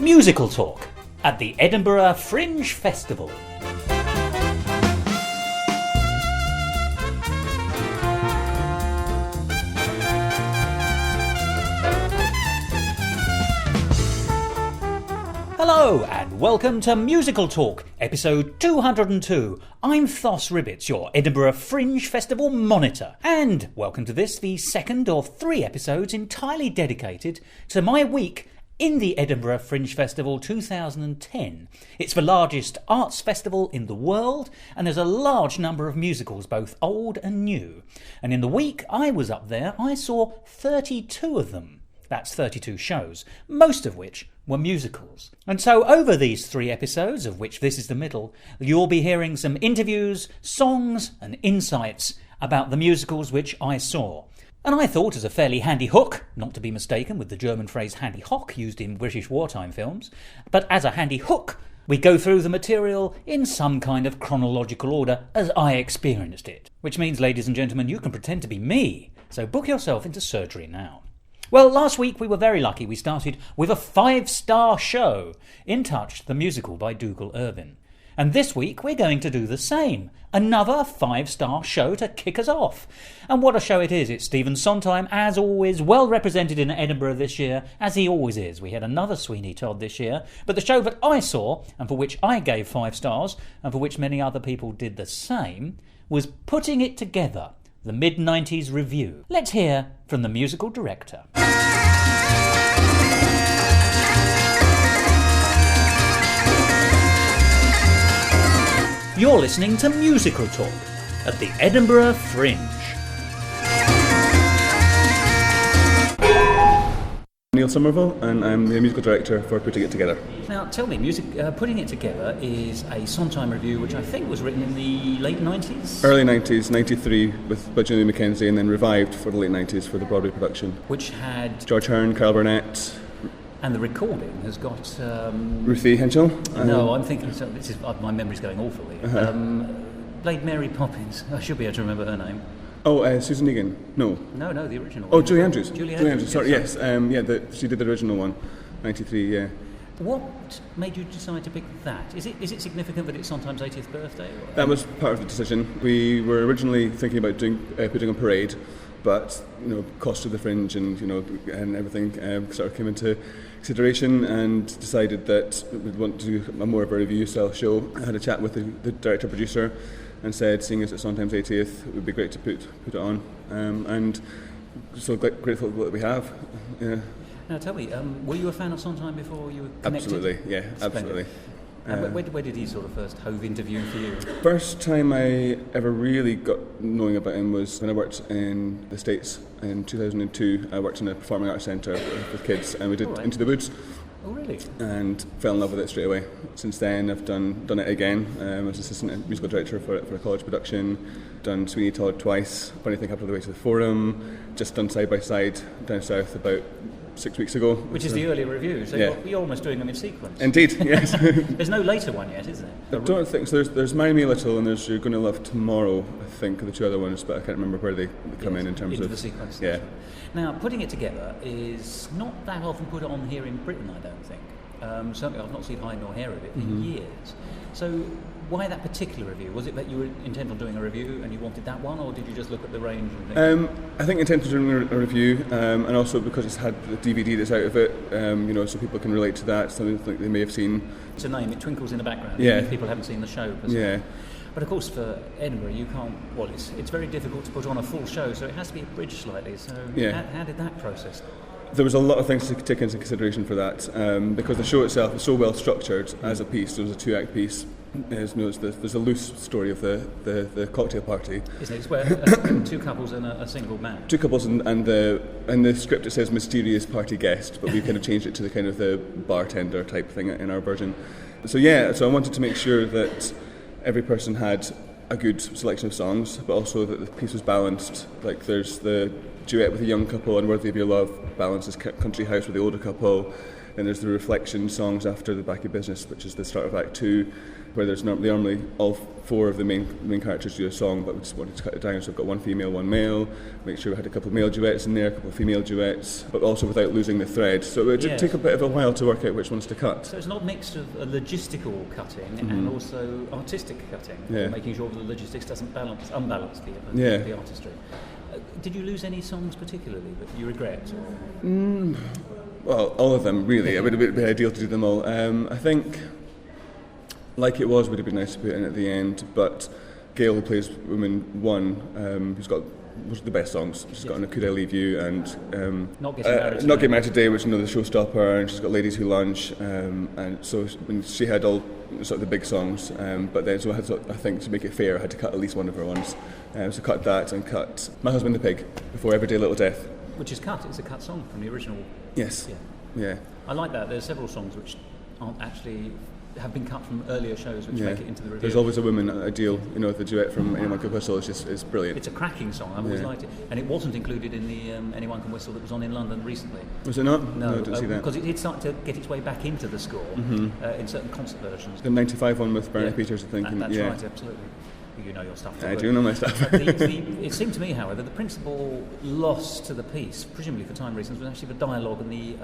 Musical Talk at the Edinburgh Fringe Festival. Hello and welcome to Musical Talk, episode 202. I'm Thos Ribbits, your Edinburgh Fringe Festival monitor. And welcome to this, the second of 3 episodes entirely dedicated to my week in the Edinburgh Fringe Festival 2010. It's the largest arts festival in the world, and there's a large number of musicals, both old and new. And in the week I was up there, I saw 32 of them. That's 32 shows, most of which were musicals. And so over these 3 episodes, of which this is the middle, you'll be hearing some interviews, songs and insights about the musicals which I saw. And I thought, as a fairly handy hook, not to be mistaken with the German phrase handy hock used in British wartime films, but as a handy hook, we go through the material in some kind of chronological order as I experienced it. Which means, ladies and gentlemen, you can pretend to be me, so book yourself into surgery now. Well, last week we were very lucky. We started with a 5-star show, In Touch, the musical by Dougal Irvin. And this week we're going to do the same. Another 5-star show to kick us off. And what a show it is. It's Stephen Sondheim, as always, well represented in Edinburgh this year, as he always is. We had another Sweeney Todd this year. But the show that I saw, and for which I gave 5 stars, and for which many other people did the same, was Putting It Together, the mid-90s review. Let's hear from the musical director. You're listening to Musical Talk at the Edinburgh Fringe. Neil Somerville, and I'm the musical director for Putting It Together. Now, tell me, Putting It Together is a Sondheim review which I think was written in the late 90s? Early 90s, 93, by Julie Mackenzie, and then revived for the late 90s for the Broadway production. Which had George Hearn, Carol Burnett. And the recording has got... Ruthie Henschel? No, I'm thinking... So this is my memory's going awfully. Played Mary Poppins. I should be able to remember her name. Oh, Susan Egan? No, the original. Oh, Julie Andrews. Julie Andrews, sorry, yes. She did the original one, 93, yeah. What made you decide to pick that? Is it significant that it's Sondheim's 80th birthday? Or? That was part of the decision. We were originally thinking about putting on Parade, but cost of the Fringe and everything sort of came into consideration, and decided that we'd want to do more of a review style show. I had a chat with the director producer and said, seeing as it's Sondheim's 80th, it would be great to put it on, and so grateful that we have. Yeah. Now tell me, were you a fan of Sondheim before you were connected? Absolutely, yeah, absolutely. Where did he sort of first hove into view for you? First time I ever really got knowing about him was when I worked in the States in 2002. I worked in a performing arts centre with kids, and we did Into the Woods. Oh, really? And fell in love with it straight away. Since then, I've done it again. As assistant musical director for a college production. Done Sweeney Todd twice. Funny Thing Happened on the Way to the Forum. Just done Side by Side down south about 6 weeks ago. Which is the earlier review, so yeah. You're almost doing them in sequence. Indeed, yes. There's no later one yet, is there? I don't think so. There's Marry Me a Little, and there's You're Gonna Love Tomorrow, I think, are the 2 other ones, but I can't remember where they come in terms into of the sequence. Yeah. Now, Putting It Together is not that often put on here in Britain, I don't think. Certainly I've not seen hide nor hair of it in years. So why that particular review? Was it that you were intent on doing a review and you wanted that one, or did you just look at the range and think? I think intent on doing a review, and also because it's had the DVD that's out of it, so people can relate to that, something like they may have seen. It's a name, it twinkles in the background, yeah. If people haven't seen the show. Yeah. But of course for Edinburgh you can't, it's very difficult to put on a full show, so it has to be abridged slightly, so yeah. How did that process go? There was a lot of things to take into consideration for that, because the show itself is so well structured as a piece. There was a 2-act piece. There's a loose story of the cocktail party. Isn't it? It's where 2 couples and a single man. 2 couples and the script it says mysterious party guest, but we kind of changed it to the kind of the bartender type thing in our version. So I wanted to make sure that every person had a good selection of songs, but also that the piece was balanced. Like there's the duet with a young couple, Unworthy of Your Love, balances Country House with the older couple. Then there's the reflection songs after The Back of Business, which is the start of Act 2. where there's normally all four of the main characters do a song, but we just wanted to cut it down, so we've got one female, one male, make sure we had a couple of male duets in there, a couple of female duets, but also without losing the thread. So it would take a bit of a while to work out which ones to cut. So it's not mixed of a logistical cutting and also artistic cutting, making sure the logistics doesn't unbalance the artistry. Did you lose any songs particularly that you regret? Well, all of them, really. It would have been ideal to do them all. I think Like It Was would have been nice to put in at the end, but Gail, who plays Woman 1, who's got one of the best songs. She's got Could I Leave You and Not Getting Married Today, which is the showstopper, and she's got Ladies Who Lunch, and so she had all sort of the big songs, but then so I think to make it fair I had to cut at least one of her ones. So cut that and cut My Husband the Pig before Everyday Little Death. Which is cut, it's a cut song from the original. Yes. Yeah. I like that. There's several songs which aren't actually have been cut from earlier shows which make it into the review. There's Always a Woman, ideal, the duet from Anyone Can Whistle is brilliant. It's a cracking song, I've always liked it. And it wasn't included in the Anyone Can Whistle that was on in London recently. Was it not? No, I didn't see that. Because it did start to get its way back into the score in certain concert versions. The 95 one with Bernard Peters, I think. That's right, absolutely. You know your stuff. I do know my stuff. It seemed to me, however, the principal loss to the piece, presumably for time reasons, was actually the dialogue and the,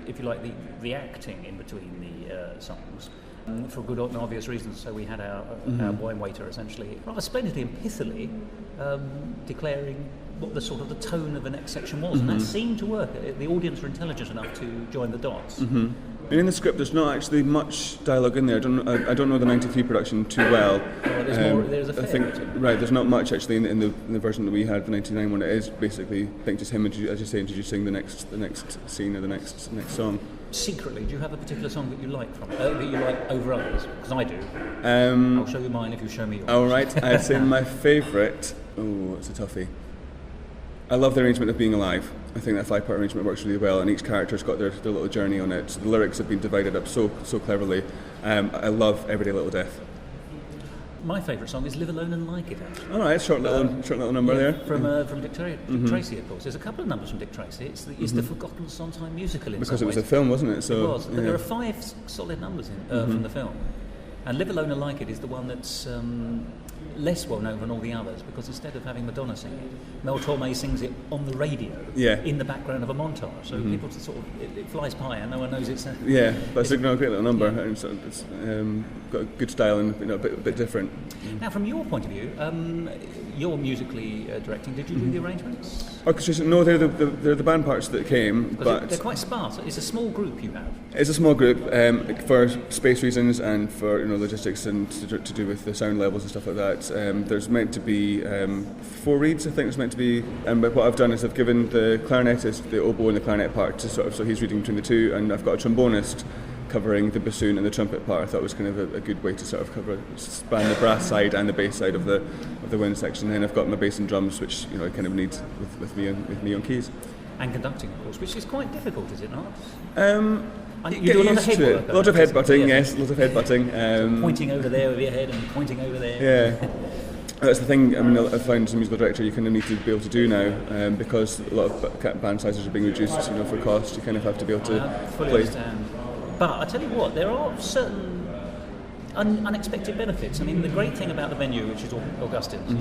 if you like, the acting in between the songs. For good and obvious reasons. So we had our wine waiter essentially rather splendidly and pithily declaring what the sort of the tone of the next section was, and that seemed to work. The audience were intelligent enough to join the dots. And in the script, there's not actually much dialogue in there. I don't know the 93 production too well. There's a fair bit. Right, there's not much actually in the version that we had, the 99 one. It is basically, I think, just him, as you say, introducing the next scene or the next song. Secretly, do you have a particular song that you like from it, that you like over others? Because I do. I'll show you mine if you show me yours. All right, I'd say my favourite. Oh, it's a toughie. I love the arrangement of Being Alive. I think that 5-part arrangement works really well, and each character's got their little journey on it. The lyrics have been divided up so cleverly. I love Everyday Little Death. My favourite song is Live Alone and Like It, actually. All right, short little number there. From Dick Tracy, of course. There's a couple of numbers from Dick Tracy. It's the forgotten Sondheim musical in because some it was ways. A film, wasn't it? So, it was. But there are 5 solid numbers from the film. And Live Alone and Like It is the one that's less well known than all the others, because instead of having Madonna sing it, Mel Torme sings it on the radio in the background of a montage. So people sort of it flies by and no one knows it's. But it's a great little number. Yeah. And so it's got a good style and a bit different. Now, from your point of view, you're musically directing. Did you do the arrangements? Orchestration? No, they're the band parts that came, but they're quite sparse. It's a small group you have. It's a small group for space reasons and for logistics and to do with the sound levels and stuff like that. There's meant to be 4 reeds, I think it's meant to be. But what I've done is I've given the clarinetist the oboe and the clarinet part to so he's reading between the two, and I've got a trombonist covering the bassoon and the trumpet part. I thought it was kind of a good way to sort of span the brass side and the bass side of the wind section. And then I've got my bass and drums, which I kind of need with me on keys. And conducting, of course, which is quite difficult, is it not? You do a lot of headwork. A lot of headbutting, yes. A lot of headbutting. Pointing over there with your head and pointing over there. Yeah. That's the thing. I mean, I find as a musical director, you kind of need to be able to do now because a lot of band sizes are being reduced, for cost. You kind of have to be able to fully play. Understand. But I tell you what, there are certain unexpected benefits. I mean, the great thing about the venue, which is Augustine's,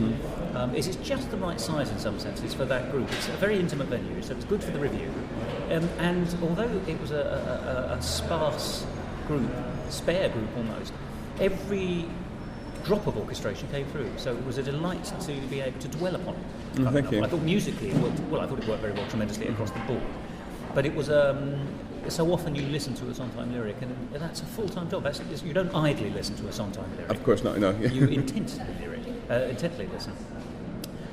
is it's just the right size in some senses for that group. It's a very intimate venue, so it's good for the review. And although it was a sparse group, spare group almost, every drop of orchestration came through, so it was a delight to be able to dwell upon it. Thank you. I thought musically it worked well. I thought it worked very well, tremendously across the board. But it was so often you listen to a Sondheim lyric, and that's a full-time job. You don't idly listen to a Sondheim lyric. Of course not. No. You intently listen.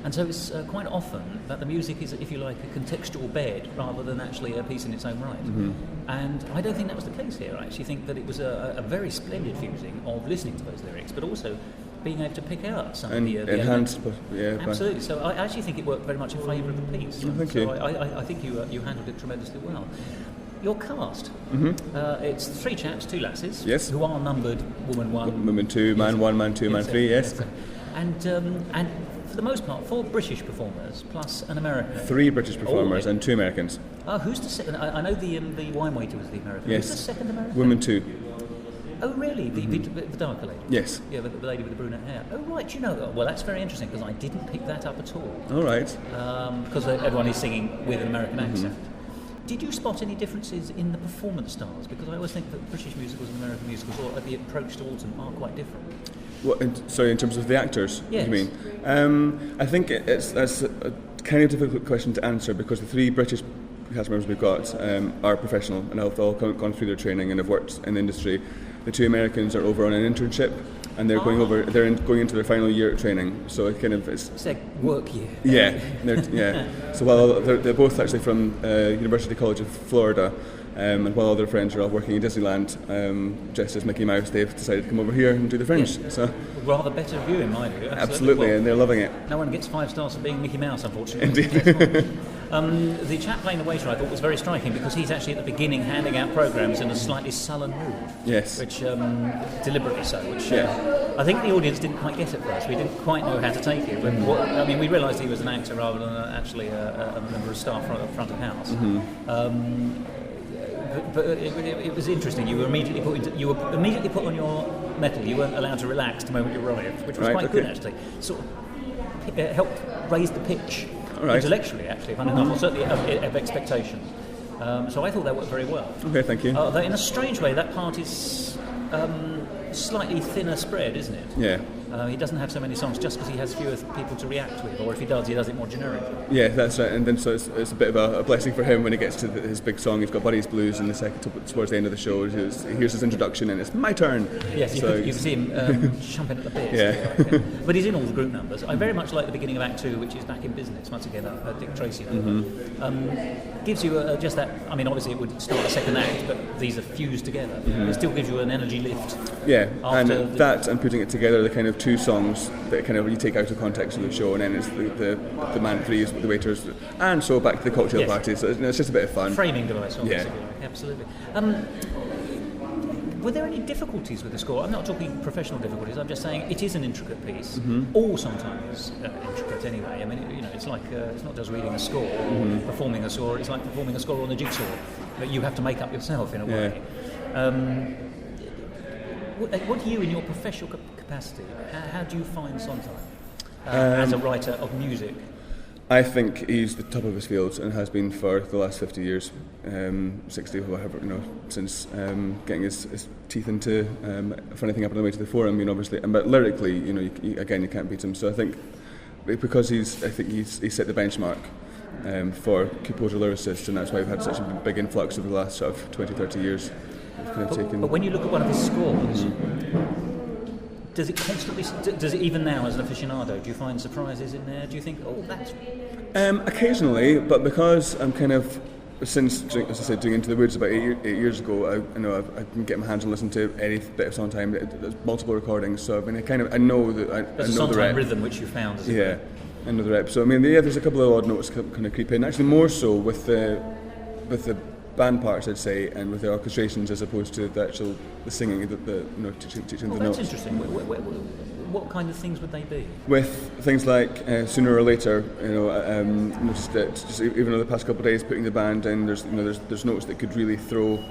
And so it's quite often that the music is, if you like, a contextual bed rather than actually a piece in its own right. And I don't think that was the case here. I actually think that it was a very splendid fusing of listening to those lyrics, but also being able to pick out some of the enhanced, absolutely. So I actually think it worked very much in favour of the piece. Thank you. you. I think you handled it tremendously well. Your cast, it's 3 chaps, 2 lasses, yes, who are numbered woman 1, woman 2, man 1, man 2, man 3, yes. And for the most part, 4 British performers plus an American. 3 British performers and 2 Americans. Who's the second? I know the wine waiter was the American. Yes. Who's the second American? Woman 2. Oh, really? The darker lady? Yes. Yeah, the lady with the brunette hair. Oh, right, you know. Well, that's very interesting because I didn't pick that up at all. All right. Because everyone is singing with an American accent. Did you spot any differences in the performance styles? Because I always think that British musicals and American musicals, or the approach towards them, are quite different. Sorry, in terms of the actors, yes. You mean? I think that's a kind of difficult question to answer because the 3 British cast members we've got are professional and have all gone through their training and have worked in the industry. The 2 Americans are over on an internship and they're going into their final year of training. So it kind of it's like work year. Yeah. So while they're both actually from University College of Florida. And while all their friends are all working in Disneyland, dressed as Mickey Mouse, they've decided to come over here and do the Fringe. Yes. So rather better view in my view. Absolutely, well, and they're loving it. No one gets 5 stars for being Mickey Mouse, unfortunately. Indeed. The chap playing the waiter I thought was very striking because he's actually at the beginning handing out programmes in a slightly sullen mood. Yes. Which deliberately so. Which I think the audience didn't quite get at first. We didn't quite know how to take it. We realised he was an actor rather than actually a member of staff front of house. But it was interesting. You were immediately put on your mettle. You weren't allowed to relax the moment you arrived, which was quite good actually. Sort of helped raise the pitch intellectually, actually, if enough, or certainly of expectations. So I thought that worked very well. Okay, thank you. Though in a strange way, that part is slightly thinner spread, isn't it? Yeah. He doesn't have so many songs just because he has fewer people to react with, or if he does it more generically. Yeah, that's right. And then so it's a bit of a blessing for him when he gets to his big song. He's got Buddy's Blues in the second towards the end of the show. He hears his introduction and it's my turn. Yes, you can see him chomping at the bit. Yeah. But he's in all the group numbers. I very much like the beginning of Act 2, which is Back in Business. Once again, a Dick Tracy number. Gives you just that. I mean, obviously it would start a second act, but these are fused together. It still gives you an energy lift. Yeah, and that and putting it together, the kind of 2 songs that kind of you take out of context of the show, and then it's the man threes with the waiters, and so back to the cocktail party. So it's just a bit of fun. Framing device, obviously. Yeah, absolutely. Were there any difficulties with the score? I'm not talking professional difficulties. I'm just saying it is an intricate piece, or sometimes intricate anyway. I mean, it's like it's not just reading a score, performing a score. It's like performing a score on a jigsaw that you have to make up yourself in a way. What do you, in your professional capacity, how do you find Sondheim as a writer of music? I think he's the top of his field and has been for the last 50 years, 60, whatever, since getting his teeth into Funny Thing Happened on the Way to the Forum, obviously. But lyrically, you can't beat him. So I think because he's set the benchmark for composer lyricists, and that's why we've had such a big influx over the last sort of 20, 30 years. But when you look at one of his scores, does it even now as an aficionado, do you find surprises in there? Do you think, that's... Occasionally, but because I'm kind of, since, as I said, doing Into the Woods about 8 years ago, I can get my hands and listen to any bit of Sondheim. There's multiple recordings, so I know that There's I know a the rep. rhythm which you found, isn't it? I know the rep. So there's a couple of odd notes kind of creep in. Actually, more so with the band parts, I'd say, and with the orchestrations as opposed to the singing, teaching the notes. That's interesting. What kind of things would they be? With things like Sooner or Later, noticed that just even over the past couple of days, putting the band in, there's notes that could really throw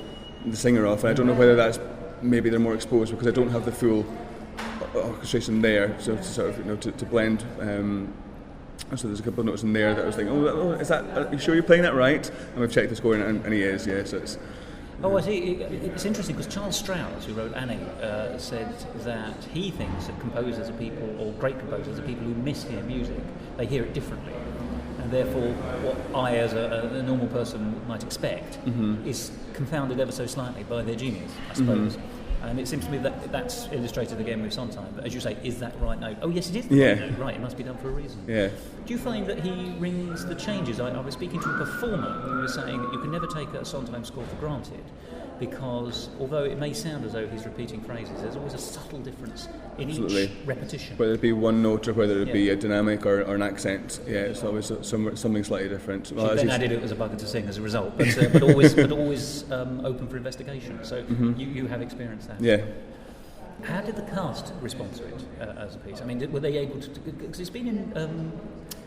the singer off, and I don't know whether that's maybe they're more exposed because I don't have the full orchestration there, so to sort of to blend. So there's a couple of notes in there that I was thinking, is that? Are you sure you're playing that right? And we've checked the score, and he is, yeah. So it's. I see. It's interesting because Charles Strauss, who wrote Annie, said that he thinks that composers are people, or great composers are people who mishear music. They hear it differently, and therefore, what I, as a normal person, might expect is confounded ever so slightly by their genius, I suppose. And it seems to me that that's illustrated again with Sondheim. But as you say, is that right note? Oh, yes, it is the right note. Right, it must be done for a reason. Yeah. Do you find that he rings the changes? I was speaking to a performer who was saying that you can never take a Sondheim score for granted because although it may sound as though he's repeating phrases, there's always a subtle difference in each repetition. Whether it be one note or whether it be a dynamic or an accent, it's always something slightly different. Well, then added it was a bugger to sing as a result, but always open for investigation. So you have experienced that. Yeah. How did the cast respond to it as a piece? I mean, were they able to? Because it's been in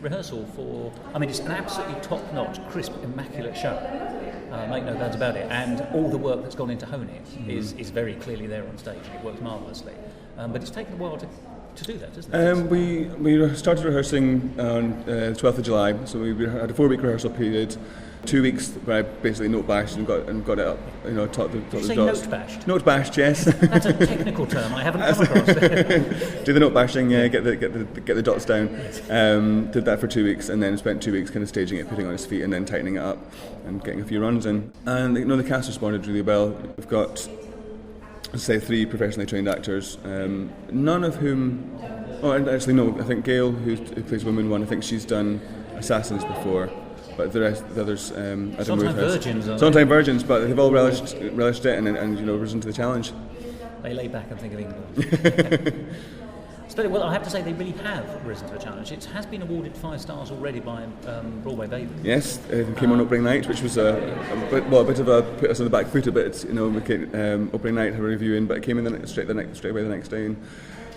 rehearsal for. I mean, it's an absolutely top-notch, crisp, immaculate show. make no bounds about it. And all the work that's gone into hone it is very clearly there on stage, and it works marvellously. But it's taken a while to do that, hasn't it? We started rehearsing on the 12th of July, so we had a 4-week rehearsal period. 2 weeks where I basically note bashed and got it up, taught the dots. Note bashed? Note bashed, yes. That's a technical term I haven't come across. Do the note bashing, get the dots down. Did that for 2 weeks, and then spent 2 weeks kind of staging it, putting it on his feet, and then tightening it up and getting a few runs in. And the cast responded really well. We've got, say, 3 professionally trained actors, none of whom. Oh, and actually no. I think Gail, who plays Woman 1, I think she's done Assassins before. But the others, Sometime virgins, but they've all relished it and risen to the challenge. They lay back and think of England. Well, I have to say they really have risen to the challenge. It has been awarded 5 stars already by Broadway Baby. Yes, it came on opening night, which was a bit of a put us on the back foot a bit. Opening night, had a review in, but it came in straight away the next day. And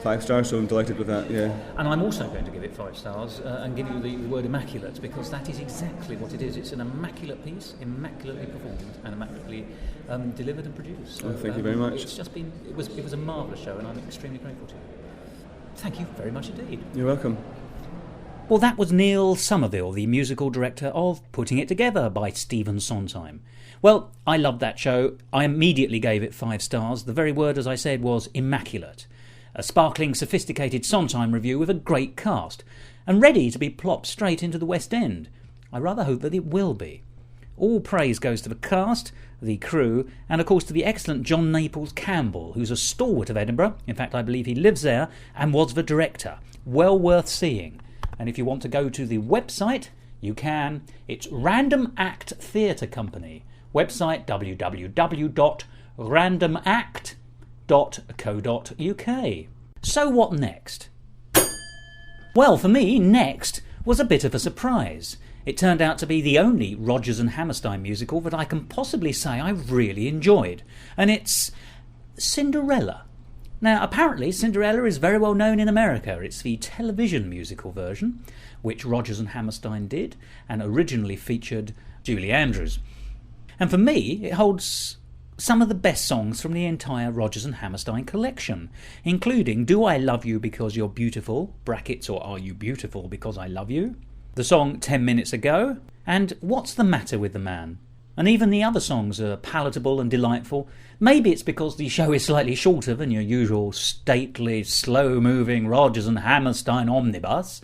5 stars, so I'm delighted with that, yeah. And I'm also going to give it 5 stars and give you the word immaculate, because that is exactly what it is. It's an immaculate piece, immaculately performed and immaculately delivered and produced. So, thank you very much. It's just been, it was a marvellous show, and I'm extremely grateful to you. Thank you very much indeed. You're welcome. Well, that was Neil Somerville, the musical director of Putting It Together by Stephen Sondheim. Well, I loved that show. I immediately gave it 5 stars. The very word, as I said, was immaculate. A sparkling, sophisticated Sondheim review with a great cast, and ready to be plopped straight into the West End. I rather hope that it will be. All praise goes to the cast, the crew, and of course to the excellent John Naples Campbell, who's a stalwart of Edinburgh. In fact, I believe he lives there and was the director. Well worth seeing. And if you want to go to the website, you can. It's Random Act Theatre Company. Website www.randomact.co.uk. So what next? Well, for me, next was a bit of a surprise. It turned out to be the only Rodgers and Hammerstein musical that I can possibly say I really enjoyed. And it's Cinderella. Now, apparently, Cinderella is very well known in America. It's the television musical version, which Rodgers and Hammerstein did, and originally featured Julie Andrews. And for me, it holds some of the best songs from the entire Rodgers and Hammerstein collection, including Do I Love You Because You're Beautiful, brackets, or Are You Beautiful Because I Love You, the song 10 Minutes Ago, and What's the Matter with the Man? And even the other songs are palatable and delightful. Maybe it's because the show is slightly shorter than your usual stately, slow-moving Rodgers and Hammerstein omnibus.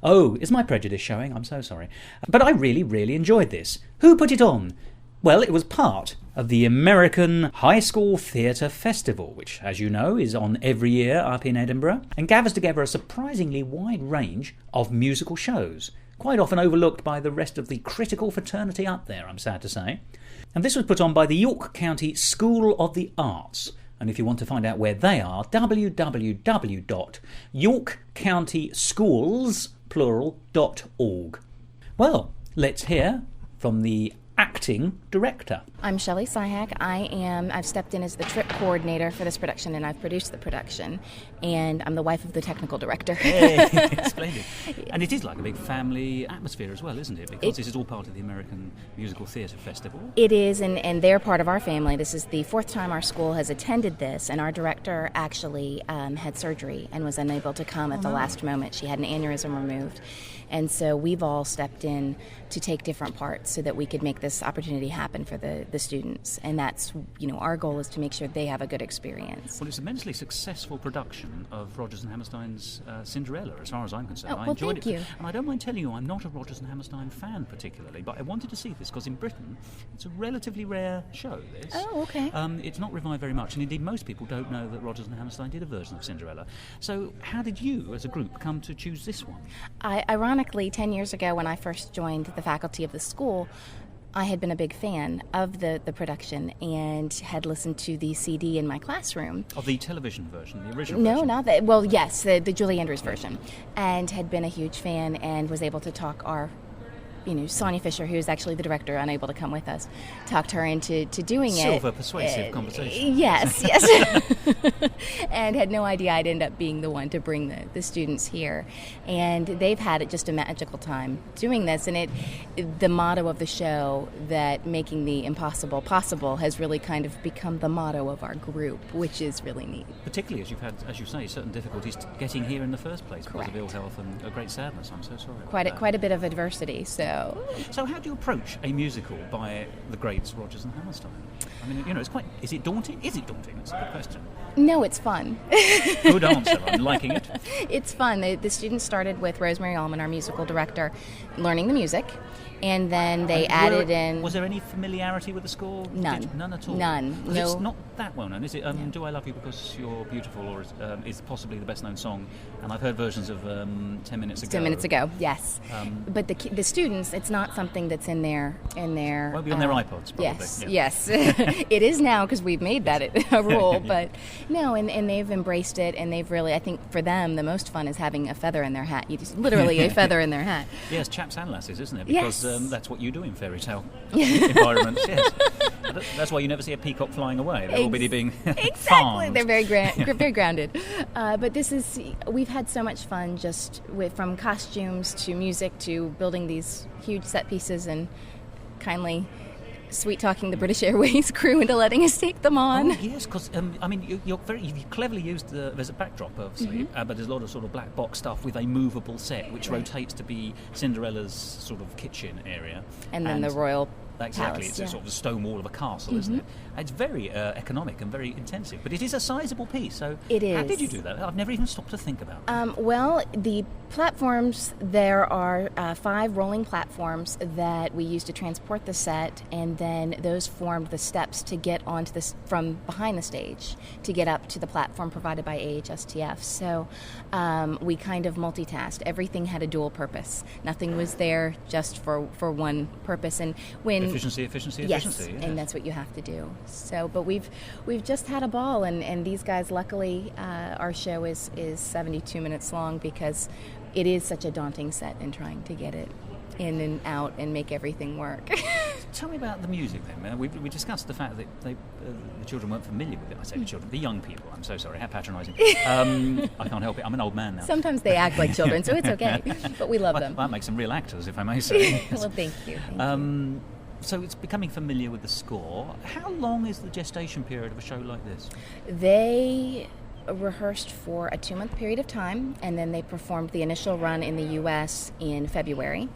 Oh, is my prejudice showing? I'm so sorry. But I really, really enjoyed this. Who put it on? Well, it was part of the American High School Theatre Festival, which, as you know, is on every year up in Edinburgh, and gathers together a surprisingly wide range of musical shows, quite often overlooked by the rest of the critical fraternity up there, I'm sad to say. And this was put on by the York County School of the Arts. And if you want to find out where they are, www.yorkcountyschools.org. Well, let's hear from the acting director. I'm Shelley Syhak. I've stepped in as the trip coordinator for this production, and I've produced the production, and I'm the wife of the technical director. Hey, splendid. And it is like a big family atmosphere as well, isn't it? Because this is all part of the American Musical Theatre Festival. It is, and they're part of our family. This is the 4th time our school has attended this, and our director actually had surgery and was unable to come at the last moment. She had an aneurysm removed. And so we've all stepped in to take different parts so that we could make this opportunity happen for the students. And that's, our goal is to make sure they have a good experience. Well, it's an immensely successful production of Rodgers and Hammerstein's Cinderella, as far as I'm concerned. I enjoyed it. Thank you. And I don't mind telling you, I'm not a Rodgers and Hammerstein fan particularly, but I wanted to see this because in Britain, it's a relatively rare show, this. Oh, okay. It's not revived very much, and indeed most people don't know that Rodgers and Hammerstein did a version of Cinderella. So how did you, as a group, come to choose this one? Ironically, 10 years ago when I first joined the faculty of the school, I had been a big fan of the production and had listened to the CD in my classroom. Of the television version, the original version? No, not that. Well, yes, the Julie Andrews version. And had been a huge fan and was able to talk our Sonia Fisher, who is actually the director, unable to come with us, talked her into doing it. Silver persuasive conversation. Yes. And had no idea I'd end up being the one to bring the students here. And they've had just a magical time doing this. And the motto of the show, that making the impossible possible, has really kind of become the motto of our group, which is really neat. Particularly as you've had, as you say, certain difficulties getting here in the first place. Correct. Because of ill health and a great sadness. I'm so sorry. Quite a bit of adversity. So how do you approach a musical by the greats Rodgers and Hammerstein? I mean, it's quite. Is it daunting? Is it daunting? That's a good question. No, it's fun. Good answer. I'm liking it. It's fun. The students started with Rosemary Allman, our musical director, learning the music. And then they added in... Was there any familiarity with the score? None. None at all? None. No. It's not that well known, is it? Do I Love You Because You're Beautiful, or is possibly the best known song? And I've heard versions of 10 Minutes Ago. 10 Minutes Ago, yes. But the students, it's not something that's in their... Won't be on their iPods, probably. Yes. It is now, because we've made that a rule. But no, and they've embraced it, and they've really... I think for them, the most fun is having a feather in their hat. Literally a feather in their hat. Yes, chaps and lasses, isn't it? Yes. Because that's what you do in fairy tale environments. Yes, that's why you never see a peacock flying away. They're all busy being exactly. farmed. They're very grounded. But we've had so much fun just from costumes to music to building these huge set pieces and kindly sweet talking the British Airways crew into letting us take them on. Oh, yes, because you cleverly used there's a backdrop obviously, but there's a lot of sort of black box stuff with a movable set which rotates to be Cinderella's sort of kitchen area, and then the royal Exactly, palace, it's a sort of a stone wall of a castle, isn't it? It's very economic and very intensive, but it is a sizable piece. So it is. How did you do that? I've never even stopped to think about it. Well, the platforms, there are 5 rolling platforms that we use to transport the set, and then those formed the steps to get onto this from behind the stage to get up to the platform provided by AHSTF. So we kind of multitasked. Everything had a dual purpose. Nothing was there just for one purpose. And when efficiency. Yes, and that's what you have to do. So, but we've just had a ball, and these guys, luckily, our show is 72 minutes long because it is such a daunting set in trying to get it in and out and make everything work. Tell me about the music then. We discussed the fact that the children weren't familiar with it. I say the children, the young people. I'm so sorry, how patronising. I can't help it. I'm an old man now. Sometimes they act like children, so it's okay. But we love them. That makes them real actors, if I may say. Well, thank you. So it's becoming familiar with the score. How long is the gestation period of a show like this? They rehearsed for a 2-month period of time, and then they performed the initial run in the U.S. in February.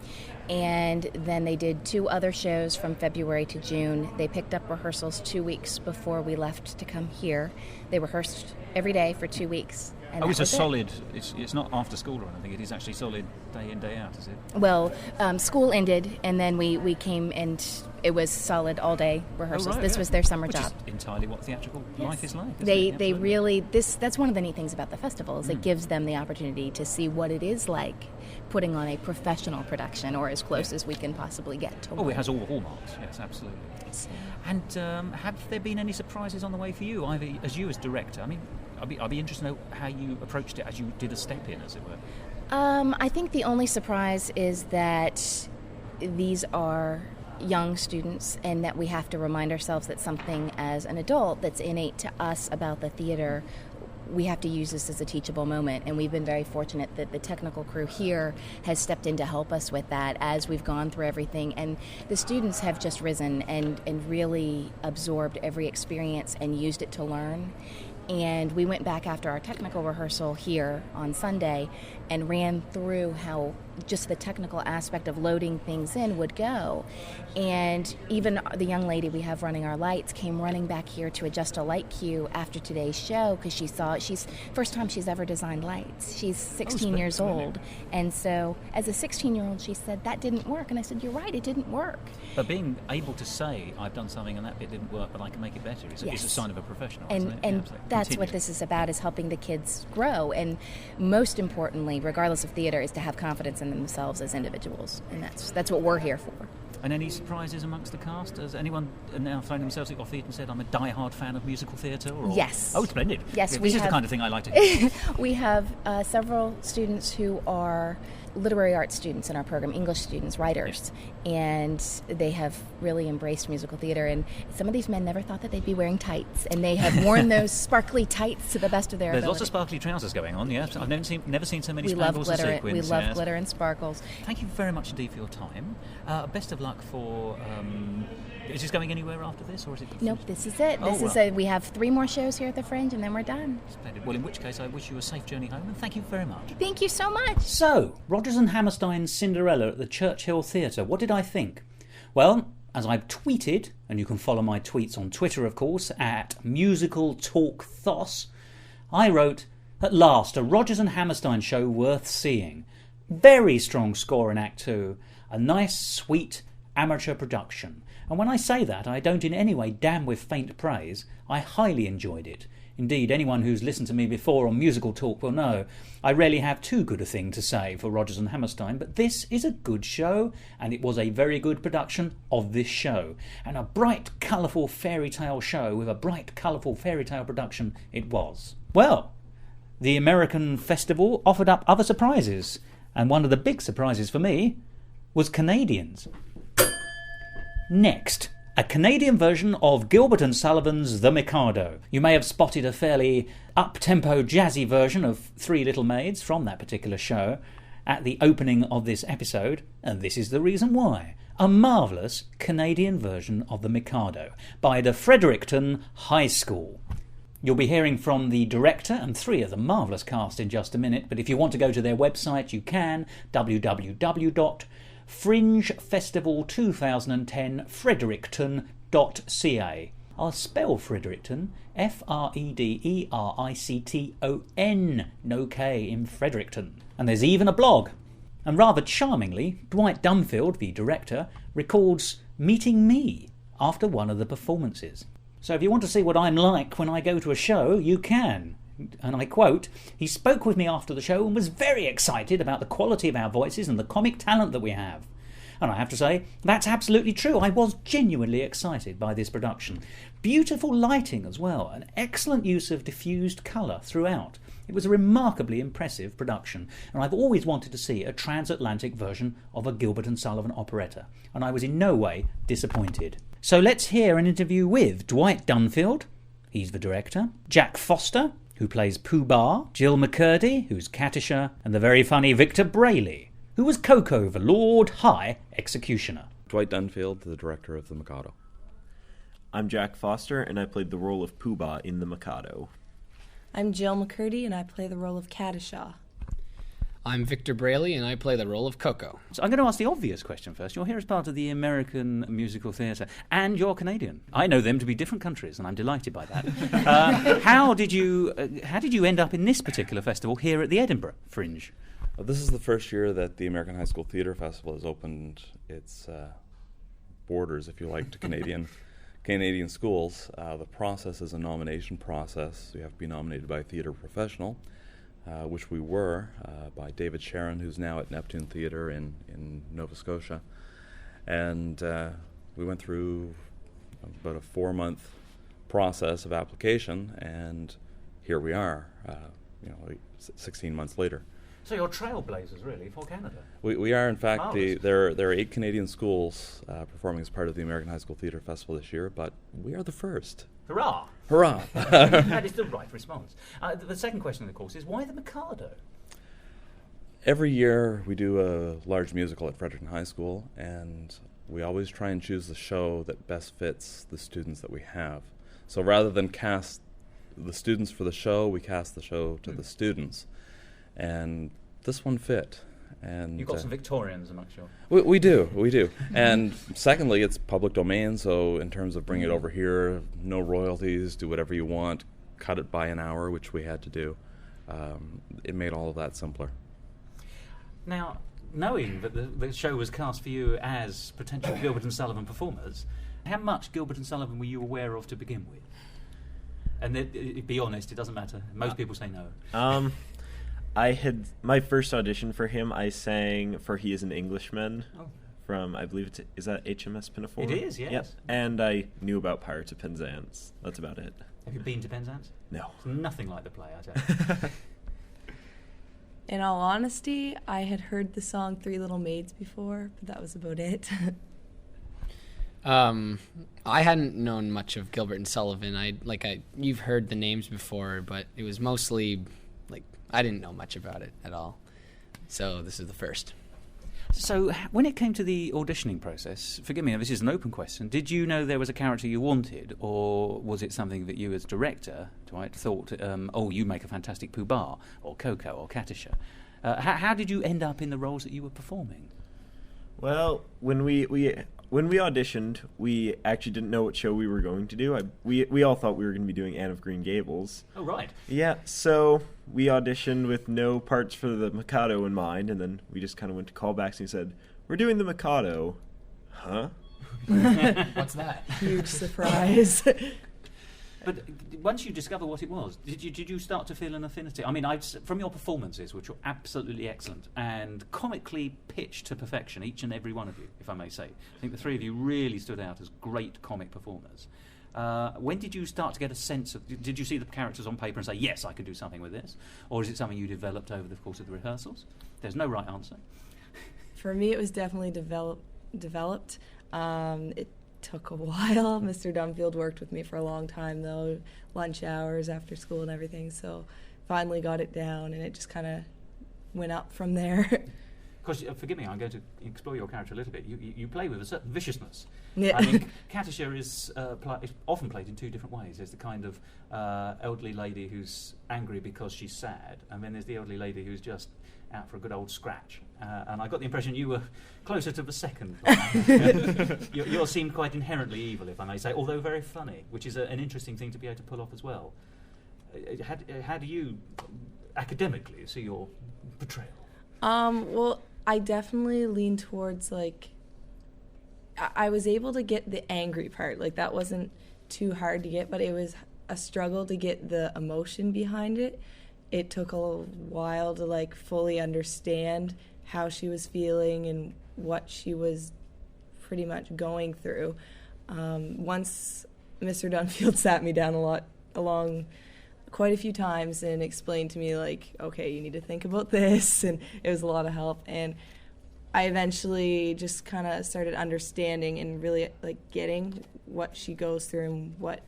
And then they did 2 other shows from February to June. They picked up rehearsals 2 weeks before we left to come here. They rehearsed every day for 2 weeks. And it's a solid, it's not after school or anything, it is actually solid day in, day out, is it? Well, school ended, and then we came, and it was solid all-day rehearsals. This was their summer job. Which is entirely what theatrical life is like. They really, that's one of the neat things about the festival, is it gives them the opportunity to see what it is like putting on a professional production, or as close as we can possibly get to one. Oh, it has all the hallmarks, yes, absolutely. And have there been any surprises on the way for you, either as director? I mean, I'd be interested to know how you approached it as you did a step in, as it were. I think the only surprise is that these are young students, and that we have to remind ourselves that something as an adult that's innate to us about the theater, we have to use this as a teachable moment. And we've been very fortunate that the technical crew here has stepped in to help us with that as we've gone through everything. And the students have just risen and really absorbed every experience and used it to learn. And we went back after our technical rehearsal here on Sunday and ran through how just the technical aspect of loading things in would go. And even the young lady we have running our lights came running back here to adjust a light cue after today's show, because she's first time she's ever designed lights. She's 16 years old. And so as a 16-year-old, she said, that didn't work. And I said, you're right, it didn't work. But being able to say, I've done something and that bit didn't work, but I can make it better, is a sign of a professional, isn't it? And that's what this is about, is helping the kids grow. And most importantly, regardless of theater, is to have confidence in themselves as individuals. And that's what we're here for. And any surprises amongst the cast? Has anyone now thrown themselves off feet and said, I'm a die-hard fan of musical theatre? Yes. Oh, splendid. Yes, this is the kind of thing I like to hear. We have several students who are literary arts students in our program, English students, writers, and they have really embraced musical theater. And some of these men never thought that they'd be wearing tights, and they have worn those sparkly tights to the best of their There's ability. lots of sparkly trousers going on, yes. I've never seen so many We love spangles and glitter. sequins. We love yes. glitter and sparkles. Thank you very much indeed for your time. Best of luck for... is this going anywhere after this, or is it... Nope, this is it. We have 3 more shows here at the Fringe, and then we're done. Splendid. Well, in which case, I wish you a safe journey home, and thank you very much. Thank you so much. So, Rodgers and Hammerstein's Cinderella at the Churchill Theatre. What did I think? Well, as I've tweeted, and you can follow my tweets on Twitter, of course, at musicaltalkthos, I wrote, at last, a Rodgers and Hammerstein show worth seeing. Very strong score in Act 2. A nice, sweet, amateur production. And when I say that, I don't in any way damn with faint praise. I highly enjoyed it. Indeed, anyone who's listened to me before on Musical Talk will know I rarely have too good a thing to say for Rodgers and Hammerstein, but this is a good show, and it was a very good production of this show. And a bright, colourful fairy tale show with a bright, colourful fairy tale production it was. Well, the American festival offered up other surprises, and one of the big surprises for me was Canadians. Next, a Canadian version of Gilbert and Sullivan's The Mikado. You may have spotted a fairly up-tempo jazzy version of Three Little Maids from that particular show at the opening of this episode, and this is the reason why. A marvellous Canadian version of The Mikado by the Fredericton High School. You'll be hearing from the director and 3 of the marvellous cast in just a minute, but if you want to go to their website, you can, www.fringefestival2010 fredericton.ca. I'll spell Fredericton, Fredericton, no K in Fredericton. And there's even a blog. And rather charmingly, Dwight Dunfield, the director, records meeting me after one of the performances. So if you want to see what I'm like when I go to a show, you can. And I quote, "He spoke with me after the show and was very excited about the quality of our voices and the comic talent that we have." And I have to say, that's absolutely true. I was genuinely excited by this production. Beautiful lighting as well, an excellent use of diffused colour throughout. It was a remarkably impressive production, and I've always wanted to see a transatlantic version of a Gilbert and Sullivan operetta, and I was in no way disappointed. So let's hear an interview with Dwight Dunfield, he's the director, Jack Foster, who plays Pooh Bah, Jill McCurdy, who's Katisha, and the very funny Victor Brayley, who was Coco, the Lord High Executioner. Dwight Dunfield, the director of The Mikado. I'm Jack Foster, and I played the role of Pooh Bah in The Mikado. I'm Jill McCurdy, and I play the role of Katisha. I'm Victor Brayley, and I play the role of Coco. So I'm going to ask the obvious question first. You're here as part of the American musical theatre, and you're Canadian. I know them to be different countries, and I'm delighted by that. How did you end up in this particular festival here at the Edinburgh Fringe? This is the first year that the American High School Theatre Festival has opened its borders, if you like, to Canadian schools. The process is a nomination process. You have to be nominated by a theatre professional, which we were, by David Sharon, who's now at Neptune Theatre in Nova Scotia. And we went through about a 4-month process of application, and here we are, 16 months later. So you're trailblazers, really, for Canada. We are, in fact, Marvelous. there are 8 Canadian schools performing as part of the American High School Theatre Festival this year, but we are the first. Hurrah! Hurrah! That is the right response. The second question, of course, is why the Mikado? Every year we do a large musical at Fredericton High School, and we always try and choose the show that best fits the students that we have. So rather than cast the students for the show, we cast the show to the students. And this one fit. And You've got some Victorians amongst you. We do. And secondly, it's public domain, so in terms of bringing it over here, no royalties, do whatever you want, cut it by an hour, which we had to do. It made all of that simpler. Now, knowing that the show was cast for you as potential Gilbert and Sullivan performers, how much Gilbert and Sullivan were you aware of to begin with? And be honest, it doesn't matter. Most people say no. I had my first audition for him. I sang for "He Is an Englishman" from, I believe is that HMS Pinafore? It is, yes. Yep. And I knew about Pirates of Penzance. That's about it. Have you been to Penzance? No. It's nothing like the play, I tell you. In all honesty, I had heard the song Three Little Maids before, but that was about it. I hadn't known much of Gilbert and Sullivan. You've heard the names before, but it was mostly like I didn't know much about it at all. So this is the first. So when it came to the auditioning process, forgive me, this is an open question, did you know there was a character you wanted, or was it something that you as director, Dwight, thought, you make a fantastic Pooh Bah, or Coco, or Katisha? How did you end up in the roles that you were performing? Well, when we auditioned, we actually didn't know what show we were going to do. We all thought we were going to be doing Anne of Green Gables. Oh, right. Yeah, so we auditioned with no parts for the Mikado in mind, and then we just kind of went to callbacks and said, "We're doing the Mikado." Huh? What's that? Huge surprise. But once you discover what it was, did you start to feel an affinity? I mean, from your performances, which were absolutely excellent and comically pitched to perfection, each and every one of you, if I may say. I think the three of you really stood out as great comic performers. When did you start to get a sense of... Did you see the characters on paper and say, yes, I could do something with this? Or is it something you developed over the course of the rehearsals? There's no right answer. For me, it was definitely developed. It took a while. Mr. Dunfield worked with me for a long time, though, lunch hours, after school and everything, so finally got it down, and it just kind of went up from there. Because, forgive me, I'm going to explore your character a little bit. You play with a certain viciousness. Yeah. I mean, Katisha is often played in two different ways. There's the kind of elderly lady who's angry because she's sad, and then there's the elderly lady who's just out for a good old scratch. And I got the impression you were closer to the second. You seemed quite inherently evil, if I may say, although very funny, which is an interesting thing to be able to pull off as well. How do you academically see your portrayal? Well, I definitely lean towards, like, I was able to get the angry part. Like, that wasn't too hard to get, but it was a struggle to get the emotion behind it. It took a little while to, like, fully understand how she was feeling and what she was pretty much going through. Once Mr. Dunfield sat me down along quite a few times and explained to me, like, okay, you need to think about this, and it was a lot of help. And I eventually just kind of started understanding and really, like, getting what she goes through and what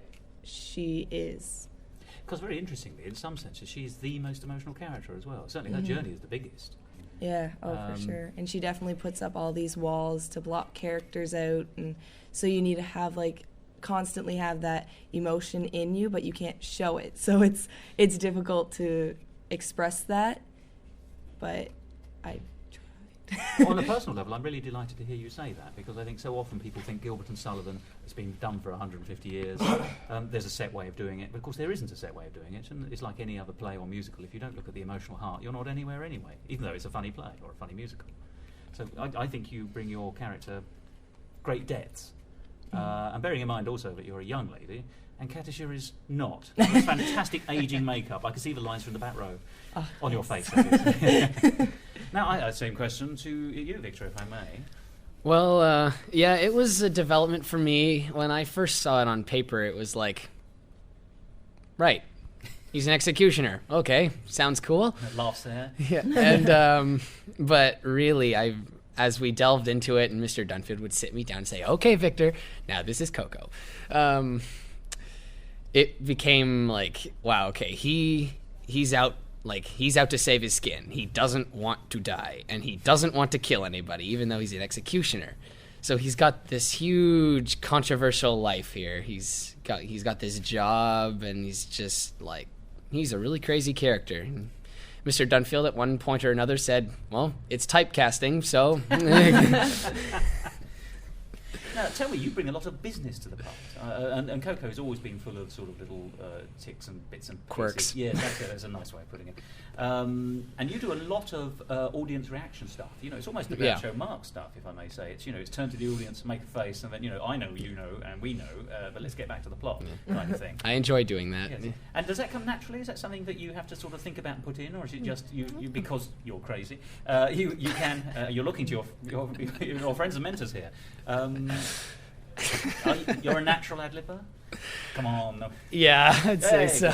she is. Because very interestingly, in some senses, she's the most emotional character as well. Certainly her journey is the biggest. Yeah, for sure. And she definitely puts up all these walls to block characters out, and so you need to have, like, constantly have that emotion in you, but you can't show it. So it's difficult to express that, but I tried. On a personal level, I'm really delighted to hear you say that, because I think so often people think Gilbert and Sullivan has been done for 150 years. There's a set way of doing it, but of course there isn't a set way of doing it, and it's like any other play or musical. If you don't look at the emotional heart, you're not anywhere anyway, even though it's a funny play or a funny musical. So I think you bring your character great depths. And bearing in mind also that you're a young lady, and Katisha is not. It's fantastic aging makeup. I can see the lines from the back row on your face. Now, I same question to you, Victor, if I may. Well, yeah, it was a development for me. When I first saw it on paper, it was like, right, he's an executioner. Okay, sounds cool. Laughs there. Yeah, and but really, as we delved into it, and Mr. Dunfield would sit me down and say, okay, Victor, now this is Coco. It became like, wow, okay, he's out to save his skin. He doesn't want to die, and he doesn't want to kill anybody, even though he's an executioner. So he's got this huge controversial life here. He's got this job, and he's just like, he's a really crazy character. And Mr. Dunfield at one point or another said, well, it's typecasting, so... Now, tell me, you bring a lot of business to the part, and Coco has always been full of sort of little ticks and bits and quirks. Yeah, that's a nice way of putting it. And you do a lot of audience reaction stuff. You know, it's almost the Groucho Marx stuff, if I may say. It's, you know, it's turn to the audience and make a face, and then, you know, I know, you know, and we know, but let's get back to the plot, kind of thing. I enjoy doing that. Yes. And does that come naturally? Is that something that you have to sort of think about and put in, or is it just you because you're crazy? You're looking to your friends and mentors here. You're a natural ad-libber? Come on. No. Yeah, I'd say so.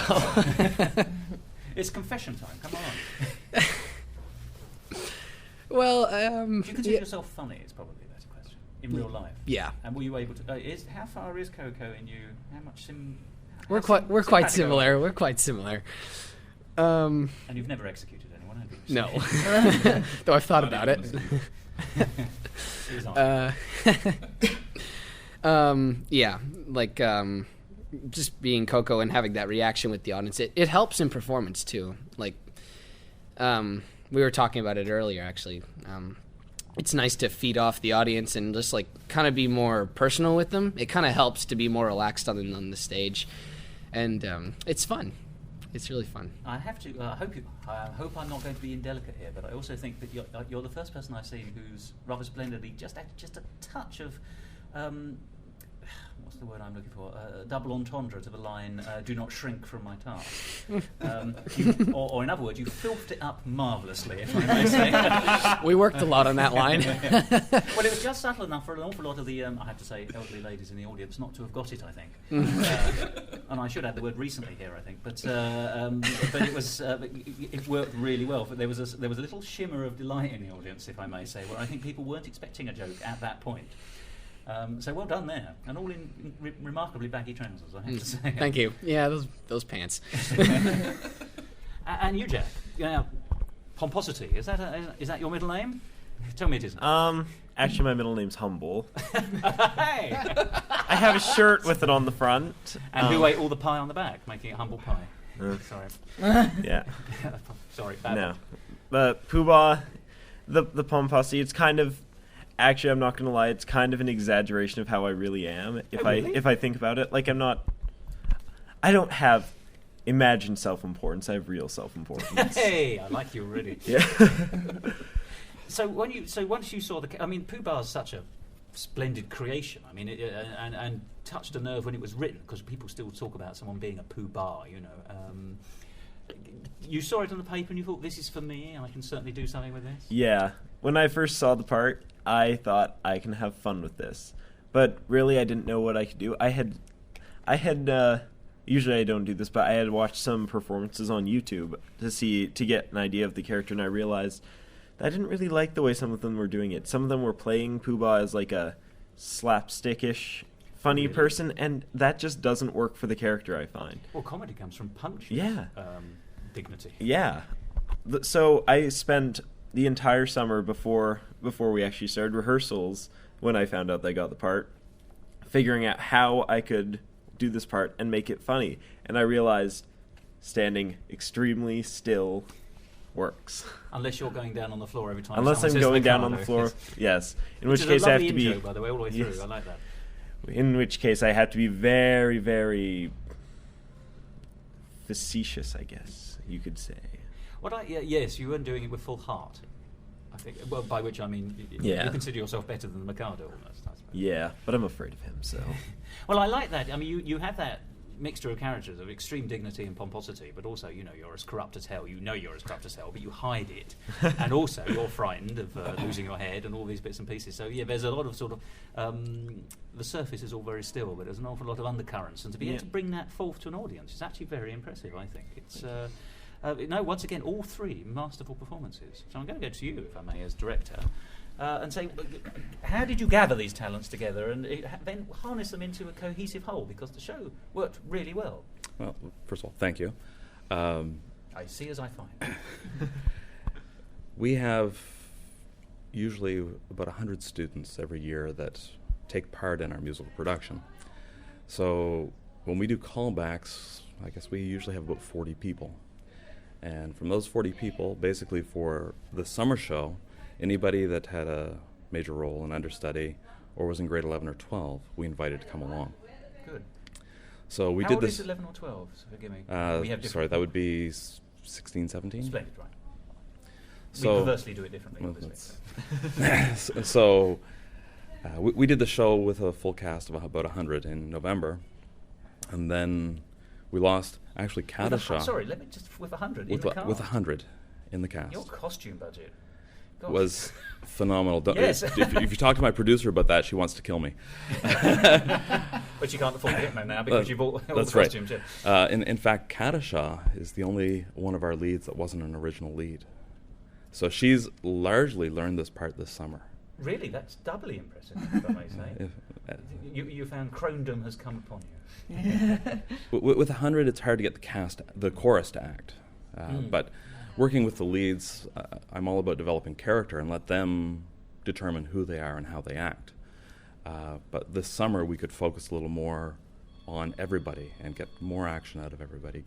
It's confession time, come on. Well, Do you consider yourself funny? It's probably a better question. In real life? Yeah. And were you able to... how far is Coco in you? How much We're quite similar. We're quite similar. And you've never executed anyone, have you? No. Though I've thought about it. Yeah, like just being Coco and having that reaction with the audience, it helps in performance too. Like we were talking about it earlier, actually. It's nice to feed off the audience and just like kind of be more personal with them. It kind of helps to be more relaxed on the stage, and it's fun. It's really fun. I have to. I hope I'm not going to be indelicate here, but I also think that you're the first person I've seen who's rather splendidly just a touch of. What's the word I'm looking for? Double entendre to the line, do not shrink from my task. Or in other words, you filthed it up marvellously, if I may say. We worked a lot on that line. Well, it was just subtle enough for an awful lot of the, I have to say, elderly ladies in the audience not to have got it, I think. And I should add the word recently here, I think. But it was, it worked really well. But there was a little shimmer of delight in the audience, if I may say, where I think people weren't expecting a joke at that point. So well done there, and all in remarkably baggy trousers, I have to say. Thank you. Yeah, those pants. And you, Jack, Pomposity, is that your middle name? Tell me it isn't. Actually, my middle name's Humble. Hey! I have a shirt with it on the front. And who ate all the pie on the back, making it humble pie? Sorry. Yeah. Sorry. No. The Poobah, the Pomposity, it's kind of... Actually, I'm not going to lie, it's kind of an exaggeration of how I really am, if I think about it. Like, I don't have imagined self-importance, I have real self-importance. Hey, I like you already. Yeah. So once you saw Pooh Bah's such a splendid creation. I mean, and touched a nerve when it was written, because people still talk about someone being a Pooh Bah, you know. You saw it on the paper and you thought, this is for me, and I can certainly do something with this? Yeah. When I first saw the part, I thought I can have fun with this. But really, I didn't know what I could do. I had usually I don't do this, but I had watched some performances on YouTube to get an idea of the character, and I realized that I didn't really like the way some of them were doing it. Some of them were playing Pooh Bah as like a slapstickish, funny person, and that just doesn't work for the character, I find. Well, comedy comes from punch. Yeah. Dignity. Yeah. So I spent the entire summer before we actually started rehearsals, when I found out that I got the part, figuring out how I could do this part and make it funny. And I realized standing extremely still works. Unless you're going down on the floor every time. Unless I'm going down on the floor, yes. In which case I have to be... by the way, all the way through. Yes. I like that. In which case I have to be very, very facetious, I guess you could say. Yes, you weren't doing it with full heart, I think. Well, by which I mean, you consider yourself better than the Mikado, almost, I suppose. Yeah, but I'm afraid of him, so... Well, I like that. I mean, you have that mixture of characters of extreme dignity and pomposity, but also, you're as corrupt as hell. You know you're as corrupt as hell, but you hide it. And also, you're frightened of losing your head and all these bits and pieces. So, yeah, there's a lot of sort of... the surface is all very still, but there's an awful lot of undercurrents. And to be able to bring that forth to an audience is actually very impressive, I think. It's... once again, all three masterful performances. So I'm going to go to you, if I may, as director, and say, how did you gather these talents together and then harness them into a cohesive whole? Because the show worked really well. Well, first of all, thank you. I see as I find. We have usually about 100 students every year that take part in our musical production. So when we do callbacks, I guess we usually have about 40 people. And from those 40 people, basically for the summer show, anybody that had a major role in understudy or was in grade 11 or 12, we invited to come along. Good. So we How did old this. is 11 or 12? Forgive me. Sorry, that would be 16, 17. Splendid, right. So, we perversely do it differently, obviously. So we did the show with a full cast of about 100 in November, and then we lost actually Kadasha. Sorry, let me just with 100 in the cast. With 100 in the cast. Your costume budget was phenomenal. Yes. If you talk to my producer about that, she wants to kill me. But you can't afford the Hitman now because you bought all the costumes. Right. In fact, Kadasha is the only one of our leads that wasn't an original lead. So she's largely learned this part this summer. Really, that's doubly impressive, if I may say. You found Crondom has come upon you. With 100, it's hard to get the chorus to act. But working with the leads, I'm all about developing character and let them determine who they are and how they act. But this summer, we could focus a little more on everybody and get more action out of everybody,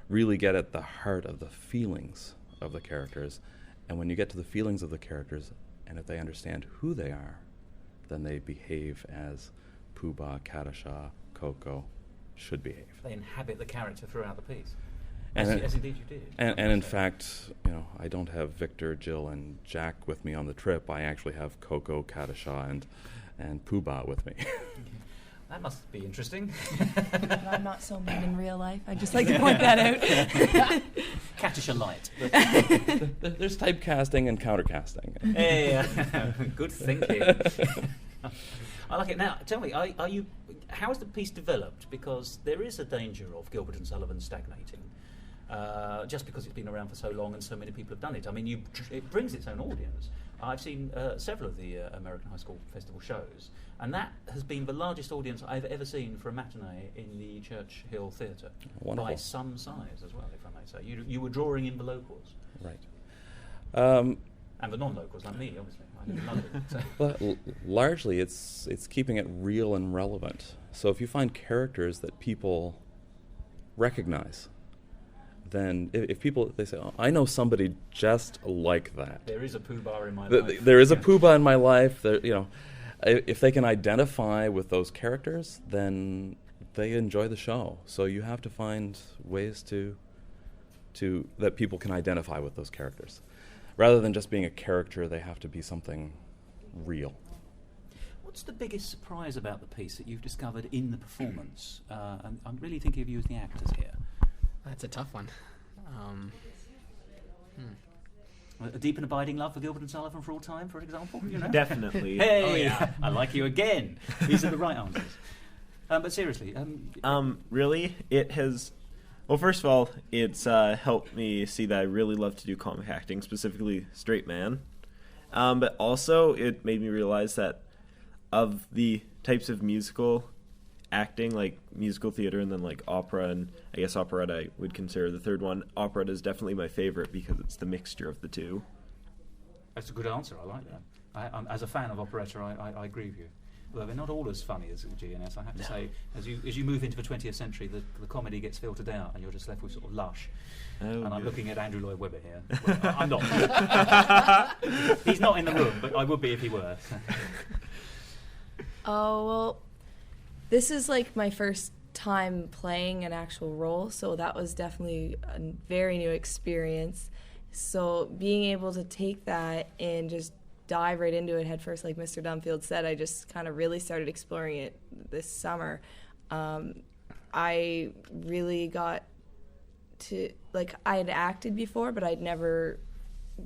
really get at the heart of the feelings of the characters. And when you get to the feelings of the characters, and if they understand who they are, then they behave as Pooh-Bah, Katisha, Coco should behave. They inhabit the character throughout the piece. And As indeed you did. And in fact, I don't have Victor, Jill, and Jack with me on the trip. I actually have Coco, Katisha, and Pooh-Bah with me. That must be interesting. I'm not so mean in real life. I just like to point that out. Katisha light. There's typecasting and countercasting. Hey, good thinking. I like it. Now, tell me, how has the piece developed? Because there is a danger of Gilbert and Sullivan stagnating, just because it's been around for so long and so many people have done it. I mean, it brings its own audience. I've seen several of the American High School Festival shows, and that has been the largest audience I've ever seen for a matinee in the Church Hill Theatre. Wonderful. By some size as well, if I may say. You were drawing in the locals. Right. And the non-locals, like me, obviously. I live in London. So. Well, largely, it's keeping it real and relevant. So if you find characters that people recognize, then if people, they say, oh, I know somebody just like that. There is a Pooh-Bah in my life. There is a Pooh-Bah in my life. If they can identify with those characters, then they enjoy the show. So you have to find ways to that people can identify with those characters. Rather than just being a character, they have to be something real. What's the biggest surprise about the piece that you've discovered in the performance? I'm really thinking of you as the actors here. That's a tough one. A deep and abiding love for Gilbert and Sullivan for all time, for example? Definitely. Hey, Oh, yeah. I like you again. These are the right answers. But seriously, Really, it has. Well, first of all, it's helped me see that I really love to do comic acting, specifically straight man. But also, it made me realize that of the types of musical acting, like musical theater and then like opera, and I guess operetta I would consider the third one. Operetta is definitely my favorite because it's the mixture of the two. that's a good answer. I like that. As a fan of operetta, I agree with you. Although they're not all as funny as GNS, I have to say. As you move into the 20th century, the comedy gets filtered out, and you're just left with sort of lush. And I'm looking at Andrew Lloyd Webber here. Well, I'm not. He's not in the room, but I would be if he were. Oh, well, this is like my first time playing an actual role, so that was definitely a very new experience. So being able to take that and just dive right into it head first, like Mr. Dunfield said, I just kind of really started exploring it this summer. I really got to, like, I had acted before, but I'd never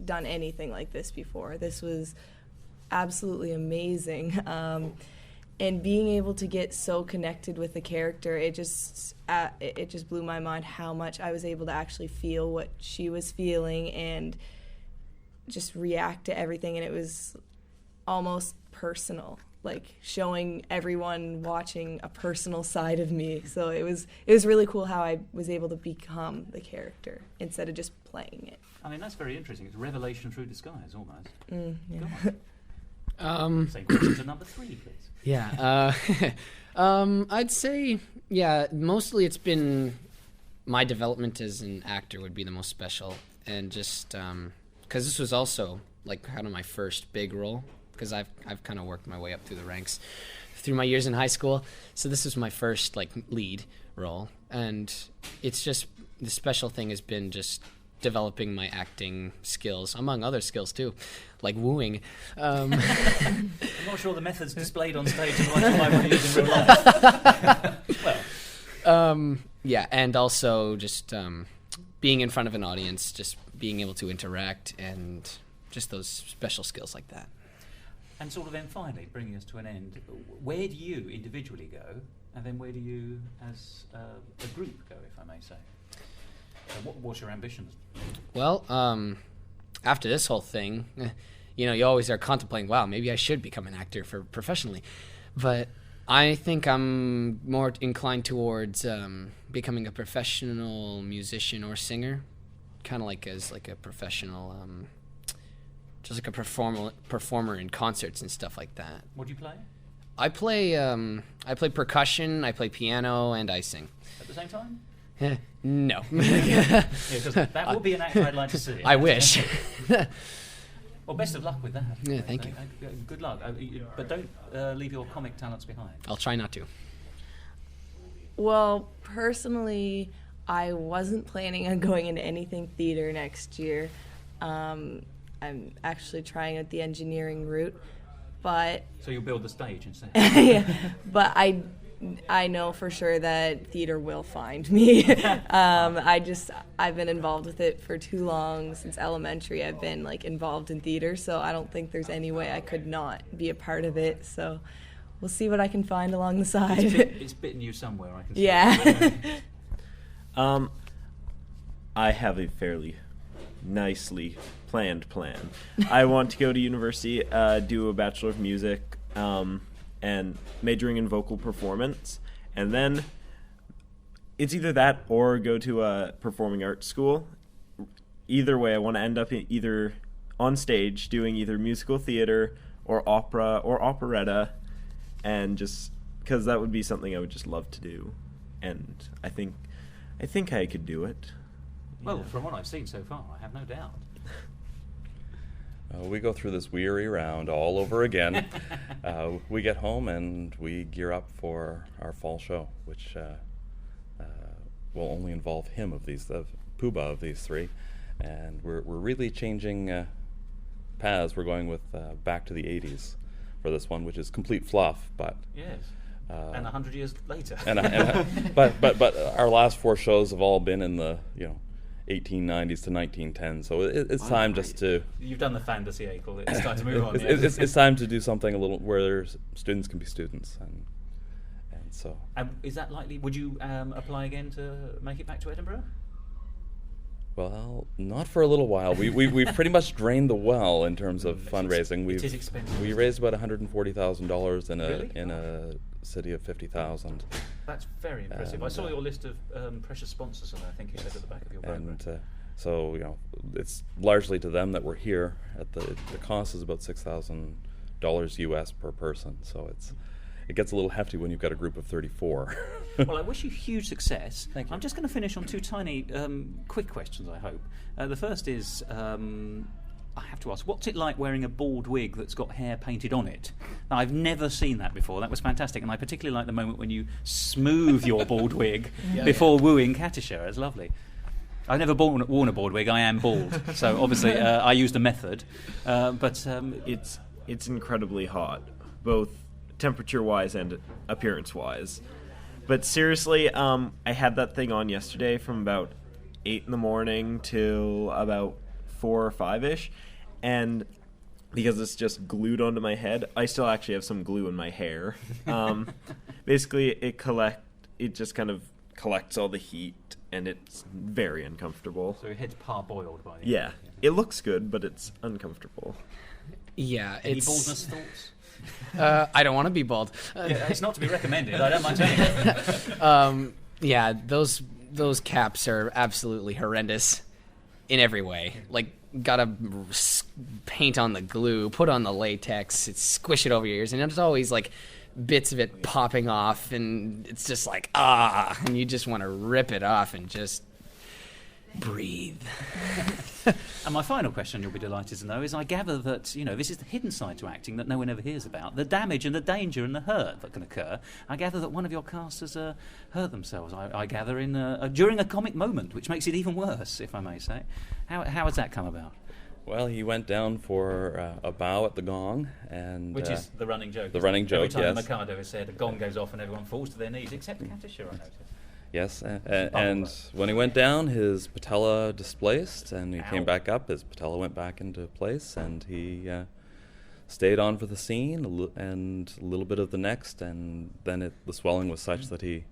done anything like this before. This was absolutely amazing. And being able to get so connected with the character, it just blew my mind how much I was able to actually feel what she was feeling and just react to everything. And it was almost personal, like showing everyone watching a personal side of me. So it was really cool how I was able to become the character instead of just playing it. I mean, that's very interesting. It's revelation through disguise, almost. Yeah. Go on. Same question to number 3, please. Yeah. I'd say, mostly it's been my development as an actor would be the most special. And just because this was also like kind of my first big role, because I've kind of worked my way up through the ranks through my years in high school. So this was my first like lead role. And it's just, the special thing has been just developing my acting skills, among other skills too, like wooing. I'm not sure the methods displayed on stage are like I want to use in real life. Well, and also just being in front of an audience, just being able to interact, and just those special skills like that. And sort of then finally, bringing us to an end, where do you individually go, and then where do you as a group go, if I may say? What's your ambitions? Well, after this whole thing, you always are contemplating, wow, maybe I should become an actor professionally. But I think I'm more inclined towards becoming a professional musician or singer, kind of like as like a professional, just like a performer in concerts and stuff like that. What do you play? I play percussion, I play piano, and I sing. At the same time? No. Yeah, 'cause that would be an act I'd like to see. I wish. Well, best of luck with that. Yeah, thank you. Good luck. But don't leave your comic talents behind. I'll try not to. Well, personally, I wasn't planning on going into anything theater next year. I'm actually trying out the engineering route, but So you'll build the stage instead. yeah, but I know for sure that theater will find me. I've been involved with it for too long. Since elementary, I've been involved in theater, so I don't think there's any way I could not be a part of it. So we'll see what I can find along the side. It's bitten you somewhere, I can see. Yeah. I have a fairly nicely planned plan. I want to go to university, do a Bachelor of Music, and majoring in vocal performance, and then it's either that or go to a performing arts school. Either way, I want to end up either on stage doing either musical theater or opera or operetta, and just because that would be something I would just love to do, and I think I could do it. Well, from what I've seen so far, I have no doubt. We go through this weary round all over again. We get home and we gear up for our fall show, which will only involve Puba of these three, and we're really changing paths. We're going with back to the 80s for this one, which is complete fluff, but Yes. And 100 years later. but our last four shows have all been in the 1890s to 1910, so it's time just to. You've done the fantasy angle. It's time to move on. It's time to do something a little where students can be students, and so. Is that likely? Would you apply again to make it back to Edinburgh? Well, not for a little while. We've pretty much drained the well in terms of fundraising. It is expensive. We raised about $140,000 Really? in a city of 50,000. That's very impressive. I saw your list of precious sponsors, and I think you said at the back of your program. And so it's largely to them that we're here. The cost is about $6,000 US per person. So it gets a little hefty when you've got a group of 34. Well, I wish you huge success. Thank you. I'm just going to finish on two tiny, quick questions, I hope. The first is, I have to ask, what's it like wearing a bald wig that's got hair painted on it? Now, I've never seen that before. That was fantastic, and I particularly like the moment when you smooth your bald wig before wooing Katisha. It's lovely. I've never worn a bald wig. I am bald, so obviously I used a method. But it's incredibly hot, both temperature-wise and appearance-wise. But seriously, I had that thing on yesterday from about 8 in the morning till about 4 or 5-ish, and because it's just glued onto my head, I still actually have some glue in my hair. Basically, it just kind of collects all the heat, and it's very uncomfortable. so your head's parboiled by the Yeah, it looks good, but it's uncomfortable. Yeah, Any it's. baldness thoughts? I don't want to be bald. Yeah, it's not to be recommended. I don't mind telling you. Yeah, those caps are absolutely horrendous in every way. Gotta paint on the glue, put on the latex, squish it over your ears, and there's always bits of it popping off, and it's just and you just want to rip it off and just breathe. And my final question, you'll be delighted to know, is I gather that, this is the hidden side to acting that no one ever hears about, the damage and the danger and the hurt that can occur. I gather that one of your cast has hurt themselves, I gather, during a comic moment, which makes it even worse, if I may say. How has that come about? Well, he went down for a bow at the gong, and Which is the running joke. the running joke, Every time yes. Mikado is said, a gong goes off and everyone falls to their knees, except Katisha, I noticed. Yes, and when he went down, his patella displaced, and he Ow. came back up. His patella went back into place, and he stayed on for the scene and a little bit of the next, and then the swelling was such that he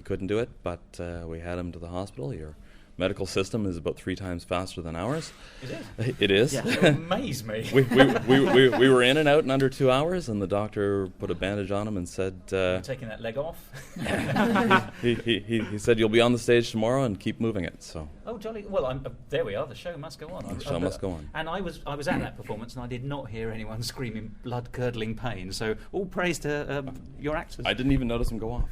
couldn't do it. But we had him to the hospital. You're medical system is about 3 times faster than ours. Is it? It is. Yeah, you amaze me. we were in and out in under 2 hours, and the doctor put a bandage on him and said, Taking that leg off? he said, you'll be on the stage tomorrow and keep moving it. So. Oh, jolly. Well, there we are. The show must go on. The show must go on. And I was at that performance, and I did not hear anyone screaming blood-curdling pain. So all praise to your actors. I didn't even notice him go off.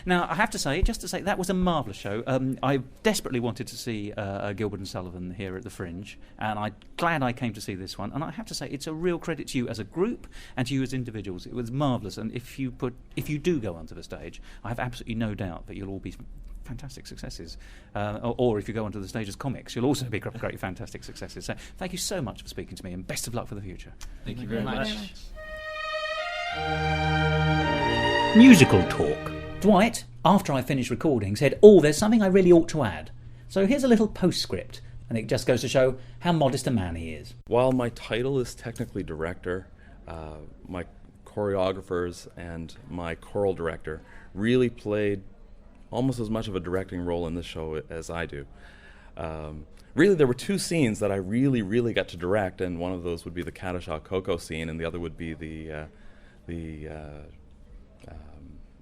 Now, I have to say, that was a marvellous show. I desperately wanted to see Gilbert and Sullivan here at the Fringe, and I'm glad I came to see this one. And I have to say, it's a real credit to you as a group and to you as individuals. It was marvellous. And if you do go onto the stage, I have absolutely no doubt that you'll all be fantastic successes. Or if you go onto the stage as comics, you'll also be great, fantastic successes. So thank you so much for speaking to me, and best of luck for the future. Thank you very much. Musical talk. Dwight, after I finished recording, said, there's something I really ought to add. So here's a little postscript, and it just goes to show how modest a man he is. While my title is technically director, my choreographers and my choral director really played almost as much of a directing role in this show as I do. Really, there were 2 scenes that I really got to direct, and one of those would be the Kadashaw Coco scene, and the other would be the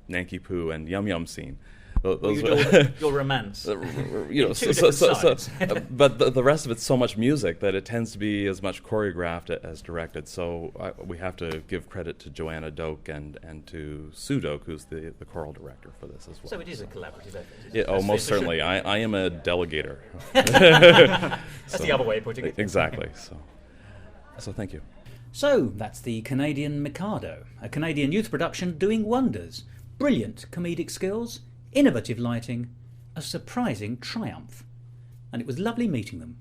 Nanky Poo and Yum Yum scene. Those your romance. But the rest of it's so much music that it tends to be as much choreographed as directed. So we have to give credit to Joanna Doak and to Sue Doak, who's the choral director for this as well. So it is a collaborative effort. Most certainly. I am a delegator. That's the other way of putting it. Exactly. So thank you. So that's the Canadian Mikado, a Canadian youth production doing wonders. Brilliant comedic skills, innovative lighting, a surprising triumph. And it was lovely meeting them.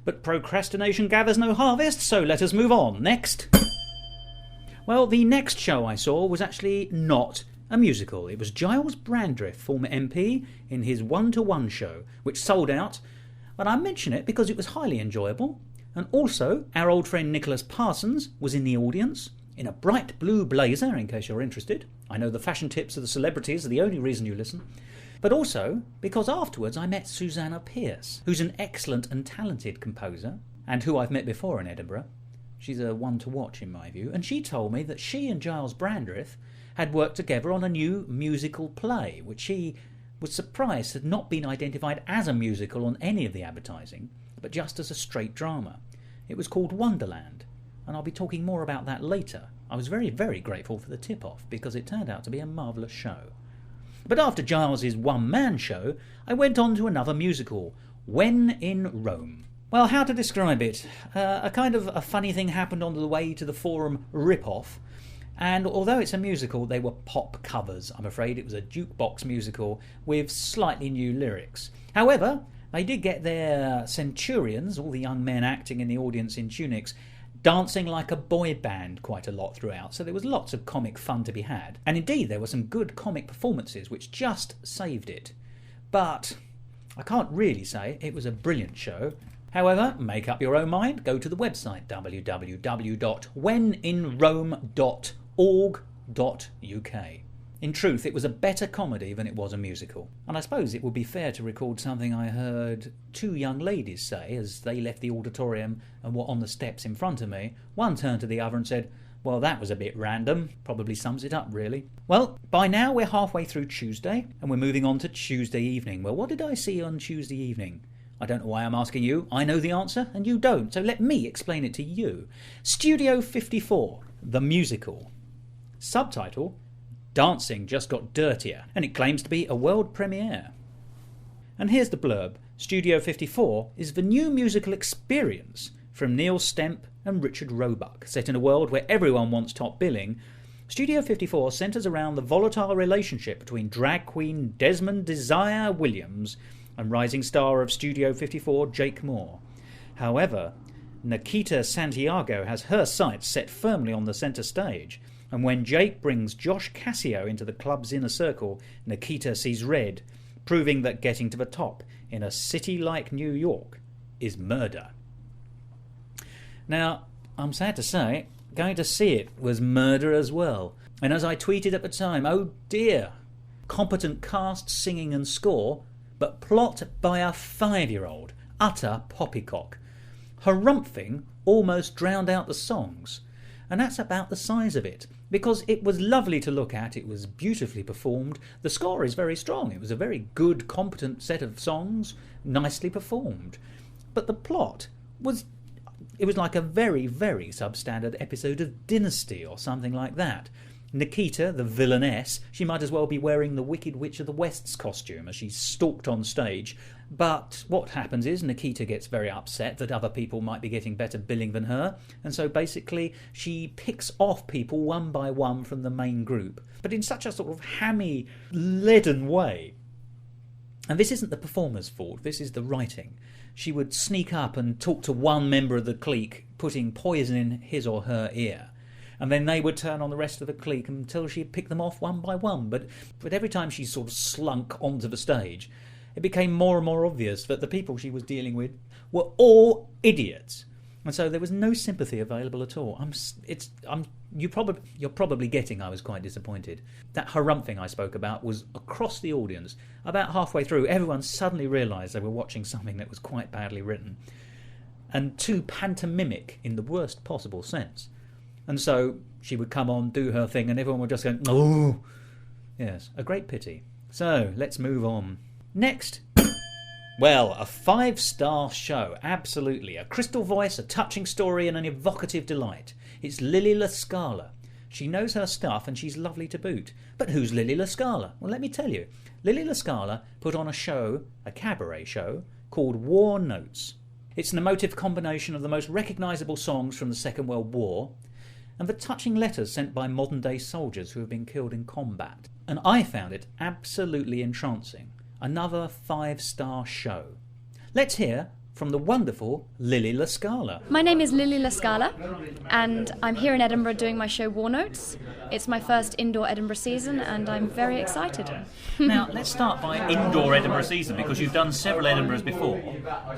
But procrastination gathers no harvest, so let us move on. Next. Well, the next show I saw was actually not a musical. It was Giles Brandreth, former MP, in his 1-to-1 show, which sold out. But I mention it because it was highly enjoyable. And also, our old friend Nicholas Parsons was in the audience, in a bright blue blazer, in case you're interested. I know the fashion tips of the celebrities are the only reason you listen. But also because afterwards I met Susanna Pierce, who's an excellent and talented composer, and who I've met before in Edinburgh. She's a one to watch in my view, and she told me that she and Giles Brandreth had worked together on a new musical play, which she was surprised had not been identified as a musical on any of the advertising, but just as a straight drama. It was called Wonderland, and I'll be talking more about that later. I was very, very grateful for the tip-off, because it turned out to be a marvellous show. But after Giles's one-man show, I went on to another musical, When in Rome. Well, how to describe it? A kind of a funny thing happened on the way to the Forum rip-off, and although it's a musical, they were pop covers, I'm afraid. It was a jukebox musical with slightly new lyrics. However, they did get their centurions, all the young men acting in the audience in tunics, dancing like a boy band quite a lot throughout, so there was lots of comic fun to be had. And indeed, there were some good comic performances which just saved it. But I can't really say it was a brilliant show. However, make up your own mind. Go to the website www.wheninrome.org.uk. In truth, it was a better comedy than it was a musical. And I suppose it would be fair to record something I heard 2 young ladies say as they left the auditorium and were on the steps in front of me. One turned to the other and said, "Well, that was a bit random." Probably sums it up, really. Well, by now we're halfway through Tuesday, and we're moving on to Tuesday evening. Well, what did I see on Tuesday evening? I don't know why I'm asking you. I know the answer, and you don't, so let me explain it to you. Studio 54, the musical. Subtitle, Dancing Just Got Dirtier, and it claims to be a world premiere. And here's the blurb. Studio 54 is the new musical experience from Neil Stemp and Richard Roebuck. Set in a world where everyone wants top billing, Studio 54 centres around the volatile relationship between drag queen Desmond Desire Williams and rising star of Studio 54 Jake Moore. However, Nikita Santiago has her sights set firmly on the centre stage, and when Jake brings Josh Cassio into the club's inner circle, Nikita sees red, proving that getting to the top in a city like New York is murder. Now, I'm sad to say, going to see it was murder as well. And as I tweeted at the time, oh dear, competent cast, singing and score, but plot by a 5-year-old. Utter poppycock. Harumphing almost drowned out the songs. And that's about the size of it, because it was lovely to look at, it was beautifully performed, the score is very strong, it was a very good, competent set of songs, nicely performed. But the plot was like a very, very substandard episode of Dynasty or something like that. Nikita, the villainess, she might as well be wearing the Wicked Witch of the West's costume as she stalked on stage. But what happens is Nikita gets very upset that other people might be getting better billing than her, and so basically she picks off people one by one from the main group, but in such a sort of hammy, leaden way. And this isn't the performer's fault, this is the writing. She would sneak up and talk to one member of the clique, putting poison in his or her ear. And then they would turn on the rest of the clique until she'd pick them off one by one. But every time she sort of slunk onto the stage, it became more and more obvious that the people she was dealing with were all idiots. And so there was no sympathy available at all. You're probably getting I was quite disappointed. That harumphing I spoke about was across the audience. About halfway through, everyone suddenly realised they were watching something that was quite badly written. And too pantomimic in the worst possible sense. And so she would come on, do her thing, and everyone would just go, oh! Yes, a great pity. So, let's move on. Next. Well, a 5-star show, absolutely. A crystal voice, a touching story, and an evocative delight. It's Lily LaScala. She knows her stuff, and she's lovely to boot. But who's Lily LaScala? Well, let me tell you. Lily LaScala put on a show, a cabaret show, called War Notes. It's an emotive combination of the most recognisable songs from the Second World War, and the touching letters sent by modern-day soldiers who have been killed in combat. And I found it absolutely entrancing. Another 5-star show. Let's hear from the wonderful Lily LaScala. My name is Lily LaScala, and I'm here in Edinburgh doing my show War Notes. It's my first indoor Edinburgh season, and I'm very excited. Now, let's start by indoor Edinburgh season, because you've done several Edinburghs before,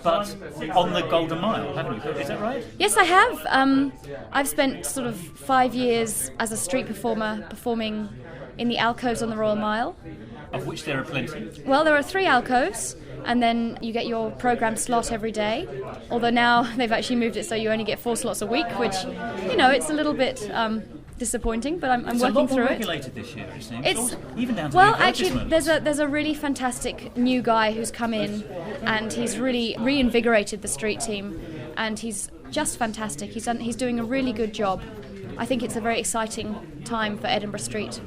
but on the Golden Mile, haven't you? Is that right? Yes, I have. I've spent sort of 5 years as a street performer performing in the alcoves on the Royal Mile. Of which there are plenty. Well, there are 3 alcoves, and then you get your programme slot every day. Although now they've actually moved it so you only get 4 slots a week, which, it's a little bit disappointing, but I'm working through it. It's a lot more regulated this year, it seems. It's even down to well, the actually, there's a really fantastic new guy who's come in, and he's really reinvigorated the street team, and he's just fantastic. He's doing a really good job. I think it's a very exciting time for Edinburgh Street.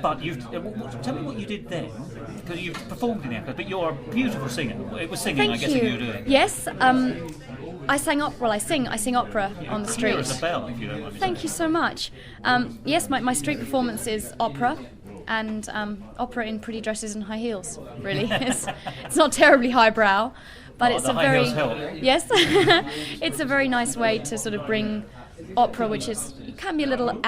But tell me what you did then, because you performed in the episode, but you're a beautiful singer. It was singing, I guess, that you were doing. Yes, I sang opera. Well, I sing opera on the street. Clear as a bell, if you don't mind. Thank you so much. Yes, my street performance is opera, and opera in pretty dresses and high heels. Really, it's not terribly highbrow, but it's a very yes, it's a very nice way to sort of bring opera, which can be a little bit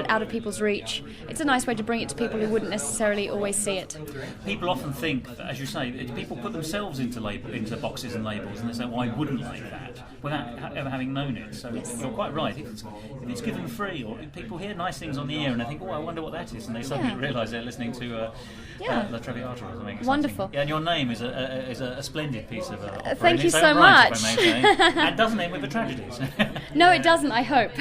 out of people's reach. It's a nice way to bring it to people who wouldn't necessarily always see it. People often think that, as you say, people put themselves into boxes and labels, and they say, "Well, I wouldn't like that," without ever having known it. So yes. You're quite right. If it's given free, or if people hear nice things on the air and they think, "Oh, I wonder what that is," and they suddenly realise they're listening to La Traviata or something. Wonderful. Yeah, and your name is a splendid piece of opera. Thank you so much. If I may say. And doesn't end with the tragedies. No, it doesn't. I hope.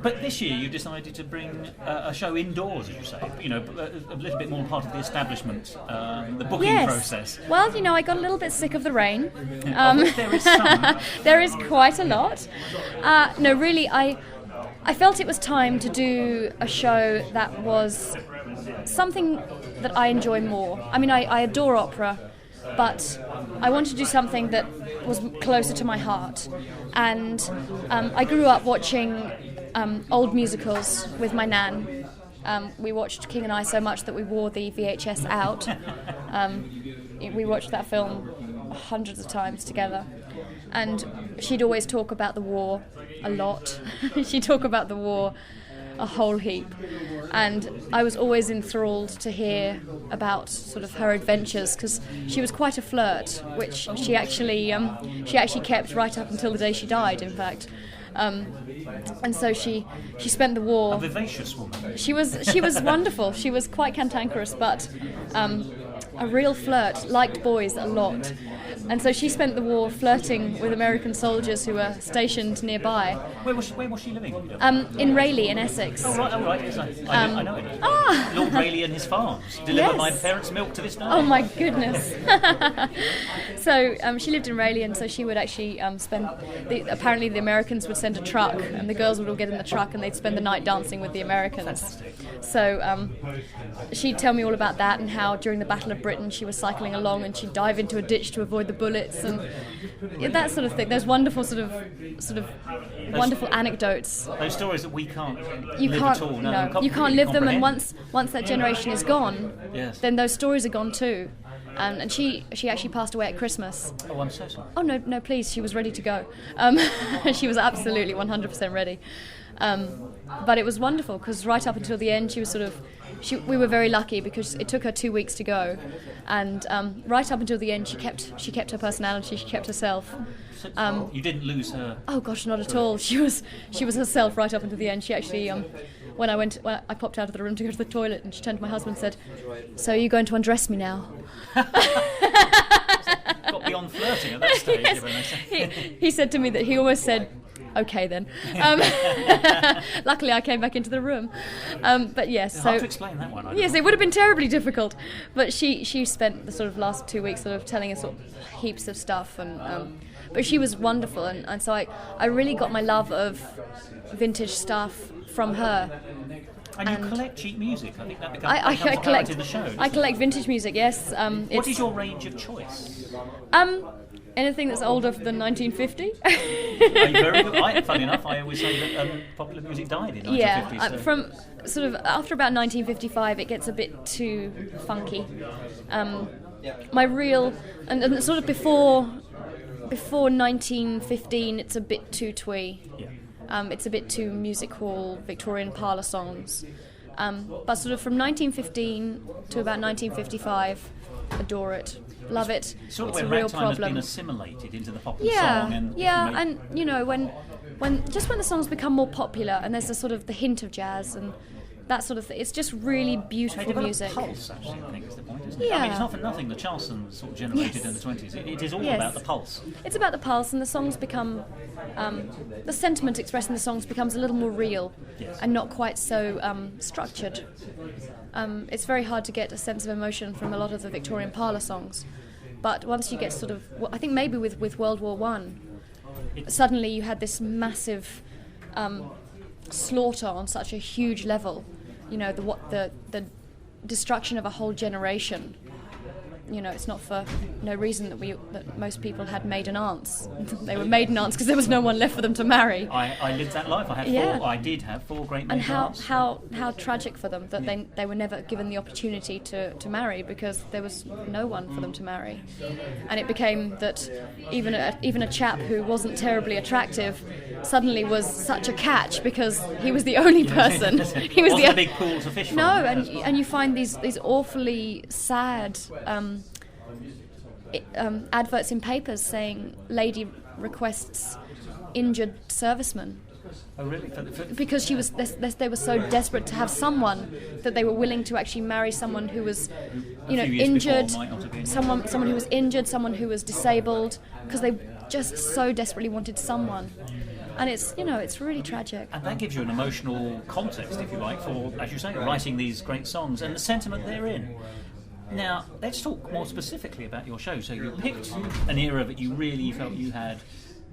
But this year you decided to bring a show indoors, as you say. A little bit more part of the establishment, the booking process. Well, I got a little bit sick of the rain. There is some. There is quite a lot. No, really, I felt it was time to do a show that was something that I enjoy more. I mean, I adore opera, but I wanted to do something that was closer to my heart. And I grew up watching old musicals with my nan. We watched King and I so much that we wore the VHS out. We watched that film hundreds of times together. And she'd always talk about the war a lot. She'd talk about the war a whole heap. And I was always enthralled to hear about sort of her adventures, because she was quite a flirt, which she actually kept right up until the day she died, in fact. And so she spent the war. A vivacious woman. She was wonderful. She was quite cantankerous, but a real flirt, liked boys a lot. And so she spent the war flirting with American soldiers who were stationed nearby. Where was she living? In Rayleigh in Essex. Oh right. Yes, I know it. Lord Rayleigh and his farms. Deliver my parents' milk to this day. Oh my goodness. So she lived in Rayleigh, and so she would actually apparently the Americans would send a truck, and the girls would all get in the truck and they'd spend the night dancing with the Americans. Fantastic. So she'd tell me all about that, and how during the Battle of Britain she was cycling along and she'd dive into a ditch to avoid the bullets, and that sort of thing. Those wonderful sort of wonderful anecdotes. Those stories that we can't You live can't, at all. no, you can't live them, and once that generation is gone, yes, then those stories are gone too. And she actually passed away at Christmas. Oh, I'm so sorry. Oh no, please, she was ready to go. She was absolutely 100% ready. But it was wonderful because right up until the end, we were very lucky because it took her 2 weeks to go, and right up until the end, she kept her personality, she kept herself. You didn't lose her. Oh gosh, not at all. She was herself right up until the end. She actually, when I popped out of the room to go to the toilet, and she turned to my husband and said, "So are you going to undress me now?" Got beyond flirting at that stage. Yes. He said to me that he almost said, "Okay then." Luckily, I came back into the room. But yes, it's hard to explain that one. Yes, it would have been terribly difficult. But she spent the sort of last 2 weeks sort of telling us heaps of stuff, and but she was wonderful, and so I really got my love of vintage stuff from her. And you collect cheap music. I think that becomes I collect in the show. I collect vintage music. Yes. What is your range of choice? Anything that's older than 1950. Very good. Funny enough, I always say that popular music died in 1950. Yeah, from sort of after about 1955, it gets a bit too funky. My real and sort of before 1915, it's a bit too twee. Yeah. It's a bit too music hall, Victorian parlour songs. But sort of from 1915 to about 1955, adore it, love it. Sort of it's when a real ragtime problem. has been assimilated into the popular song. And you know when the songs become more popular and there's a sort of the hint of jazz and that sort of thing. It's just really beautiful music. Pulse, actually, I think is the point, isn't it? Yeah. I mean, it's not for nothing that Charleston sort of generated in the 20s. It is all about the pulse. It's about the pulse, and the songs become, the sentiment expressed in the songs becomes a little more real and not quite so structured. It's very hard to get a sense of emotion from a lot of the Victorian parlour songs. But once you get sort of, I think maybe with World War One, suddenly you had this massive slaughter on such a huge level. You know, the destruction of a whole generation. You know, it's not for no reason that most people had maiden aunts. They were maiden aunts because there was no one left for them to marry. I lived that life. I did have four great maiden aunts. And how tragic for them that they were never given the opportunity to marry because there was no one for them to marry. And it became that even a chap who wasn't terribly attractive suddenly was such a catch because he was the only person. He was a big pool to fish from. No, and you find these awfully sad adverts in papers saying lady requests injured serviceman. Oh, really? Because they were so desperate to have someone that they were willing to actually marry someone who was, injured, someone who was injured, someone who was disabled, because they just so desperately wanted someone. And it's really tragic. And that gives you an emotional context, if you like, for, as you say, writing these great songs and the sentiment therein. Now, let's talk more specifically about your show. So you picked an era that you really felt you had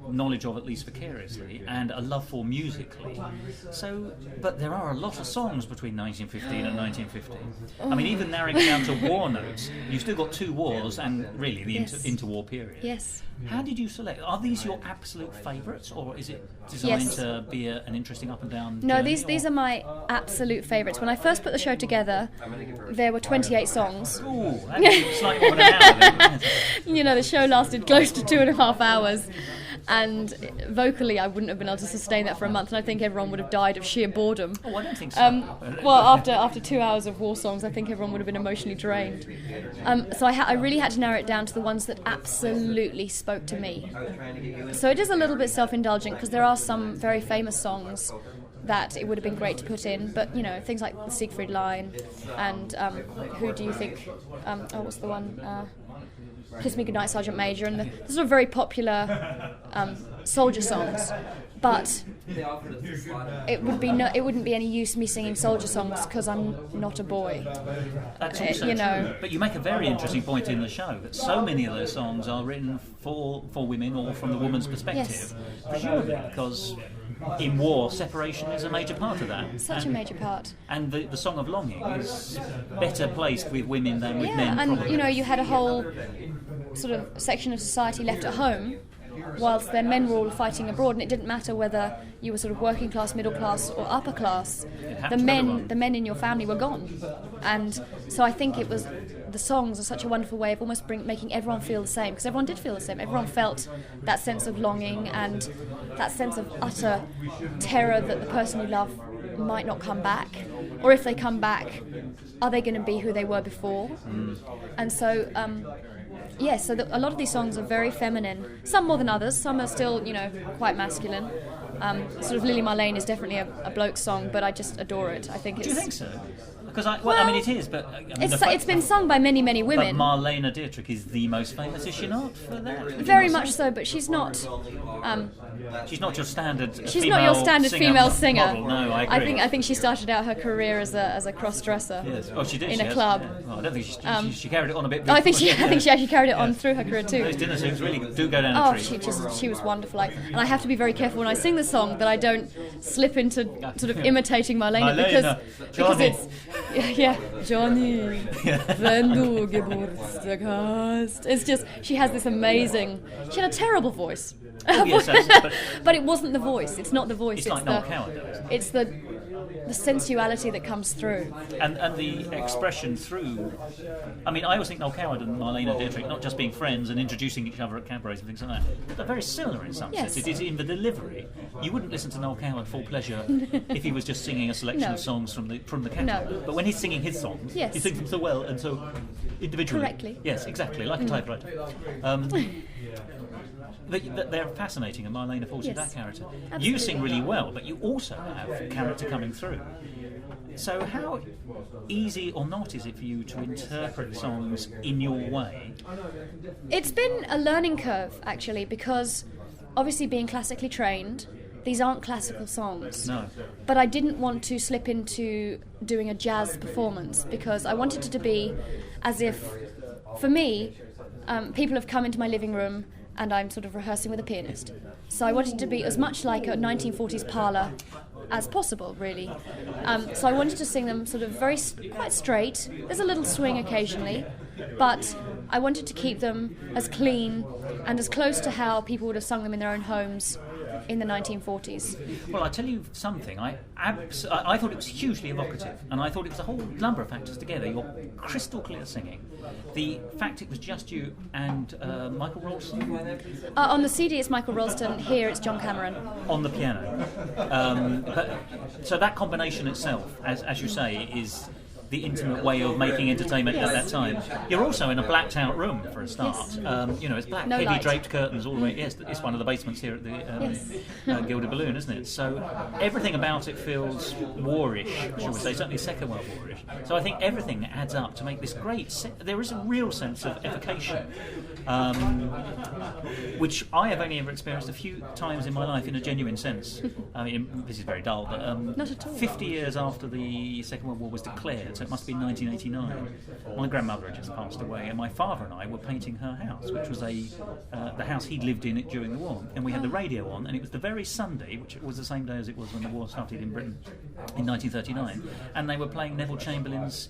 knowledge of, at least vicariously, and a love for musically. So, but there are a lot of songs between 1915 and 1950. I mean, even narrowing it down to war notes, you've still got two wars and really the interwar period. Yes. How did you select? Are these your absolute favourites, or is it designed to be an interesting up and down No, journey, these are my absolute favourites. When I first put the show together, there were 28 songs. Ooh, that's slightly more than an hour then. The show lasted close to 2.5 hours. And vocally, I wouldn't have been able to sustain that for a month, and I think everyone would have died of sheer boredom. Oh, I don't think so. Well, after 2 hours of war songs, I think everyone would have been emotionally drained. So I really had to narrow it down to the ones that absolutely spoke to me. So it is a little bit self-indulgent because there are some very famous songs that it would have been great to put in, but things like the Siegfried line and who do you think? What's the one? Kiss Me Goodnight, Sergeant Major, and the sort of very popular soldier songs. But it wouldn't be any use me singing soldier songs because I'm not a boy. That's also true. But you make a very interesting point in the show that so many of those songs are written for women or from the woman's perspective. Yes. Presumably because in war, separation is a major part of that. A major part. And the Song of Longing is better placed with women than with men. And probably. you had a whole sort of section of society left at home whilst their men were all fighting abroad, and it didn't matter whether you were sort of working class, middle class or upper class. The men in your family were gone. And so I think the songs are such a wonderful way of almost making everyone feel the same, because everyone did feel the same. Everyone felt that sense of longing and that sense of utter terror that the person you love might not come back, or if they come back, are they going to be who they were before? And so a lot of these songs are very feminine, some more than others. Some are still quite masculine. Sort of Lily Marlene is definitely a bloke song, but I just adore it. I think Do you think so? Because it is, but it's been sung by many, many women. But Marlene Dietrich is the most famous, is she not? For that, very much so, but she's not. She's not your standard. She's not your standard female singer. Model. No, I agree. I think she started out her career as a cross-dresser. Yes. Oh, she did. In a club. Oh, I don't think she carried it on a bit. I think she actually carried it on through her career too. Those dinner suits really do go down a tree. She was wonderful. And I have to be very careful when I sing the song that I don't slip into sort of imitating Marlene because it's Johnny, wenn du Geburtstag hast. It's just she had a terrible voice. But it wasn't the voice. It's not the voice. It's like Noel Coward. It's the sensuality that comes through. And the expression through... I mean, I always think Noel Coward and Marlene Dietrich, not just being friends and introducing each other at cabarets and things like that, they're very similar in some sense. It is in the delivery. You wouldn't listen to Noel Coward for pleasure if he was just singing a selection of songs from the catalog. No. But when he's singing his songs, he sings them so well and so individually. Correctly. Yes, exactly, like a typewriter. They're fascinating, and Marlene affords you that character. Absolutely. You sing really well, but you also have character coming through. So how easy or not is it for you to interpret songs in your way? It's been a learning curve, actually, because obviously being classically trained, these aren't classical songs. No. But I didn't want to slip into doing a jazz performance, because I wanted it to be as if, for me, people have come into my living room and I'm sort of rehearsing with a pianist. So I wanted it to be as much like a 1940s parlour as possible, really. So I wanted to sing them sort of quite straight. There's a little swing occasionally, but I wanted to keep them as clean and as close to how people would have sung them in their own homes in the 1940s. Well, I tell you something, I thought it was hugely evocative, and I thought it was a whole number of factors together. Your crystal clear singing, the fact it was just you and Michael Rolston. On the CD it's Michael Rolston, here it's John Cameron. On the piano. So that combination itself, as you say, is the intimate way of making entertainment at that time. You're also in a blacked out room for a start. Yes. It's black, no heavy light. Draped curtains all the way. Yes, it's one of the basements here at the Gilded Balloon, isn't it? So everything about it feels warish, shall we say, certainly Second World Warish. So I think everything adds up to make this great. There is a real sense of evocation, which I have only ever experienced a few times in my life in a genuine sense. I mean, this is very dull, but not at all. 50 years after the Second World War was declared, so it must have been 1989. My grandmother had just passed away, and my father and I were painting her house, which was the house he'd lived in during the war. And we had the radio on, and it was the very Sunday, which was the same day as it was when the war started in Britain in 1939, and they were playing Neville Chamberlain's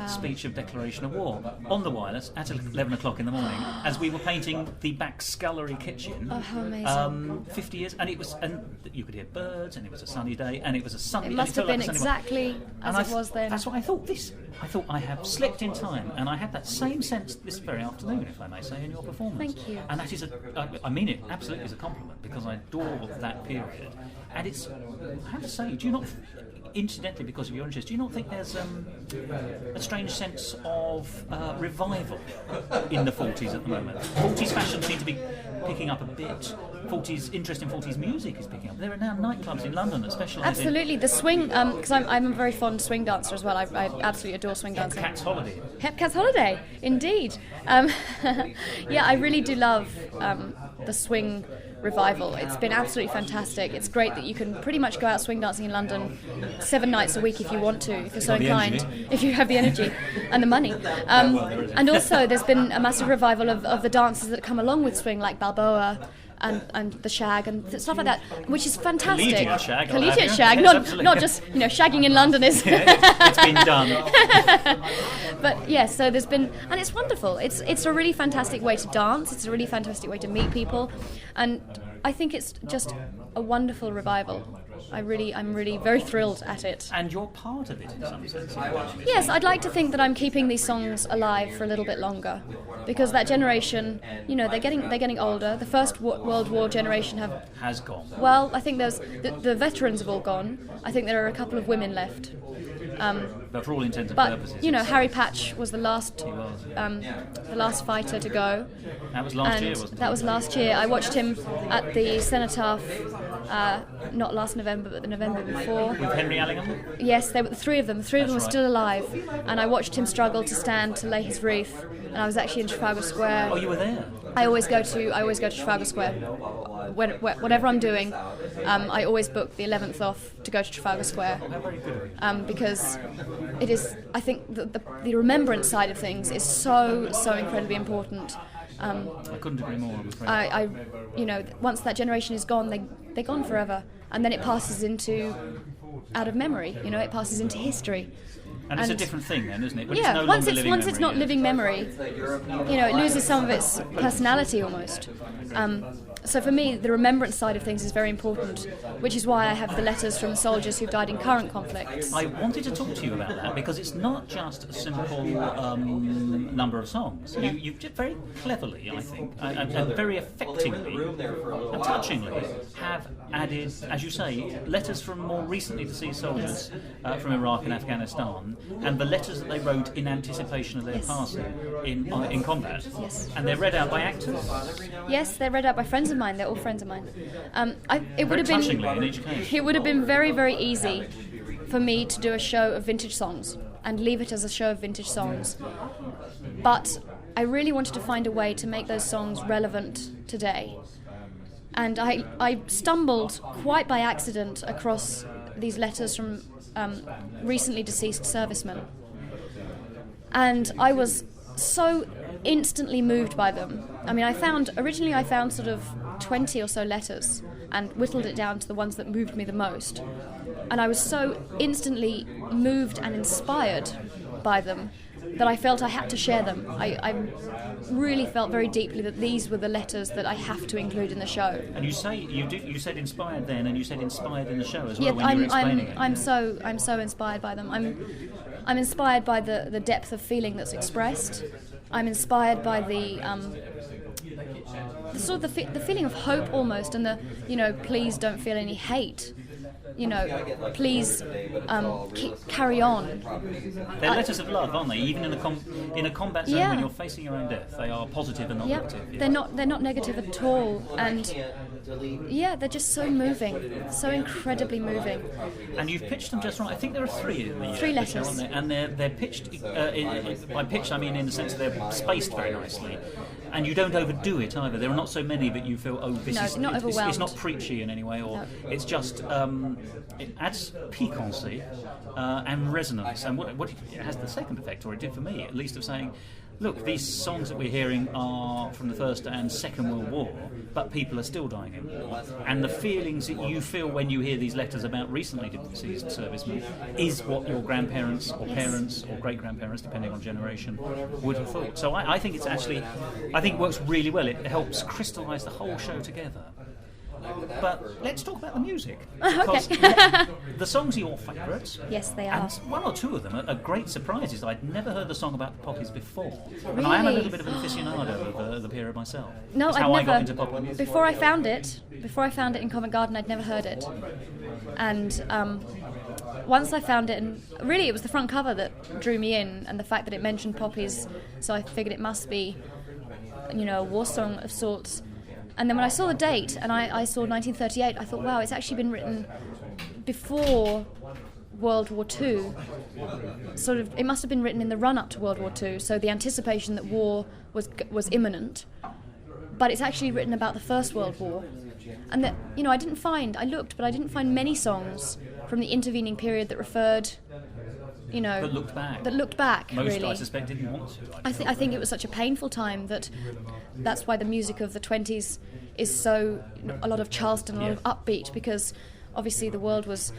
speech of declaration of war on the wireless at 11 o'clock in the morning as we were painting the back scullery kitchen. Oh, how amazing. 50 years, and you could hear birds, and it was a sunny day, and it was a sunny. It must have been exactly as it was then. That's what I thought. I thought I have slipped in time, and I had that same sense this very afternoon, if I may say, in your performance. Thank you. And that is I mean it absolutely as a compliment, because I adore that period. And it's, I have to say, do you not, incidentally, because of your interest, do you not think there's a strange sense of revival in the 40s at the moment? 40s fashion seems to be picking up a bit. 40s interest in 40s music is picking up. There are now nightclubs in London that specialise Absolutely, the swing, because I'm a very fond swing dancer as well. I absolutely adore swing in dancing. Cat's Holiday. Hepcat's Holiday, indeed. Yeah, I really do love the swing revival. It's been absolutely fantastic. It's great that you can pretty much go out swing dancing in London 7 nights a week if you want to, if you're so inclined, if you have the energy and the money. And also there's been a massive revival of the dances that come along with swing, like Balboa and the shag and stuff like that, which is fantastic. Collegiate shag, not just shagging in London is. It's been done. But yeah, so there's been, and it's wonderful. It's a really fantastic way to dance. It's a really fantastic way to meet people, and I think it's just a wonderful revival. I'm really very thrilled at it. And you're part of it in some sense. Yes, I'd like to think that I'm keeping these songs alive for a little bit longer, because that generation, they're getting older. The First World War generation has gone. Well, I think there's the veterans have all gone. I think there are a couple of women left. But for all intents and purposes. Harry Patch was the last fighter to go. That was last year, wasn't it? That was last year. I watched him at the Cenotaph, not last November, but the November before. With Henry Allingham? Yes, they were the three of them. The three of them were right. still alive, and I watched him struggle to stand to lay his wreath. And I was actually in Trafalgar Square. Oh, you were there? I always go to Trafalgar Square. Whatever I'm doing, I always book the 11th off to go to Trafalgar Square, because it is. I think the remembrance side of things is so incredibly important. I couldn't agree more. I'm afraid. Once that generation is gone, they're gone forever, and then it passes out of memory. It passes into history. And it's a different thing then, isn't it? When Yeah, it's once it's not living memory, it loses some of its personality almost. So for me, the remembrance side of things is very important, which is why I have the letters from soldiers who've died in current conflicts. I wanted to talk to you about that because it's not just a simple number of songs. Yeah. You very cleverly, I think, and very effectively and touchingly have added, as you say, letters from more recently deceased soldiers from Iraq and Afghanistan, and the letters that they wrote in anticipation of their passing in combat. Yes. And they're read out by actors. Yes, they're read out by friends of mine. They're all friends of mine. It would have touchingly in each case. It would have been very, very easy for me to do a show of vintage songs and leave it as a show of vintage songs. But I really wanted to find a way to make those songs relevant today. And I stumbled quite by accident across these letters from recently deceased servicemen. And I was so instantly moved by them. I mean, originally I found sort of 20 or so letters and whittled it down to the ones that moved me the most. And I was so instantly moved and inspired by them that I felt I had to share them. I really felt very deeply that these were the letters that I have to include in the show. And you said inspired then, and you said inspired in the show as well when you were explaining it. I'm so inspired by them. I'm inspired by the depth of feeling that's expressed. I'm inspired by the sort of the feeling of hope almost, and please don't feel any hate. Please carry on. They're letters of love, aren't they? Even in a combat zone when you're facing your own death, they are positive and not negative. Yeah. They're not negative at all, and they're just so moving, so incredibly moving. And you've pitched them just right. I think there are 3 in the 3 letters, show, aren't there? And they're pitched by pitch. I mean, in the sense that they're spaced very nicely. And you don't overdo it either. There are not so many that you feel, not overwhelmed. It's not preachy in any way, or it's just it adds piquancy and resonance. And what it has the second effect, or it did for me at least, of saying, look, these songs that we're hearing are from the First and Second World War, but people are still dying in war. And the feelings that you feel when you hear these letters about recently deceased servicemen is what your grandparents or parents or great-grandparents, depending on generation, would have thought. So I think it's actually, I think it works really well. It helps crystallise the whole show together. But let's talk about the music. Because the songs are your favourites. Yes, they are. And 1 or 2 of them are great surprises. I'd never heard the song about the poppies before. Really? And I am a little bit of an aficionado of the period myself. No, That's how I got into popular music. Before I found it in Covent Garden, I'd never heard it. And once I found it, and really it was the front cover that drew me in, and the fact that it mentioned poppies, so I figured it must be, a war song of sorts. And then when I saw the date and I saw 1938, I thought, wow, it's actually been written before World War II. Sort of, it must have been written in the run-up to World War II, so the anticipation that war was imminent. But it's actually written about the First World War. And that, I looked, but I didn't find many songs from the intervening period that referred, that looked back. Most, really. I suspect, didn't want to. I think it was such a painful time that's why the music of the 20s is so a lot of Charleston, a lot of upbeat, because obviously the world was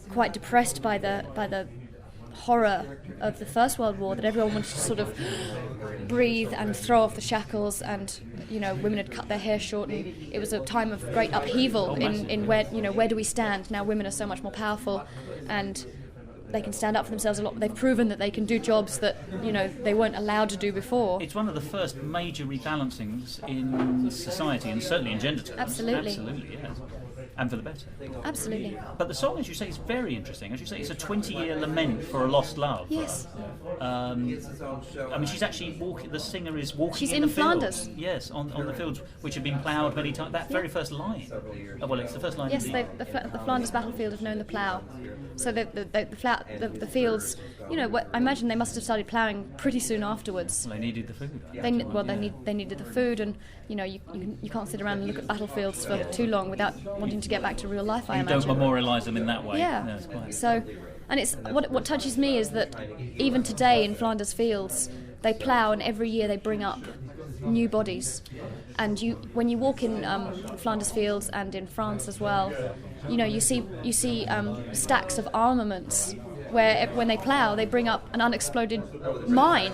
quite depressed by the horror of the First World War, that everyone wanted to sort of breathe and throw off the shackles, and women had cut their hair short, and it was a time of great upheaval in where do we stand now. Women are so much more powerful, and they can stand up for themselves a lot. They've proven that they can do jobs that they weren't allowed to do before. It's one of the first major rebalancings in society, and certainly in gender terms. Absolutely, yes. And for the better. Absolutely. But the song, as you say, is very interesting. As you say, it's a 20-year lament for a lost love. Yes. She's actually the singer is walking in the Flanders. Fields. Yes, on the fields which have been ploughed many times. That very first line. Well, it's the first line. Yes, the Flanders battlefield have known the plough. So the fields, I imagine they must have started ploughing pretty soon afterwards. Well, they needed the food. They needed the food, and you can't sit around and look at battlefields for too long without wanting to get back to real life. I imagine. Don't memorialise them in that way. Yeah. No, it's quite. So, and it's what touches me is that even today in Flanders fields, they plough, and every year they bring up new bodies. And when you walk in Flanders fields and in France as well, you see stacks of armaments where when they plough, they bring up an unexploded mine.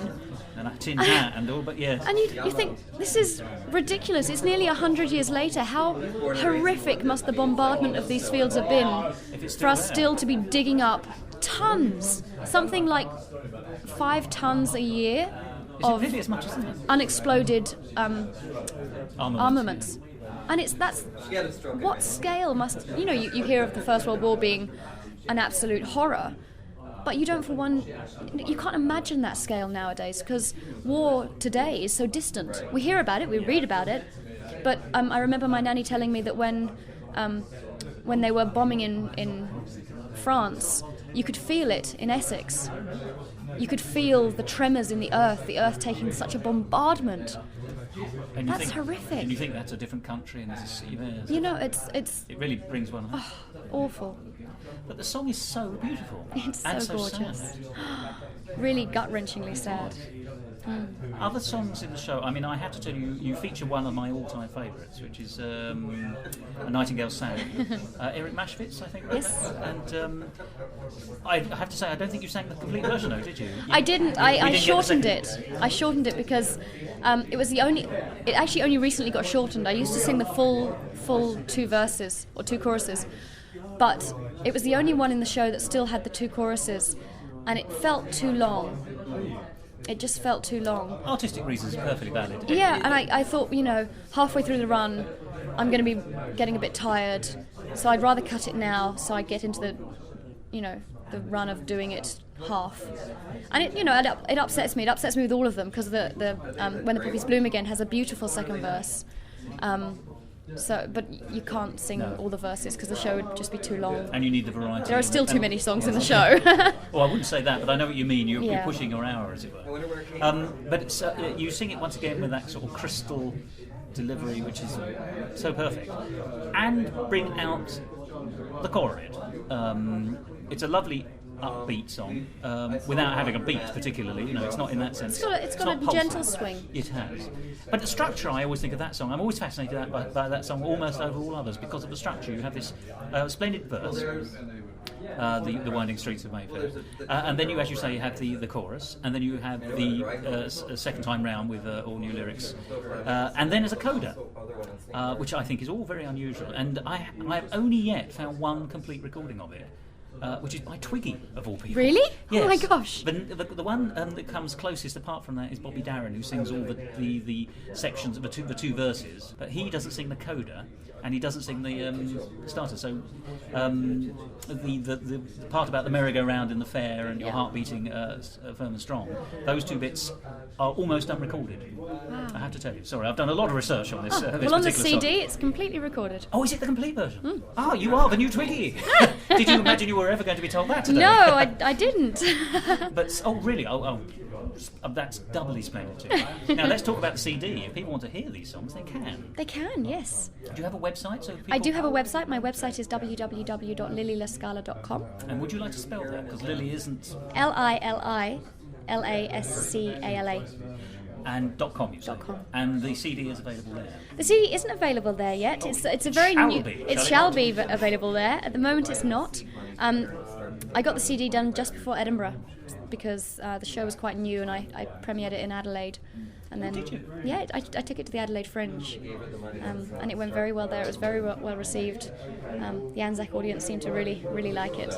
And a tin hat and all, but yes. And you think, this is ridiculous. It's nearly 100 years later. How horrific must the bombardment of these fields have been for us still to be digging up tons, something like 5 tons a year of really as much, isn't it? unexploded armaments. And that's what scale must... you hear of the First World War being an absolute horror, but you don't for one... You can't imagine that scale nowadays, because war today is so distant. We hear about it, we read about it, but I remember my nanny telling me that when they were bombing in France, you could feel it in Essex. You could feel the tremors in the earth taking such a bombardment. That's horrific. And you think that's a different country and there's a sea there. It's it really brings one up. Awful. But the song is so beautiful. It's and so gorgeous. Sad. Really gut-wrenchingly sad. Other songs in the show, I have to tell you, you feature one of my all-time favourites, which is A Nightingale Sang. Eric Mashvitz, I think, wrote that. And I have to say, I don't think you sang the complete version, though, did you? I didn't. I shortened it. I shortened it because it was it actually only recently got shortened. I used to sing the full 2 verses, or 2 choruses, but it was the only one in the show that still had the 2 choruses, and it felt too long. It just felt too long. Artistic reasons are perfectly valid. Yeah, and I thought, halfway through the run, I'm going to be getting a bit tired, so I'd rather cut it now, so I get into the run of doing it half. And it upsets me. It upsets me with all of them, because the When the Poppies Bloom Again has a beautiful second verse. But you can't sing all the verses because the show would just be too long. And you need the variety. There are still too many songs in the show. Well, I wouldn't say that, but I know what you mean. You're pushing your hour, as it were. But it's, you sing it once again with that sort of crystal delivery, which is so perfect. And bring out the chorus. It's a lovely upbeat song without having a beat particularly. It's not in that sense. It's got a gentle swing. It has. But the structure, I always think of that song. I'm always fascinated by that song almost over all others because of the structure. You have this splendid verse, the winding streets of Mayfair, and then you, as you say, you have the chorus, and then you have the second time round with all new lyrics, and then there's a coda, which I think is all very unusual. And I have only yet found one complete recording of it. which is by Twiggy, of all people. Really? Yes. Oh my gosh. The one that comes closest apart from that is Bobby Darin, who sings all the sections of the two verses, but he doesn't sing the coda, and he doesn't sing the starter. So the part about the merry-go-round in the fair and your heart beating firm and strong, those two bits are almost unrecorded. Wow. I have to tell you. Sorry, I've done a lot of research on this. This Well, on the particular CD, song. it's completely recorded. Oh, is it the complete version? Ah, you are the new Twiggy. Did you imagine you were ever going to be told that today? No, I didn't. But really? That's doubly splendid too. Now let's talk about the CD. If people want to hear these songs, they can. They can, yes. Do you have a website? So people... I do have a website. My website is www.lililascala.com. And would you like to spell that? Because Lily isn't... LILILASCALA. And .com, you say? .com. And the CD is available there? The CD isn't available there yet. It's a very shall new. be. It shall be available there. At the moment, it's not. I got the CD done just before Edinburgh because the show was quite new, and I premiered it in Adelaide. And then, did you? Yeah, I took it to the Adelaide Fringe, and it went very well there. It was very well received. The Anzac audience seemed to really like it.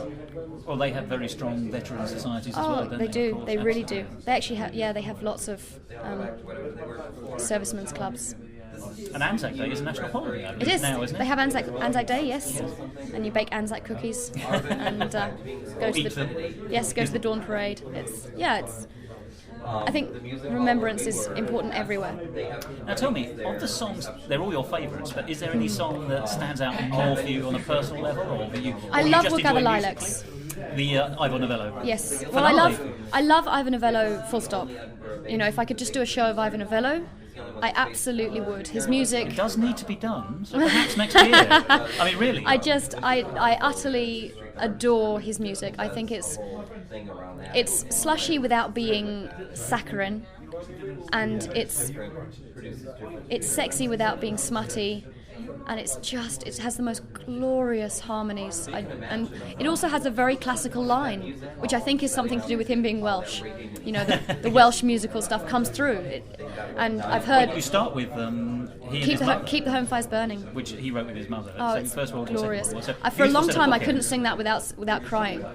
Well, they have very strong veteran societies as well, Oh, don't they do. Of course, They really do. absolutely. They actually they have lots of servicemen's clubs. And Anzac Day is a national holiday, I believe, It is. now, isn't it? They have Anzac Day, yes, and you bake Anzac cookies and go to Eat them. the dawn parade. It's. I think remembrance is important everywhere. Now tell me, of the songs, they're all your favourites, but is there any song that stands out more for you on a personal level, or that you? I or you love just We'll Gather enjoy Lilacs. musically? The Ivor Novello. Yes. Well, Finale. I love Ivor Novello. Full stop. You know, if I could just do a show of Ivor Novello, I absolutely would. His music. It does need to be done, so perhaps next year. I mean, really. I utterly adore his music. I think it's slushy without being saccharine, and it's sexy without being smutty, and it has the most glorious harmonies. And it also has a very classical line, which I think is something to do with him being Welsh. You know, the Welsh musical stuff comes through. And I've heard... Well, you start with he and Keep his mother, the home fires burning. which he wrote with his mother. Oh, So it's First World War, Second glorious. World War. So For a you long used to time, I set a couldn't bookend. sing that without crying.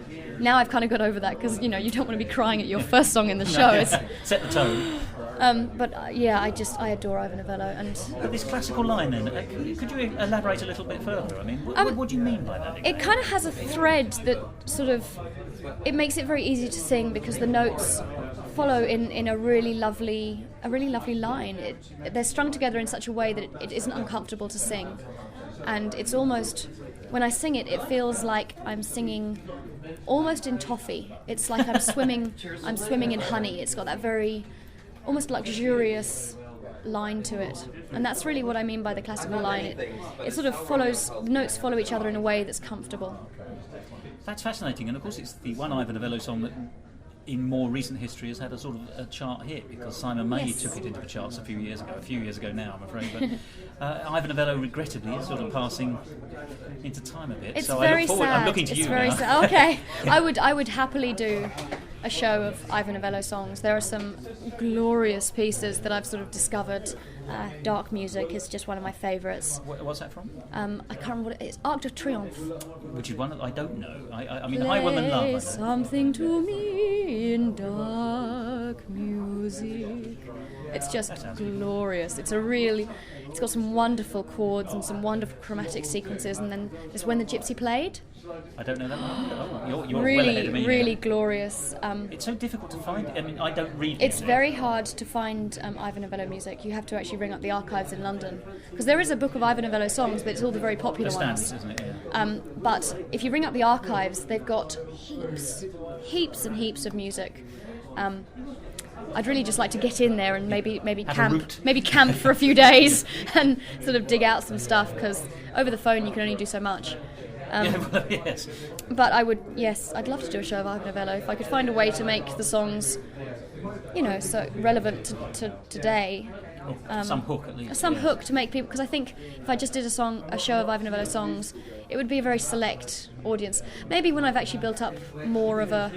Now I've kind of got over that because you don't want to be crying at your first song in the show. It's, Set the tone. I adore Ivor Novello, and But this classical line, then, could you elaborate a little bit further? I mean, what do you mean by that? it kind of has a thread that sort of it makes it very easy to sing because the notes follow in a really lovely line. They're strung together in such a way that it isn't uncomfortable to sing, and it's almost when I sing it feels like I'm singing almost in toffee. It's like I'm swimming in honey. It's got that very almost luxurious line to it, and that's really what I mean by the classical line. It sort of follows, the notes follow each other in a way that's comfortable. That's fascinating, and of course it's the one Ivor Novello song that in more recent history has had a sort of a chart hit because Simon May Yes. took it into the charts a few years ago now, I'm afraid, but Ivor Novello regrettably is sort of passing into time a bit. It's so very I look forward, sad. I'm looking to it's you very now. sad. Okay, I would happily do a show of Ivor Novello songs. There are some glorious pieces that I've sort of discovered. Dark music is just one of my favourites. What's that from? I can't remember what it is. Arc de Triomphe. Which is one that I don't know. I mean, I Woman Love. I Play know. something to me in dark music. It's just glorious. It's got some wonderful chords and some wonderful chromatic sequences, and then there's When the Gypsy Played. I don't know that one. Oh, you're really, well ahead of me. really now. glorious. It's so difficult to find. I mean, I don't read. It's music. very hard to find Ivor Novello music. You have to actually ring up the archives in London because there is a book of Ivor Novello songs, but it's all the very popular The ones. standards, isn't it? Yeah. But if you ring up the archives, they've got heaps and heaps of music. I'd really just like to get in there and maybe camp for a few days and sort of dig out some stuff because over the phone you can only do so much. Yes. But I'd love to do a show of Ivor Novello if I could find a way to make the songs, so relevant to today. Some hook at least. Some yes. hook to make people, because I think if I just did a show of Ivor Novello songs, it would be a very select audience. Maybe when I've actually built up more of a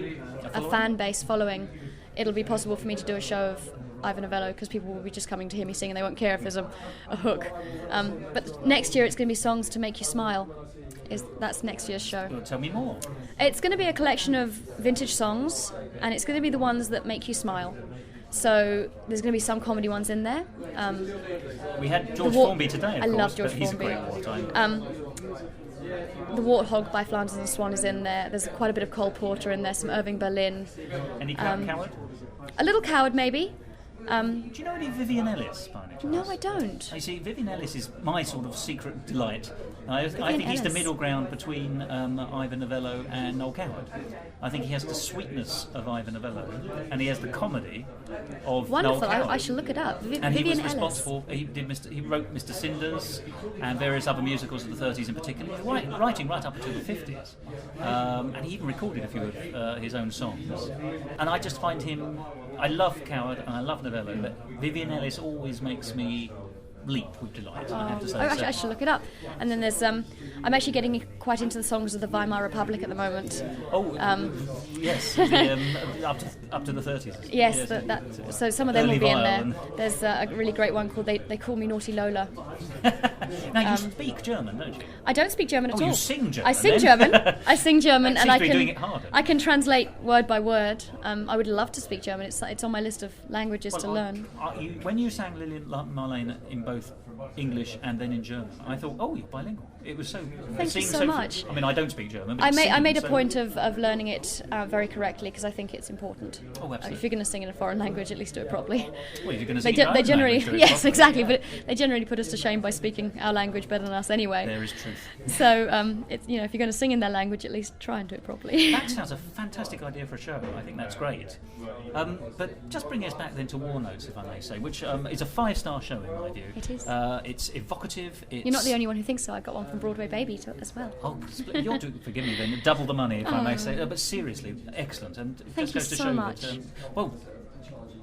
fan base following, it'll be possible for me to do a show of Ivor Novello because people will be just coming to hear me sing and they won't care if there's a hook. But next year it's going to be songs to make you smile. That's next year's show. Well, tell me more. It's going to be a collection of vintage songs, and it's going to be the ones that make you smile. So there's going to be some comedy ones in there. We had George Formby today, of I course, love George but he's Formby. a great wartime. The Warthog by Flanders and Swan is in there. There's quite a bit of Cole Porter in there, some Irving Berlin. Any Coward? A little Coward, maybe. Do you know any Vivian Ellis, by any chance? No, I don't. You see, Vivian Ellis is my sort of secret delight. I think he's the Ellis. middle ground between Ivor Novello and Noel Coward. I think he has the sweetness of Ivor Novello, and he has the comedy of Wonderful. Noel Coward. I should look it up. And he was Vivian Ellis. responsible. He wrote Mr. Cinders and various other musicals of the 30s in particular. He was writing right up until the 50s, and he even recorded a few of his own songs. And I just find him. I love Coward and I love Novello, but Vivian Ellis always makes me leap with delight. I have to say. I should look it up. And then there's I'm actually getting quite into the songs of the Weimar Republic at the moment. Yes, up to the 30s. Yes, so some of them Early will be in violin. there. There's a really great one called They Call Me Naughty Lola. Now you speak German, don't you? I don't speak German at all. You sing German. I sing then? German. I sing German, That and seems to be doing it harder. I can translate word by word. I would love to speak German. It's on my list of languages to learn. When you sang Lilian Marlene in both English and then in German, I thought, oh, you're bilingual. It was so. Thank you so much. I mean, I don't speak German. But I made a so, point of learning it very correctly because I think it's important. Oh, absolutely. If you're going to sing in a foreign language, at least do it properly. Well, if you're going to They, sing your they own generally, language, do it yes, properly. exactly. But they generally put us to shame by speaking our language better than us anyway. There is truth. So, if you're going to sing in their language, at least try and do it properly. That sounds a fantastic idea for a show. I think that's great. But just bring us back then to War Notes, if I may say, which is a 5-star show in my view. It is. It's evocative. You're not the only one who thinks so. I've got one from Broadway Baby as well. Oh, you're forgive me then. Double the money, if I may say. But seriously, excellent. And it Thank just goes you to so show much. that. Well,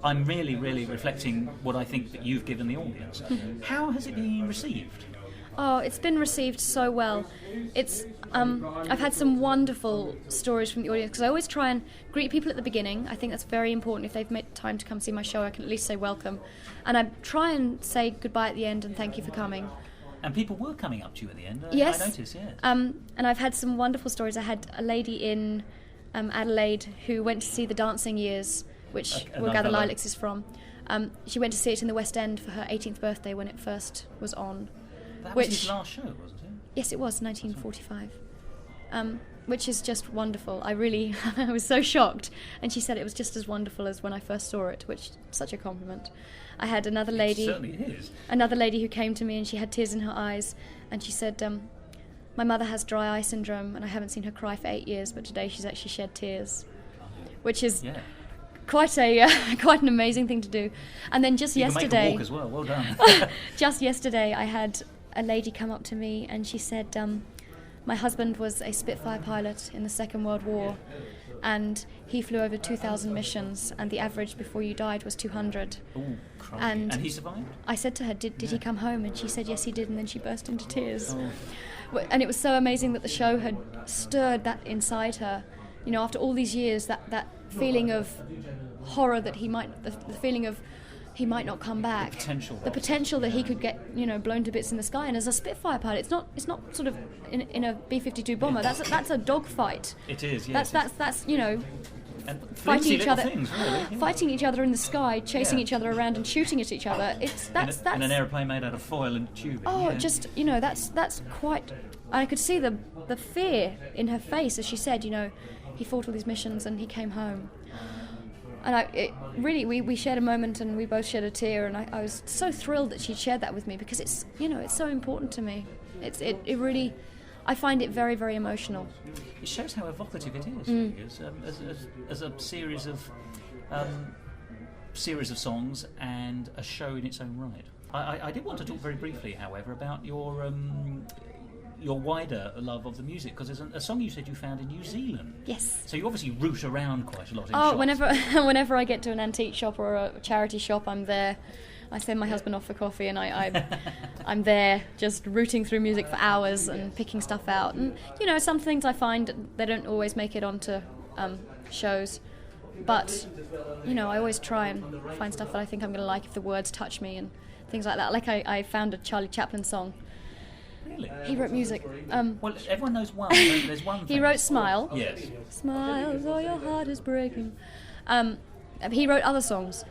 I'm really, really reflecting what I think that you've given the audience. How has it been received? Oh, it's been received so well. It's I've had some wonderful stories from the audience because I always try and greet people at the beginning. I think that's very important. If they've made time to come see my show, I can at least say welcome. And I try and say goodbye at the end and thank you for coming. And people were coming up to you at the end. Yes. I noticed, yes. And I've had some wonderful stories. I had a lady in Adelaide who went to see The Dancing Years, which We'll Gather Lilacs is from. She went to see it in the West End for her 18th birthday when it first was on. That was his last show, wasn't it? Yes, it was, 1945. Which is just wonderful. I was so shocked. And she said it was just as wonderful as when I first saw it, which is such a compliment. I had another lady. It certainly is. Another lady who came to me and she had tears in her eyes, and she said, my mother has dry eye syndrome and I haven't seen her cry for 8 years, but today she's actually shed tears, which is quite an amazing thing to do. And then just you yesterday, can make a walk as well. Well done. just yesterday, I had a lady come up to me and she said, my husband was a Spitfire pilot in the Second World War, and he flew over 2,000 missions, and the average before you died was 200. Ooh, crikey. And he survived? I said to her, did he come home? And she said, yes, he did, and then she burst into tears. And it was so amazing that the show had stirred that inside her. You know, after all these years, that feeling of horror that the feeling of he might not come back. The potential that he could get, blown to bits in the sky. And as a Spitfire pilot, it's not sort of in a B-52 bomber. That's a dogfight. It is. Yes. That's and fighting each other, things, really, fighting each other in the sky, chasing each other around, and shooting at each other. That's in an aeroplane made out of foil and tubing. Oh, that's quite. I could see the fear in her face as she said, he fought all these missions and he came home. And we shared a moment and we both shed a tear, and I was so thrilled that she'd shared that with me because it's so important to me. It really, I find it very, very emotional. It shows how evocative it is, really, as a series of songs and a show in its own right. I did want to talk very briefly, however, about your wider love of the music, because there's a song you said you found in New Zealand. Yes. So you obviously root around quite a lot in shops. Whenever I get to an antique shop or a charity shop, I'm there. I send my husband off for coffee, and I'm there just rooting through music for hours and picking stuff out. And some things I find they don't always make it onto shows, but I always try and find stuff that I think I'm going to like if the words touch me and things like that. Like I found a Charlie Chaplin song Really? He wrote music. Well, everyone knows one. There's one. He wrote Smile. Yes. Smile, though your heart is breaking. He wrote other songs,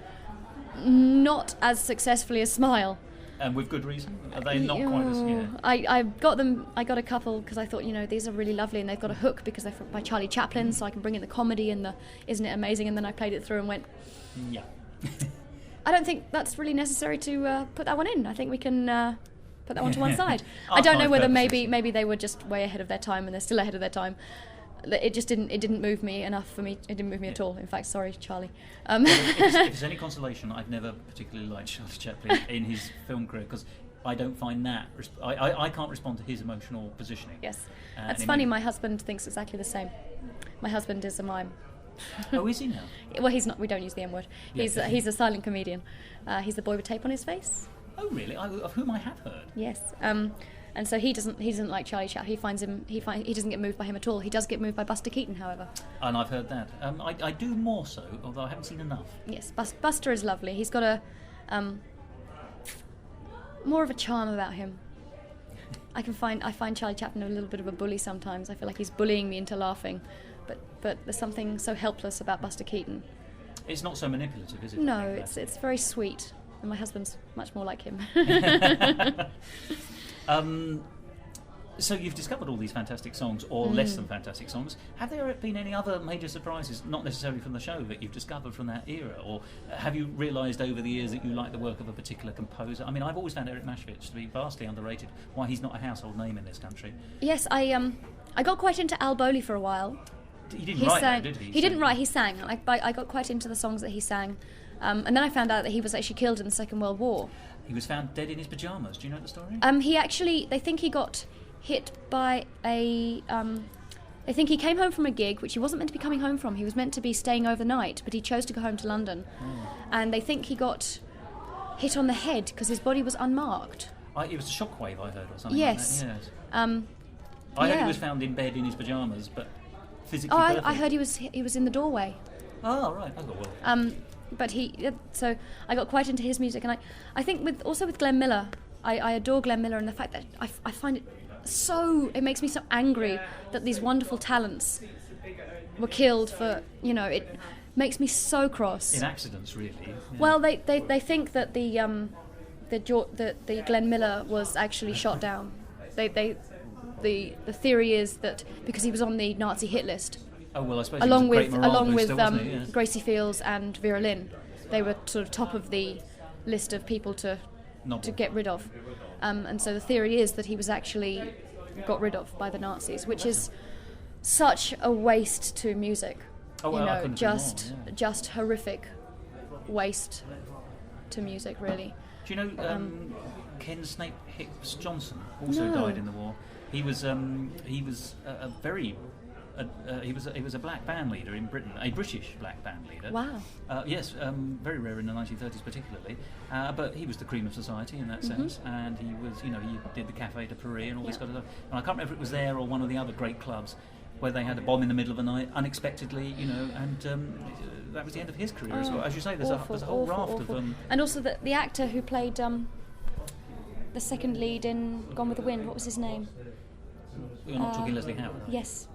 not as successfully as Smile. And with good reason. Are they not quite as? Yeah. I got them. I got a couple because I thought, these are really lovely, and they've got a hook because they're by Charlie Chaplin, so I can bring in the comedy and the "Isn't it amazing?" And then I played it through and went, Yeah. I don't think that's really necessary to put that one in. I think we can put that one to one side. I don't know whether maybe they were just way ahead of their time, and they're still ahead of their time. It just didn't move me enough for me. It didn't move me at all. In fact, sorry, Charlie. If there's any consolation, I've never particularly liked Charlie Chaplin in his film career because I don't find that. I can't respond to his emotional positioning. Yes, that's funny. My husband thinks exactly the same. My husband is a mime. Oh, is he now? Well, he's not. We don't use the M word. Yes. He's a silent comedian. He's the boy with tape on his face. Oh, really? Of whom I have heard. Yes. And so he doesn't like Charlie Chaplin. He doesn't get moved by him at all. He does get moved by Buster Keaton, however. And I've heard that. I do more so, although I haven't seen enough. Yes, Buster is lovely. He's got a more of a charm about him. I find Charlie Chaplin a little bit of a bully sometimes. I feel like he's bullying me into laughing, but there's something so helpless about Buster Keaton. It's not so manipulative, is it? No, it's very sweet, and my husband's much more like him. So you've discovered all these fantastic songs, or less than fantastic songs. Have there been any other major surprises, not necessarily from the show, that you've discovered from that era? Or have you realised over the years that you like the work of a particular composer? I mean, I've always found Eric Mashvich to be vastly underrated. Why he's not a household name in this country. Yes, I got quite into Al Bowley for a while. He didn't write that, did he? He didn't write, he sang. I got quite into the songs that he sang. And then I found out that he was actually killed in the Second World War. He was found dead in his pyjamas. Do you know the story? They think he got hit by they think he came home from a gig, which he wasn't meant to be coming home from. He was meant to be staying overnight, but he chose to go home to London. And they think he got hit on the head because his body was unmarked. It was a shockwave, I heard, or something yes. like that. Yes. I heard he was found in bed in his pyjamas, but physically perfect. I heard he was in the doorway. Oh, right. Oh, well. But so I got quite into his music, and I think with Glenn Miller, I adore Glenn Miller, and the fact that I find it makes me so angry that these wonderful talents were killed for, it makes me so cross. In accidents, really. Yeah. Well, they think that the Glenn Miller was actually shot down. The theory is that because he was on the Nazi hit list. Oh, well, I suppose along he was a great morale with booster, wasn't he? Yes. Gracie Fields and Vera Lynn, they were sort of top of the list of people to get rid of, and so the theory is that he was actually got rid of by the Nazis, which is such a waste to music. Oh, well, just horrific waste to music, really. Do you know Ken Snape Hicks Johnson also died in the war? He was a very he was a black band leader in Britain, a British black band leader. Wow. Yes, very rare in the 1930s particularly. But he was the cream of society in that sense, and he was, he did the Café de Paris and all this kind of stuff. And I can't remember if it was there or one of the other great clubs where they had a bomb in the middle of the night unexpectedly, and that was the end of his career as well. As you say, there's a whole raft of. And also the actor who played the second lead in Gone with the Wind. What was his name? You're not talking Leslie Howard? Yes.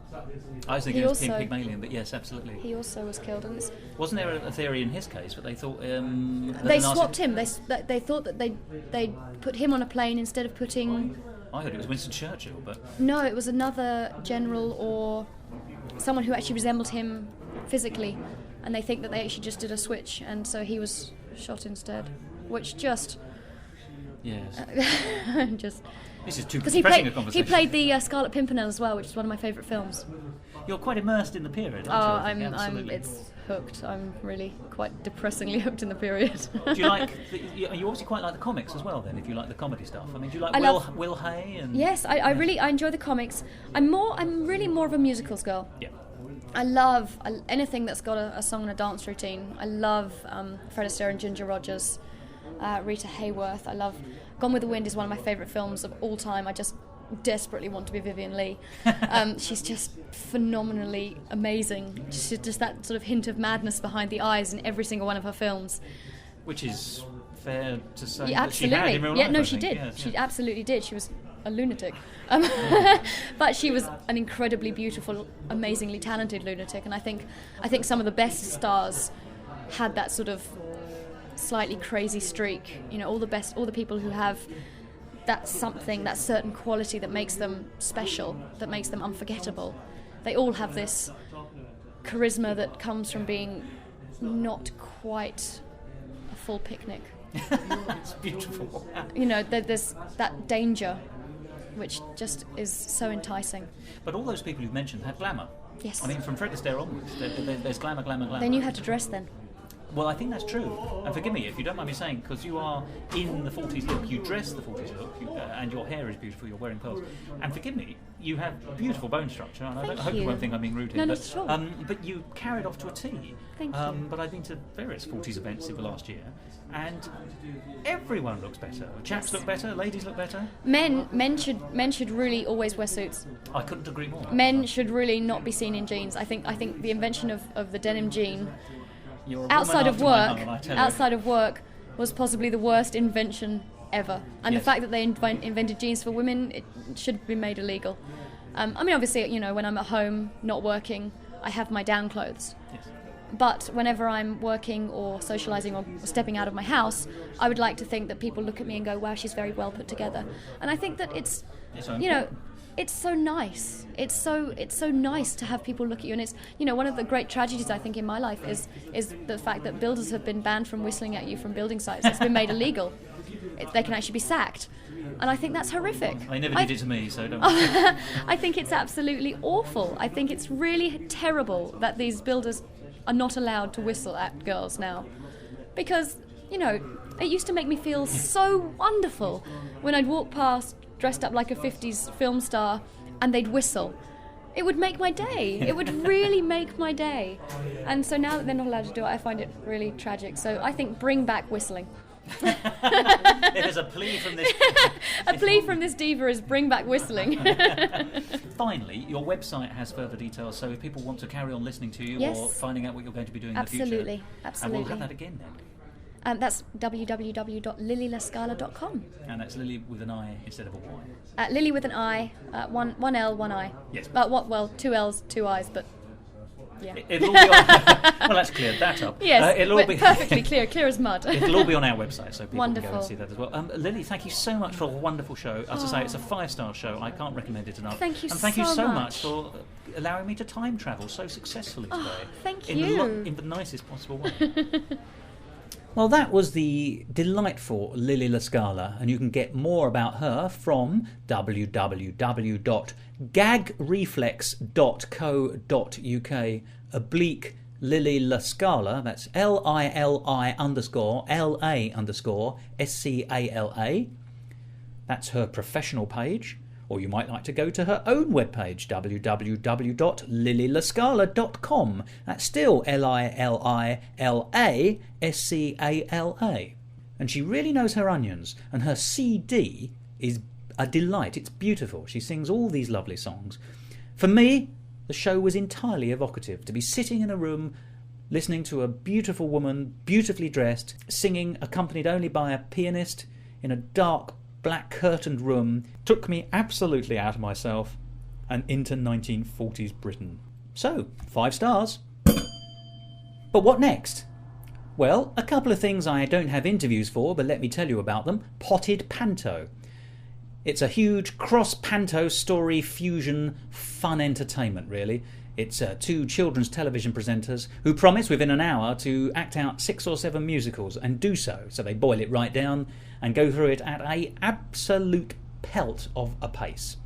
I was thinking it was Pygmalion, but yes, absolutely. He also was killed. And wasn't there a theory in his case, but they thought... they swapped him. They thought that they put him on a plane instead of putting... I heard it was Winston Churchill, but... No, it was another general or someone who actually resembled him physically, and they think that they actually just did a switch, and so he was shot instead, which just... Yes. just... This is too depressing a conversation. He played the Scarlet Pimpernel as well, which is one of my favourite films. You're quite immersed in the period, aren't you? I'm hooked. I'm really quite depressingly hooked in the period. Do you like? You obviously quite like the comics as well. Then, if you like the comedy stuff, I mean, do you like Will Hay? And yes, I really enjoy the comics. I'm really more of a musicals girl. Yeah. I love anything that's got a song and a dance routine. I love Fred Astaire and Ginger Rogers, Rita Hayworth. I love Gone with the Wind is one of my favourite films of all time. I just desperately want to be Vivien Leigh. She's just phenomenally amazing. Just that sort of hint of madness behind the eyes in every single one of her films. Which is fair to say yeah, that she had in real life, Yeah, no, I she think. did. Yes, she yes. absolutely did. She was a lunatic. But she was an incredibly beautiful, amazingly talented lunatic, and I think some of the best stars had that sort of slightly crazy streak. You know, all the people who have that certain quality that makes them special, that makes them unforgettable. They all have this charisma that comes from being not quite a full picnic. It's beautiful. You know, there's that danger, which just is so enticing. But all those people you've mentioned have glamour. Yes. I mean, from Fred Astaire onwards, there's glamour. They knew how to dress then. Well, I think that's true. And forgive me if you don't mind me saying, because you are in the 40s look, you dress the 40s look, and your hair is beautiful, you're wearing pearls. And forgive me, you have beautiful bone structure, and I hope you won't think I'm being rude here. No, but, not at all. But you carried off to a T. Thank you. But I've been to various 40s events in the last year, and everyone looks better. Chaps look better, ladies look better. Men should really always wear suits. I couldn't agree more. Men should really not be seen in jeans. I think the invention of the denim jean You're a outside woman of after my work, heart, I tell you. was possibly the worst invention ever. And Yes. the fact that they invented jeans for women, it should be made illegal. I mean, obviously, you know, when I'm at home not working, I have my down clothes. Yes. But whenever I'm working or socialising or stepping out of my house, I would like to think that people look at me and go, wow, she's very well put together. And I think that it's so you know, it's so nice. It's so nice to have people look at you. And it's, you know, one of the great tragedies I think in my life is the fact that builders have been banned from whistling at you from building sites. It's been made illegal. They can actually be sacked. And I think that's horrific. They never did it to me, so don't worry. I think it's absolutely awful. I think it's really terrible that these builders are not allowed to whistle at girls now. Because, you know, it used to make me feel so wonderful when I'd walk past dressed up like a 50s film star and they'd whistle. It would make my day. It would really make my day. And so now that they're not allowed to do it, I find it really tragic. So I think bring back whistling. It is a plea from this... A plea from this diva is bring back whistling. Finally, your website has further details, so if people want to carry on listening to you Yes. or finding out what you're going to be doing in the Absolutely, future... absolutely. And we'll have that again then. That's www.lilylascala.com. And that's Lily with an I instead of a Y. Lily with an I, one L, one I. Yes. Well, two L's, two I's, but yeah. It'll all be on... Well, that's cleared that up. Yes, it'll all but be... perfectly clear as mud. It'll all be on our website, so people can go Wonderful. and see that as well. Lily, thank you so much for a wonderful show. As I say, it's a 5-star show. I can't recommend it enough. Thank you and thank you so so much much. for allowing me to time travel so successfully today. Thank in you. in the nicest possible way. Well, that was the delightful Lily Lascala, and you can get more about her from www.gagreflex.co.uk/Lily Lascala. That's LILI_LA_SCALA. That's her professional page. Or you might like to go to her own webpage, www.lilylascala.com. That's still LILILASCALA. And she really knows her onions, and her CD is a delight. It's beautiful. She sings all these lovely songs. For me, the show was entirely evocative. To be sitting in a room listening to a beautiful woman, beautifully dressed, singing, accompanied only by a pianist in a dark, black curtained room, took me absolutely out of myself and into 1940s Britain. So, 5 stars. But what next? Well, a couple of things I don't have interviews for, but let me tell you about them. Potted Panto. It's a huge cross-panto story fusion fun entertainment, really. It's 2 children's television presenters who promise within an hour to act out 6 or 7 musicals and do so. So they boil it right down and go through it at a absolute pelt of a pace.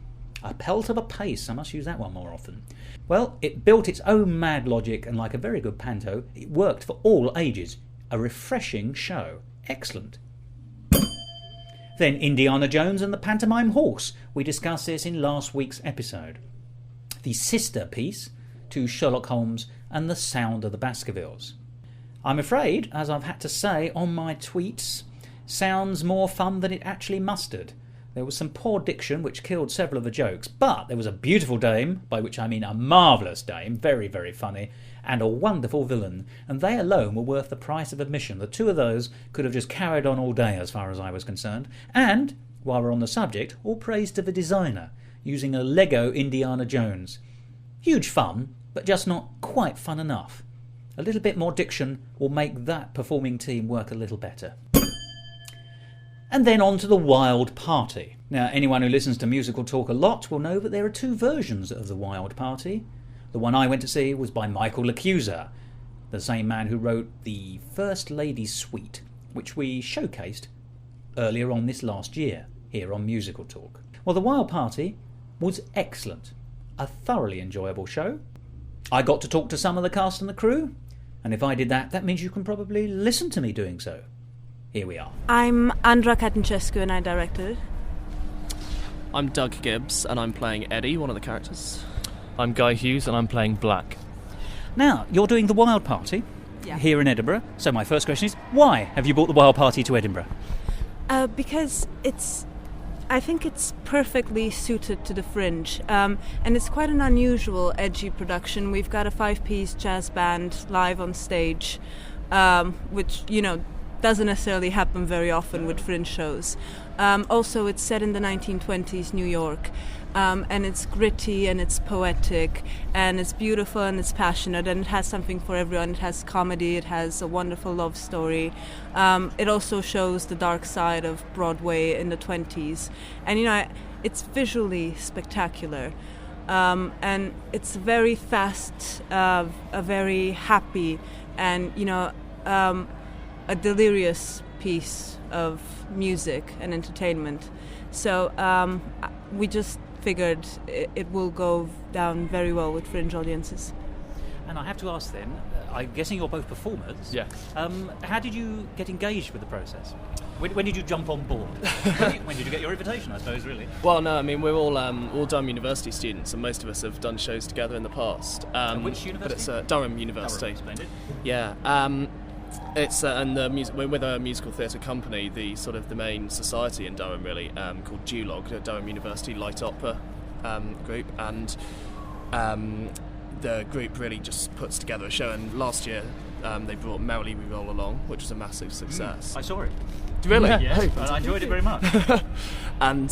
A pelt of a pace, I must use that one more often. Well, it built its own mad logic, and like a very good panto, it worked for all ages. A refreshing show. Excellent. Then Indiana Jones and the Pantomime Horse. We discussed this in last week's episode. The sister piece to Sherlock Holmes and the Sound of the Baskervilles. I'm afraid, as I've had to say on my tweets, sounds more fun than it actually mustered. There was some poor diction which killed several of the jokes, but there was a beautiful dame, by which I mean a marvellous dame, very, very funny, and a wonderful villain, and they alone were worth the price of admission. The 2 of those could have just carried on all day as far as I was concerned. And While we're on the subject, all praise to the designer, using a Lego Indiana Jones. Huge fun, but just not quite fun enough. A little bit more diction will make that performing team work a little better. And then on to the Wild Party. Now, anyone who listens to Musical Talk a lot will know that there are two versions of the Wild Party. The one I went to see was by Michael Lacusa, the same man who wrote the First Lady's Suite, which we showcased earlier on this last year here on Musical Talk. Well, the Wild Party was excellent. A thoroughly enjoyable show. I got to talk to some of the cast and the crew, and if I did that, that means you can probably listen to me doing so. Here we are. I'm Andra Katincescu and I directed it. I'm Doug Gibbs and I'm playing Eddie, one of the characters. I'm Guy Hughes and I'm playing Black. Now, you're doing the Wild Party here in Edinburgh, so my first question is, why have you brought the Wild Party to Edinburgh? Because I think it's perfectly suited to the Fringe, and it's quite an unusual, edgy production. We've got a 5-piece jazz band live on stage, which, doesn't necessarily happen very often with Fringe shows. Also, it's set in the 1920s New York, and it's gritty and it's poetic and it's beautiful and it's passionate and it has something for everyone. It has comedy, it has a wonderful love story. It also shows the dark side of Broadway in the 20s. And, it's visually spectacular. And it's very fast, a very happy and, a delirious piece of music and entertainment. So we just figured it will go down very well with Fringe audiences. And I have to ask then, I'm guessing you're both performers. Yes. How did you get engaged with the process? When did you jump on board? when did you get your invitation, I suppose, really? Well, no, I mean, we're all Durham University students, and most of us have done shows together in the past. Which university? But it's Durham University. Durham, splendid. Yeah. It's and we're with a musical theatre company, the main society in Durham, really, called Dulog, the Durham University Light Opera group, and the group really just puts together a show. And last year they brought Merrily We Roll Along, which was a massive success. I saw it. Really? Yes, and I enjoyed it very much. And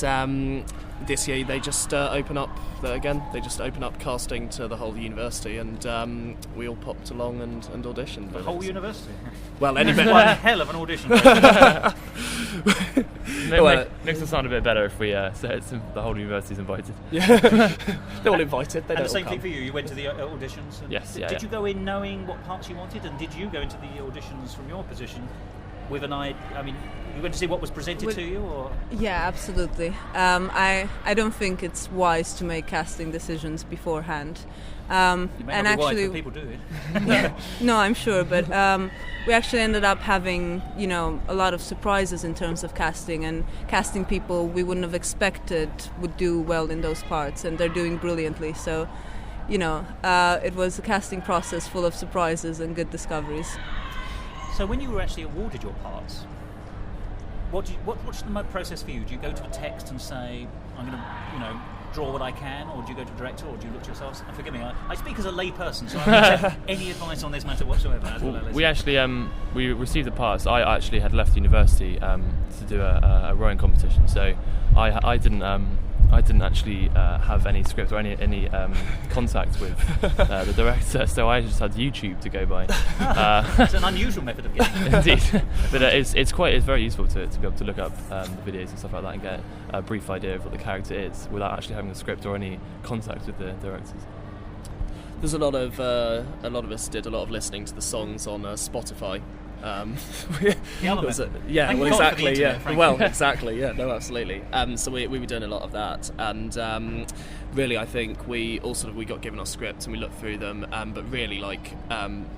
this year they just open up casting to the whole university, and we all popped along and auditioned. The whole university? Well, anybody. One hell of an audition. Makes it sound a bit better if we say the whole university's invited. Yeah, they're all invited. They and don't the same all thing come. for you. You went to the auditions. And Yes. Did you go in knowing what parts you wanted, and did you go into the auditions from your position with an eye? I mean, you went to see what was presented to you, or? Yeah, absolutely. I don't think it's wise to make casting decisions beforehand. You may not be wise, but people do it. Yeah, no, I'm sure, but we actually ended up having, a lot of surprises in terms of casting, and casting people we wouldn't have expected would do well in those parts, and they're doing brilliantly. So, it was a casting process full of surprises and good discoveries. So when you were actually awarded your parts, what's the process for you? Do you go to a text and say, I'm going to, draw what I can, or do you go to a director, or do you look to yourselves? And forgive me, I speak as a lay person, so I don't have any advice on this matter whatsoever. We actually we received the parts. I actually had left university to do a rowing competition, so I didn't actually have any script or any contact with the director, so I just had YouTube to go by. It's an unusual method of getting it. Indeed, but it's very useful to be able to look up the videos and stuff like that and get a brief idea of what the character is without actually having a script or any contact with the directors. There's a lot of us did a lot of listening to the songs on Spotify. Exactly. No, absolutely. So we were doing a lot of that, and really, I think we got given our scripts and we looked through them. But really,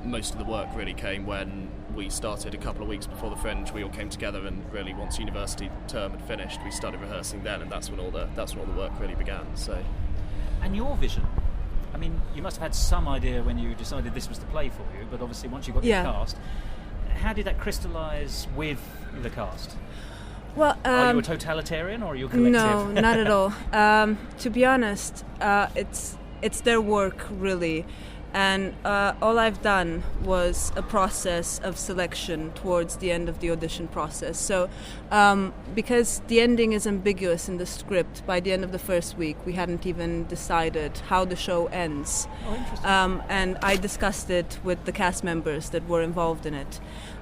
most of the work really came when we started a couple of weeks before the Fringe. We all came together, and really, once university term had finished, we started rehearsing then, and that's when all the work really began. So, and your vision. I mean, you must have had some idea when you decided this was the play for you, but obviously once you got your cast. How did that crystallise with the cast? Well, are you a totalitarian or are you a collective? No, not at all. To be honest, it's their work really, And all I've done was a process of selection towards the end of the audition process. So because the ending is ambiguous in the script, by the end of the first week we hadn't even decided how the show ends. Oh, interesting. And I discussed it with the cast members that were involved in it.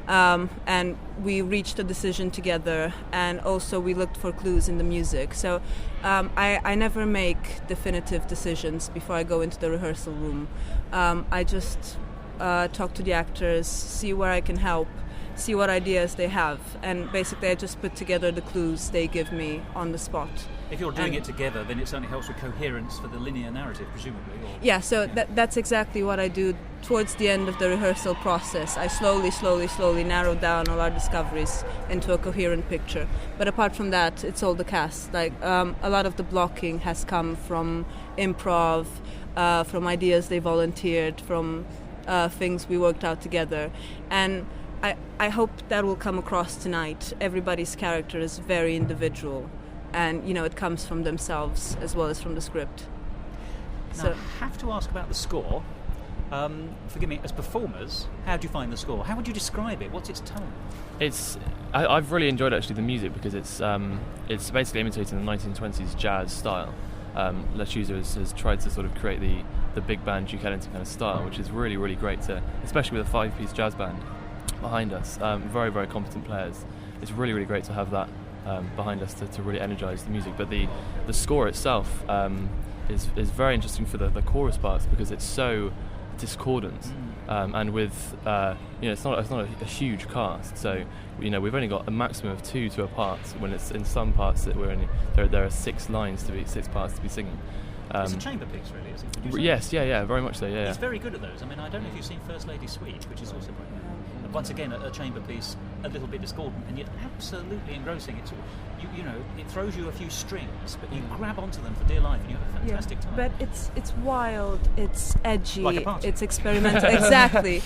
And we reached a decision together, and also we looked for clues in the music. So I never make definitive decisions before I go into the rehearsal room. I just talk to the actors, see where I can help, see what ideas they have, and basically I just put together the clues they give me on the spot. If you're doing it together, then it certainly helps with coherence for the linear narrative, presumably. Yeah, so that's exactly what I do towards the end of the rehearsal process. I slowly narrow down all our discoveries into a coherent picture. But apart from that, it's all the cast. Like a lot of the blocking has come from improv, from ideas they volunteered, from things we worked out together. And I hope that will come across tonight. Everybody's character is very individual. And, it comes from themselves as well as from the script. Now, I have to ask about the score. Forgive me, as performers, how do you find the score? How would you describe it? What's its tone? I've really enjoyed actually the music because it's basically imitating the 1920s jazz style. Lechuza has tried to sort of create the big band Duke Ellington kind of style, which is really, really great to, especially with a 5-piece jazz band behind us. Very, very competent players. It's really, really great to have that behind us to really energise the music. But the score itself is very interesting for the chorus parts because it's so discordant, and with it's not a huge cast, so we've only got a maximum of 2 to a part, when it's in some parts that there are 6 parts to be singing. It's a chamber piece, really, isn't it? Yes, yeah, very much so. Yeah, He's very good at those. I mean, I don't know if you've seen First Lady Suite, which is also once again a chamber piece, a little bit discordant and yet absolutely engrossing. It's it throws you a few strings, but you grab onto them for dear life and you have a fantastic time. But it's wild, it's edgy, like a party. It's experimental. exactly.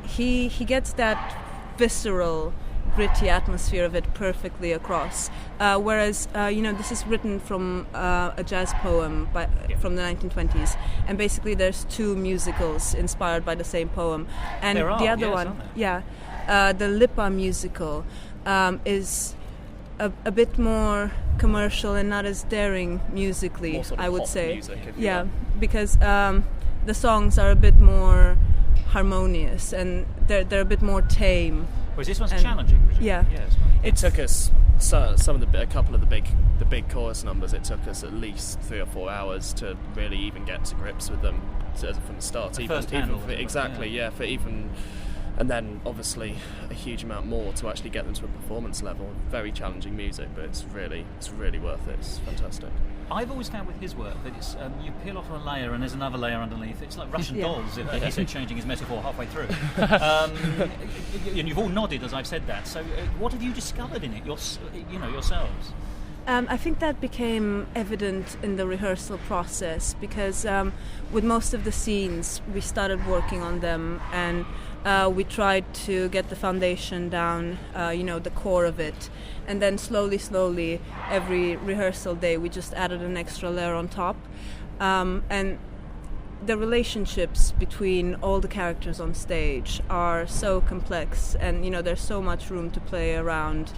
He gets that visceral, gritty atmosphere of it perfectly across. Whereas this is written from a jazz poem from the 1920s, and basically there's 2 musicals inspired by the same poem. And the other one, the Lipa musical, is a bit more commercial and not as daring musically, more sort of I would pop say. Music, if you like. Because the songs are a bit more harmonious and they're a bit more tame. Whereas this one's challenging. Yeah. It took us a couple of the big chorus numbers. It took us at least 3 or 4 hours to really even get to grips with them from the start. And then obviously a huge amount more to actually get them to a performance level. Very challenging music, but it's really worth it. It's fantastic. I've always found with his work that it's you peel off a layer and there's another layer underneath. It's like Russian dolls, he said, changing his metaphor halfway through. And you've all nodded as I've said that. So what have you discovered in it, yourselves? I think that became evident in the rehearsal process because with most of the scenes we started working on them and we tried to get the foundation down, the core of it, and then slowly every rehearsal day we just added an extra layer on top, and the relationships between all the characters on stage are so complex, and there's so much room to play around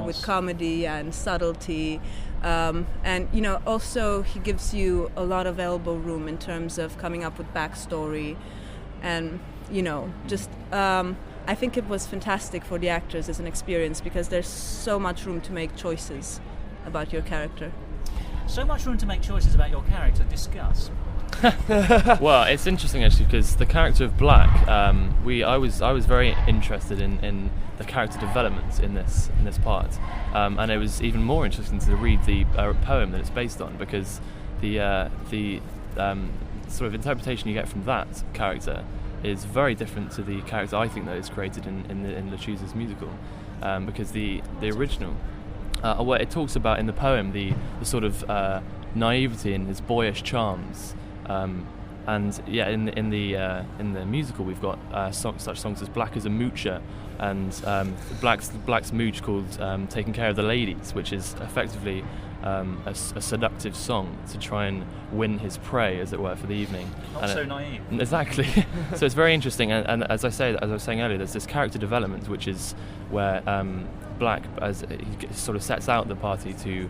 with comedy and subtlety, and also he gives you a lot of elbow room in terms of coming up with backstory, and I think it was fantastic for the actors as an experience because there's so much room to make choices about your character. So much room to make choices about your character. Discuss. Well, it's interesting actually because the character of Black, I was very interested in the character development in this part, and it was even more interesting to read the poem that it's based on because the sort of interpretation you get from that character is very different to the character I think that is created in Lechuza's musical, because the original, what it talks about in the poem, the sort of naivety and his boyish charms And yeah, in the musical we've got such songs as "Black is a Moocher" and Black's mooch called "Taking Care of the Ladies," which is effectively a seductive song to try and win his prey, as it were, for the evening. Not so naive. Exactly. So it's very interesting, and as I was saying earlier, there's this character development, which is where Black, as he sort of sets out the party to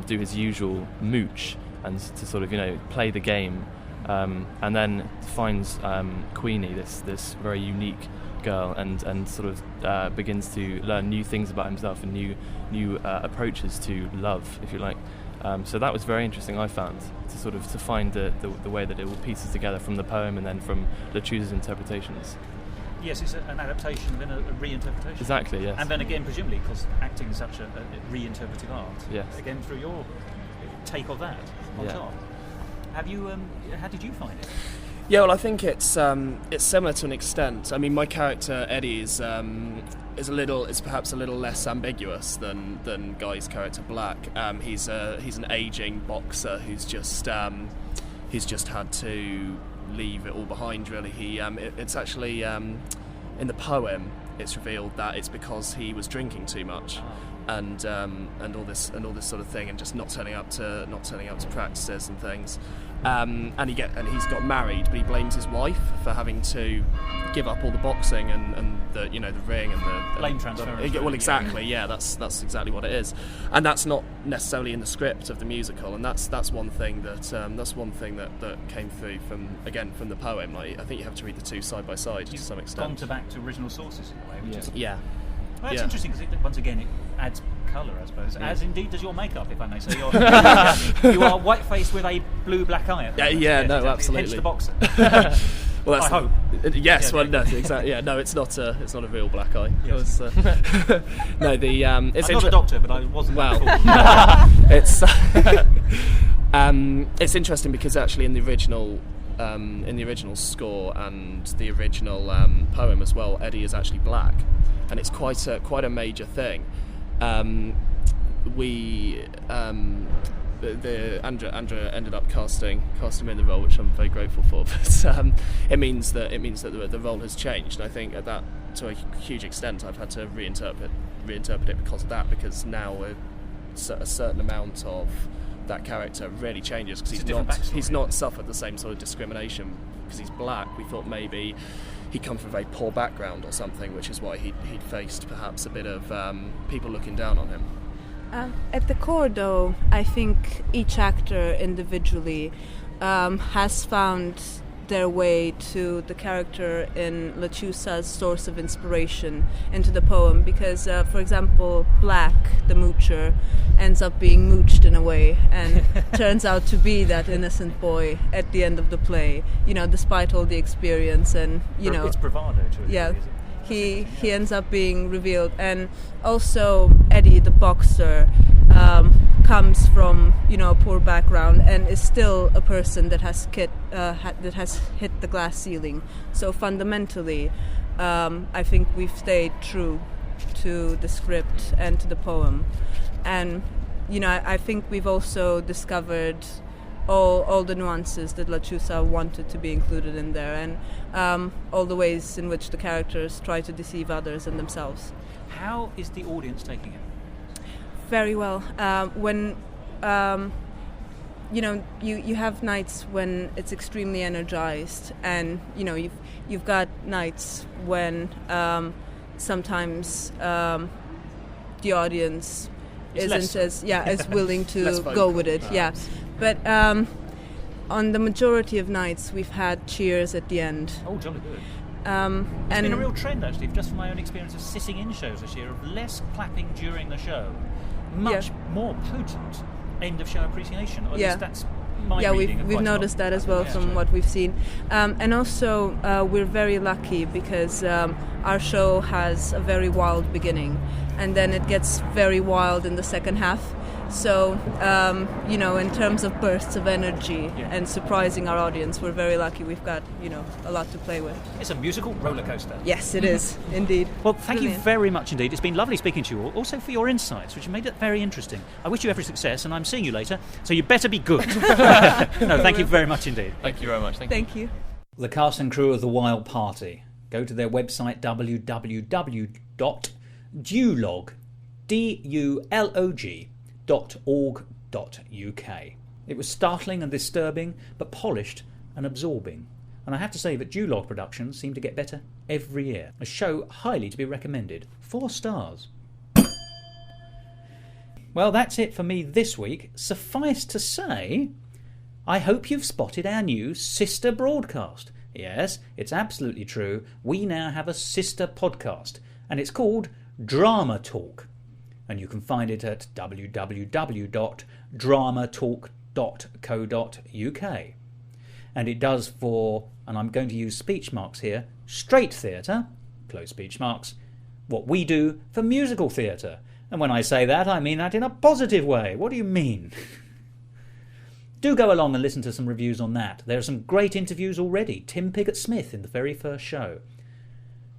do his usual mooch and to sort of play the game, and then finds Queenie, this very unique girl, and sort of begins to learn new things about himself and new approaches to love, if you like. So that was very interesting, I found, to find the way that it all pieces together from the poem and then from LeChuse's interpretations. Yes, it's an adaptation, then a reinterpretation. Exactly, yes. And then again, presumably, because acting is such a reinterpretive art. Yes. Again, through your take of that on top. Have you? How did you find it? Yeah, well, I think it's similar to an extent. I mean, my character Eddie is perhaps a little less ambiguous than Guy's character Black. He's an aging boxer who's just had to leave it all behind. Really, it's actually in the poem it's revealed that it's because he was drinking too much. And all this sort of thing, and just not turning up to practices and things, and he's got married, but he blames his wife for having to give up all the boxing and the ring and the blame transference. Well, exactly, yeah, that's exactly what it is, and that's not necessarily in the script of the musical, and that's one thing that came through from the poem. Like, I think you have to read the two side by side to some extent. Gone back to original sources in a way, which is Well, that's interesting because once again it adds colour, I suppose. Yeah. As indeed does your makeup, if I may say. You are white faced with a blue-black eye. Absolutely. Hence the boxer. Well, I hope. Yes, no, exactly. Yeah, no, it's not a real black eye. Yes. No, I'm not a doctor, but I wasn't. Well, it's interesting because actually in the original score and the original poem as well, Eddie is actually black, and it's quite a major thing. Andrea ended up casting me in the role, which I'm very grateful for. But it means that the role has changed. And I think that to a huge extent, I've had to reinterpret it because of that. Because now a certain amount of that character really changes because he's not suffered the same sort of discrimination because he's black. We thought maybe he'd come from a very poor background or something, which is why he'd faced perhaps a bit of people looking down on him. At the core, though, I think each actor individually has found their way to the character in LeChuse's source of inspiration into the poem. Because, for example, Black, the moocher, ends up being mooched in a way and turns out to be that innocent boy at the end of the play, despite all the experience and, It's bravado to it. Yeah. He ends up being revealed, and also Eddie the boxer comes from a poor background and is still a person that has hit the glass ceiling. So fundamentally, I think we've stayed true to the script and to the poem, and I think we've also discovered all the nuances that LeChuse wanted to be included in there, and all the ways in which the characters try to deceive others and themselves. How is the audience taking it? Very well. When you have nights when it's extremely energized, and you've got nights when sometimes the audience isn't as willing to go with it. Yeah. But on the majority of nights, we've had cheers at the end. Oh, jolly good. It's been a real trend, actually, just from my own experience of sitting in shows this year, of less clapping during the show, much more potent end-of-show appreciation. Or at least that's my reading. We've noticed that as well from what we've seen. And also, we're very lucky because our show has a very wild beginning, and then it gets very wild in the second half. So, in terms of bursts of energy and surprising our audience, we're very lucky. We've got, a lot to play with. It's a musical roller coaster. Yes, it is, indeed. Well, thank Brilliant. you very much indeed. It's been lovely speaking to you all, also for your insights, which have made it very interesting. I wish you every success, and I'm seeing you later, so you better be good. No, thank you very much indeed. Thank you very much. Thank you. The cast and crew of The Wild Party. Go to their website www.dulog.org.uk. It was startling and disturbing, but polished and absorbing. And I have to say that Dulog productions seem to get better every year. A show highly to be recommended. 4 stars. Well, that's it for me this week. Suffice to say, I hope you've spotted our new sister broadcast. Yes, it's absolutely true. We now have a sister podcast, and it's called Drama Talk. And you can find it at www.dramatalk.co.uk. And it does for, and I'm going to use speech marks here, straight theatre, close speech marks, what we do for musical theatre. And when I say that, I mean that in a positive way. What do you mean? Do go along and listen to some reviews on that. There are some great interviews already. Tim Pigott-Smith in the very first show.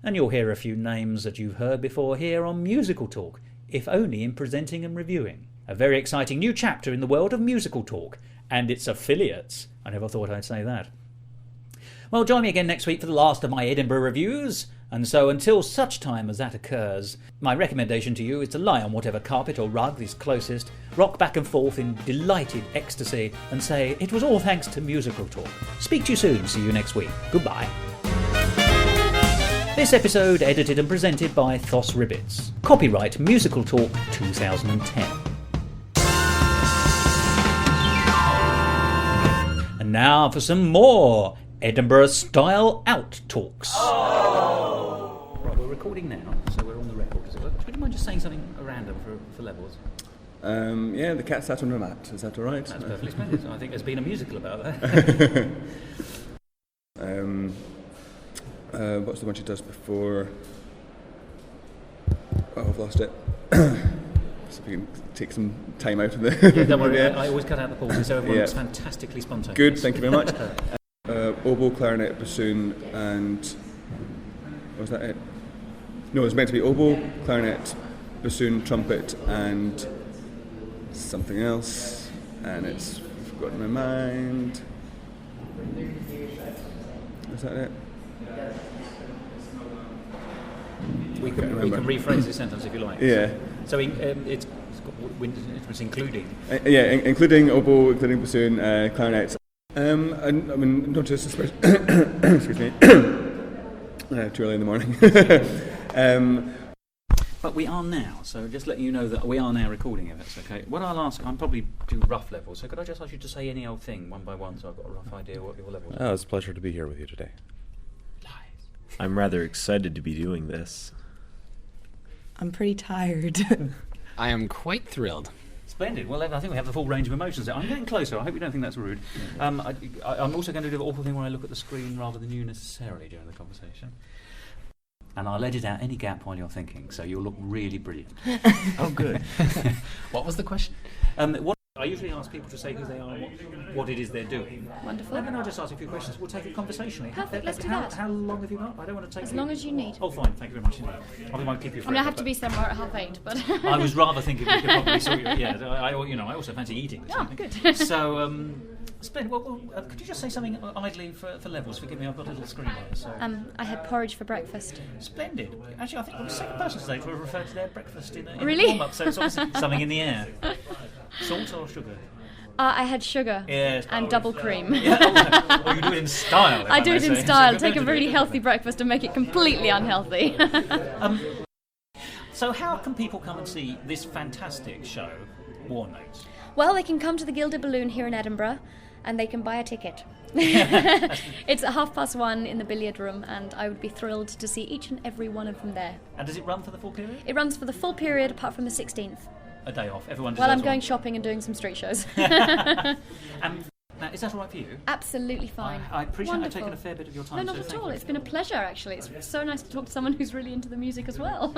And you'll hear a few names that you've heard before here on Musical Talk, if only in presenting and reviewing. A very exciting new chapter in the world of Musical Talk and its affiliates. I never thought I'd say that. Well, join me again next week for the last of my Edinburgh reviews. And so until such time as that occurs, my recommendation to you is to lie on whatever carpet or rug is closest, rock back and forth in delighted ecstasy, and say, it was all thanks to Musical Talk. Speak to you soon. See you next week. Goodbye. This episode edited and presented by Thos Ribbits. Copyright Musical Talk 2010. And now for some more Edinburgh-style out-talks. Right, we're recording now, so we're on the record. Would you mind just saying something random for levels? The cat sat on a mat. Is that all right? That's perfectly splendid. I think there's been a musical about that. What's the one she does before? Oh, I've lost it. So if we can take some time out of the... Yeah, don't worry, I always cut out the pauses, so everyone looks fantastically spontaneous. Good, thank you very much. Oboe, clarinet, bassoon, and... Was that it? No, it was meant to be oboe, clarinet, bassoon, trumpet, and something else, and it's forgotten my mind. Is that it? We can rephrase the sentence if you like. Yeah. So it's including. Including oboe, including bassoon, clarinet. Not just excuse me. Too early in the morning. But we are now, so just letting you know that we are now recording, if that's okay. What I'll ask, I'm probably do rough levels, so could I just ask you to say any old thing one by one, so I've got a rough idea what your levels are? Oh, it's a pleasure to be here with you today. I'm rather excited to be doing this. I'm pretty tired. I am quite thrilled. Splendid. Well, I think we have the full range of emotions there. I'm getting closer. I hope you don't think that's rude. I'm also going to do the awful thing where I look at the screen rather than you necessarily during the conversation. And I'll edit out any gap while you're thinking, so you'll look really brilliant. Oh, good. What was the question? I usually ask people to say who they are and what it is they're doing. Wonderful. And then I'll just ask a few questions. We'll take it conversationally. Perfect, let's do that. How long have you got? I don't want to take As long as you need. Oh, fine. Thank you very much indeed. I won't keep you forever. I have to be somewhere at 8:30, but... I was rather thinking we could probably sort you. Yeah, I also fancy eating this evening. Good. So, splendid. Well, could you just say something idly for levels? Forgive me, I've got a little screen here. So. I had porridge for breakfast. Splendid. Actually, I think I'm the second person today to refer to their breakfast in a Really? warm-up, so it's obviously something in the air. Salt or sugar? I had sugar and double cream. Yeah, you do it in style. I do it in style. Take a really healthy breakfast and make it completely unhealthy. So how can people come and see this fantastic show, War Notes? Well, they can come to the Gilded Balloon here in Edinburgh and they can buy a ticket. It's at 1:30 in the billiard room, and I would be thrilled to see each and every one of them there. And does it run for the full period? It runs for the full period apart from the 16th. A day off. Everyone Well, I'm deserves going one. shopping and doing some street shows. Now, is that all right for you? Absolutely fine. I appreciate Wonderful. taking a fair bit of your time. No, not so at thank all. you. It's been a pleasure, actually. It's so nice to talk to someone who's really into the music as well.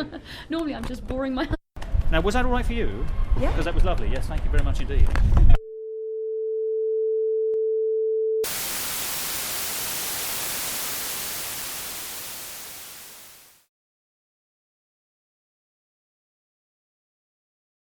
Normally I'm just boring my... Now, was that all right for you? Yeah. Because that was lovely. Yes, thank you very much indeed.